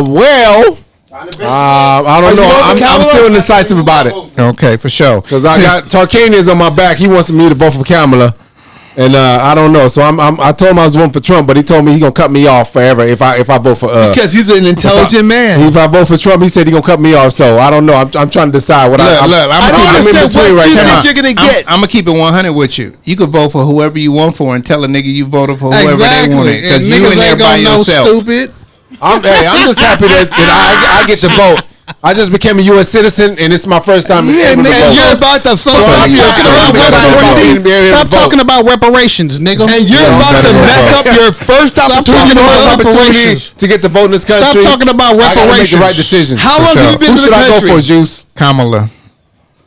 Well, I don't know. I'm still indecisive about it Okay, for sure. because I got Tarkanian's on my back. He wants me to vote for Kamala, and I don't know. So I told him I was voting for Trump, but he told me he gonna cut me off forever if I vote for Because he's an intelligent man. If I vote for Trump, he said he gonna cut me off. So I don't know. I'm trying to decide what Look, I'm I don't understand what you think you're gonna get. I'm gonna keep it 100 with you. You can vote for whoever you want for and tell a nigga you voted for whoever they wanted Exactly. And because you niggas in there ain't by gonna know yourself. stupid. I'm just happy that I get to vote. I just became a U.S. citizen, and it's my first time able to vote. You're about to So stop talking about reparations, nigga. And you're about to mess up your first opportunity. To get the vote in this country. Stop talking about I gotta make the reparations. right decision. How long have you been Who in should the I go country? for, Juice? Kamala.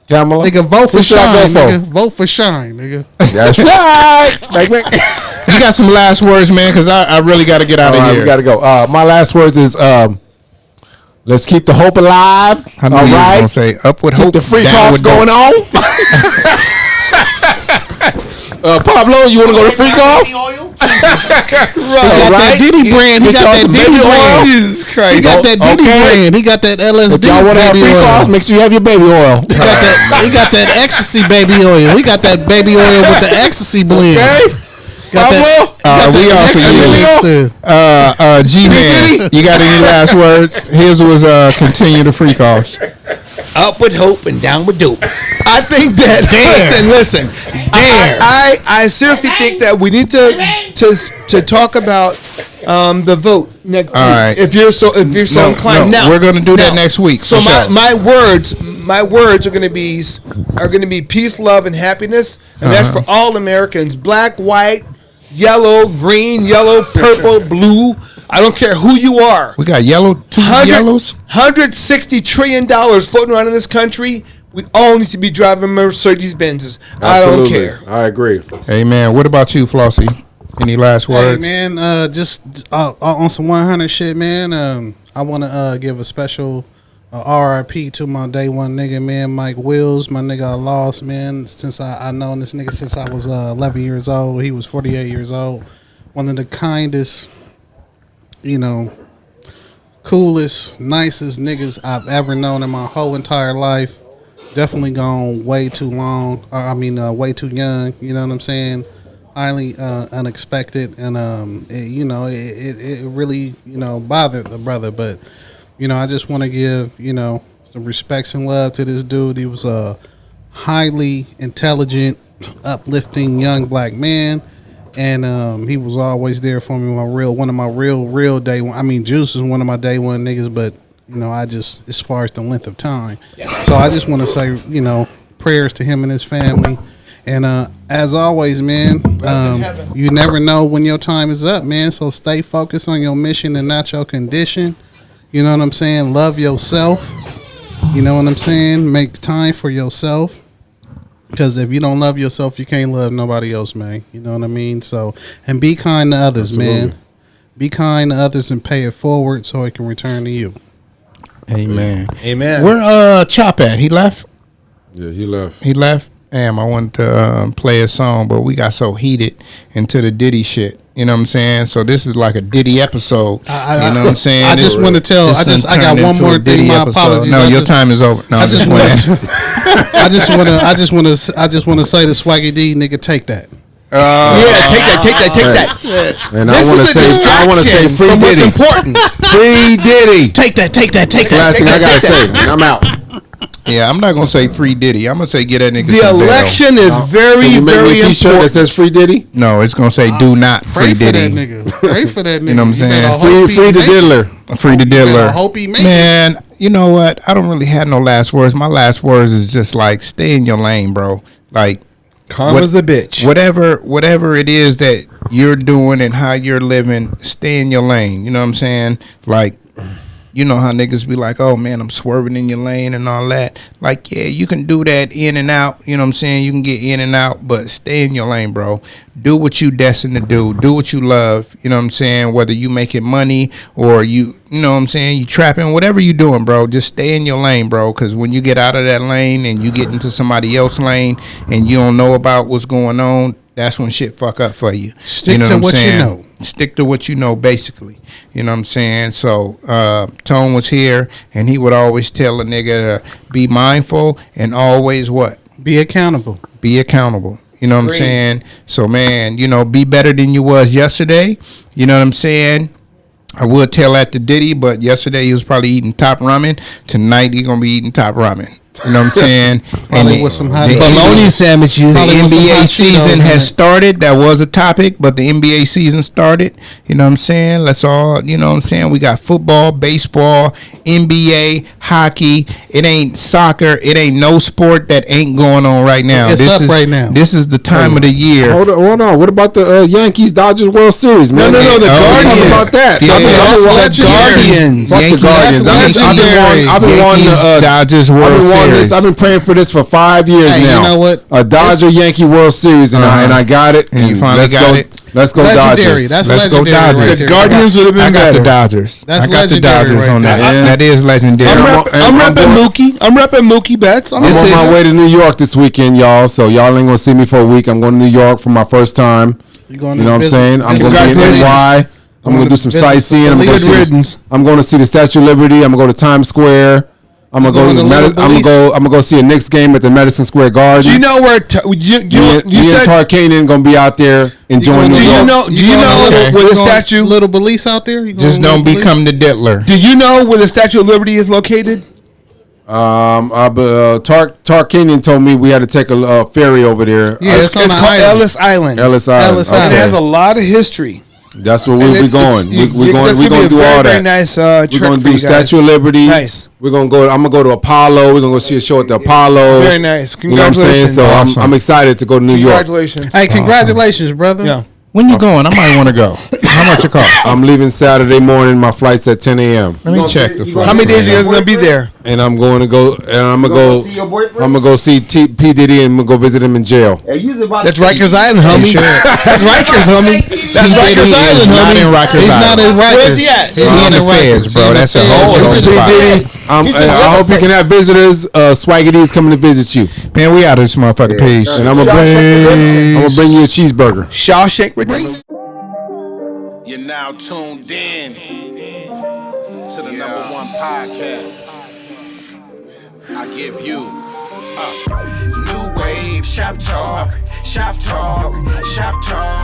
Kamala? Nigga, vote for Who should I Shine, go for? nigga. Vote for Shine, nigga. That's right. You got some last words, man, because I really got to get out of here. We gotta go. My last words is let's keep the hope alive. I know all you was right. gonna say up with Keep hope, the free down costs with dope. going on. Pablo, you want to go to free cost? He got that Diddy brand. He Get got y'all that some Diddy baby oil. brand. Jesus Christ. He got that Diddy Okay. brand. He got that LSD If y'all want to have baby free oil. costs, make sure you have your baby oil. He got that ecstasy baby oil. He got that baby oil with the ecstasy blend. Okay. Got that, We all for you. G-Man, you got any last words? His was continue the free costs. Up with hope and down with dope. I think that. Listen. I seriously think that we need to talk about the vote next week. right. If you're so inclined. Now we're gonna do that next week. So for sure. my words are gonna be peace, love, and happiness, and that's for all Americans, black, white, yellow, green, yellow, purple, blue. I don't care who you are. We got two yellows. $160 trillion floating around in this country. We all need to be driving Mercedes Benzes. I don't care. I agree. Hey man, what about you, Flossie? Any last Hey words? man, just on some 100 shit, man. I want to give a special RIP to my day one nigga, man, Mike Wills. My nigga I lost, man. Since I known this nigga since I was 11 years old. He was 48 years old. One of the kindest, coolest, nicest niggas I've ever known in my whole entire life. Definitely gone way too long. Way too young. You know what I'm saying? Highly unexpected, and it really bothered the brother. But I just want to give some respects and love to this dude. He was a highly intelligent, uplifting young black man. And he was always there for me. One of my real day one. I mean, Juice is one of my day one niggas, but I just, as far as the length of time. So I just want to say, prayers to him and his family. And as always, man, you never know when your time is up, man. So stay focused on your mission and not your condition. You know what I'm saying? Love yourself. You know what I'm saying? Make time for yourself. Because if you don't love yourself, you can't love nobody else, man. You know what I mean? So, and be kind to others, man. Be kind to others and pay it forward so it can return to you. Amen. Amen. Where Chop at? He left? Yeah, he left. He left? Damn, I wanted to play a song, but we got so heated into the Diddy shit. You know what I'm saying? So this is like a Diddy episode. You know what I'm saying? I just want to tell. I got one more thing. My apologies. No, your time is over. No, I just want to say to Swaggy D, nigga, take that. Take that. And I want to say free from Diddy. what's important. Free Diddy. Take that. That's the last thing I gotta say. And I'm out. Yeah, I'm not gonna say free Diddy. I'm gonna say get that nigga. The some bail. election is very, Can you make very me a T-shirt important. that says free Diddy? No, it's gonna say do not Pray free for that Diddy. nigga. Pray for that nigga. You know what I'm saying? better hope he Free the make it. diddler. Free the You better diddler. hope he make it. Man, you know what? I don't really have no last words. My last words is just like stay in your lane, bro. Like Karma's a bitch. Whatever it is that you're doing and how you're living, stay in your lane. You know what I'm saying? Like, you know how niggas be like, oh man, I'm swerving in your lane and all that. Like, yeah, you can do that in and out. You know what I'm saying? You can get in and out, but stay in your lane, bro. Do what you destined to do. Do what you love. You know what I'm saying? Whether you making money or you know what I'm saying, you trapping, whatever you doing, bro, just stay in your lane, bro. Because when you get out of that lane and you get into somebody else's lane and you don't know about what's going on, that's when shit fuck up for you. Stick you know to what what I'm you saying? know. Stick to what you know, basically. You know what I'm saying? So Tone was here, and he would always tell a nigga to be mindful and always what? Be accountable. Be accountable. You know what I'm saying? So, man, you know, be better than you was yesterday. You know what I'm saying? I would tell that to Diddy, but yesterday he was probably eating top ramen. Tonight he gonna be eating top ramen. You know what I'm saying? Probably with some hot bologna sandwiches. The Probably with some NBA hot season Cheetos in has it. started. That was a topic, but the NBA season started. You know what I'm saying? Let's all, you know what I'm saying? We got football, baseball, NBA, hockey. It ain't soccer. It ain't no sport that ain't going on right now. It's this up is, right now. This is the time of the year. Hold on. What about the Yankees Dodgers World Series, man? No, the Oh, Guardians. Talk about that. Yeah, I've been that's wanting- legendary. Fuck the Guardians. That's legendary. I've been wanting Yankees, Dodgers World Series. I've been praying for this for 5 years Hey, now. you know what? A Dodger Yankee World Series, and I got it. And you finally let's got go, it. Let's go Legendary. Dodgers. That's Let's go legendary. Dodgers. Right The there. Guardians would have been I got better. the Dodgers. That's I got the legendary Dodgers right on that. there. Yeah. That is legendary. I'm repping Mookie. I'm repping Mookie Betts. I'm This on my is- way to New York this weekend, y'all. So y'all ain't gonna see me for a week. I'm going to New York for my first time. You going You know what I'm saying? I'm going to be in Congratulations. NY. I'm going to do some visit sightseeing. some I'm going Good riddance. to see the Statue of Liberty. I'm going to go to Times Square. I'm gonna going to Little Belize? I'm gonna go see a Knicks game at the Madison Square Garden. Do you know where? Me and You said. Tarkanian gonna be out there enjoying Do New you York. know? Do you know Okay. where the statue? Little Belize out there? You going Just to don't Little become the diddler. Do you know where the Statue of Liberty is located? Tarkanian told me we had to take a ferry over there. Yeah, it's on It's the called island. Ellis Island. Ellis Island. Ellis Okay. And Island. it has a lot of history. That's where And we'll be it's- going. We're going. that's We're gonna going to be do a all very, that. very nice We're trip going to for do you guys. Statue of Liberty. Nice. We're going to go. I'm going to go to Apollo. We're going to go see a show at the Apollo. Very nice. You know what I'm saying? Congratulations. So Awesome. I'm excited to go to New York. Congratulations. Hey, congratulations, brother. Yeah. When you going? I might want to go. How much it cost? I'm leaving Saturday morning. My flight's at 10 a.m. Let me check the flight. How many days you guys gonna be there? And I'm going to go. And I'm gonna go go. see your boyfriend? I'm gonna go see P Diddy and I'm gonna go visit him in jail. Hey, you was about That's to say- Rikers Island, homie. That's Rikers, homie. That's P. Rikers Diddy is Island, not homie. in Rikers He's Island. not in Rikers. Where's he at? He's He not in the in Rikers. feds, bro. He in That's the a whole feds. other spot. I hope you can have visitors. Swaggy D is coming to visit you, Man, we out of this motherfucker. Peace. and I'm gonna bring you a cheeseburger. Shawshank Redemption. You're now tuned in to the #1 podcast. I give you new wave shop talk, shop talk, shop talk.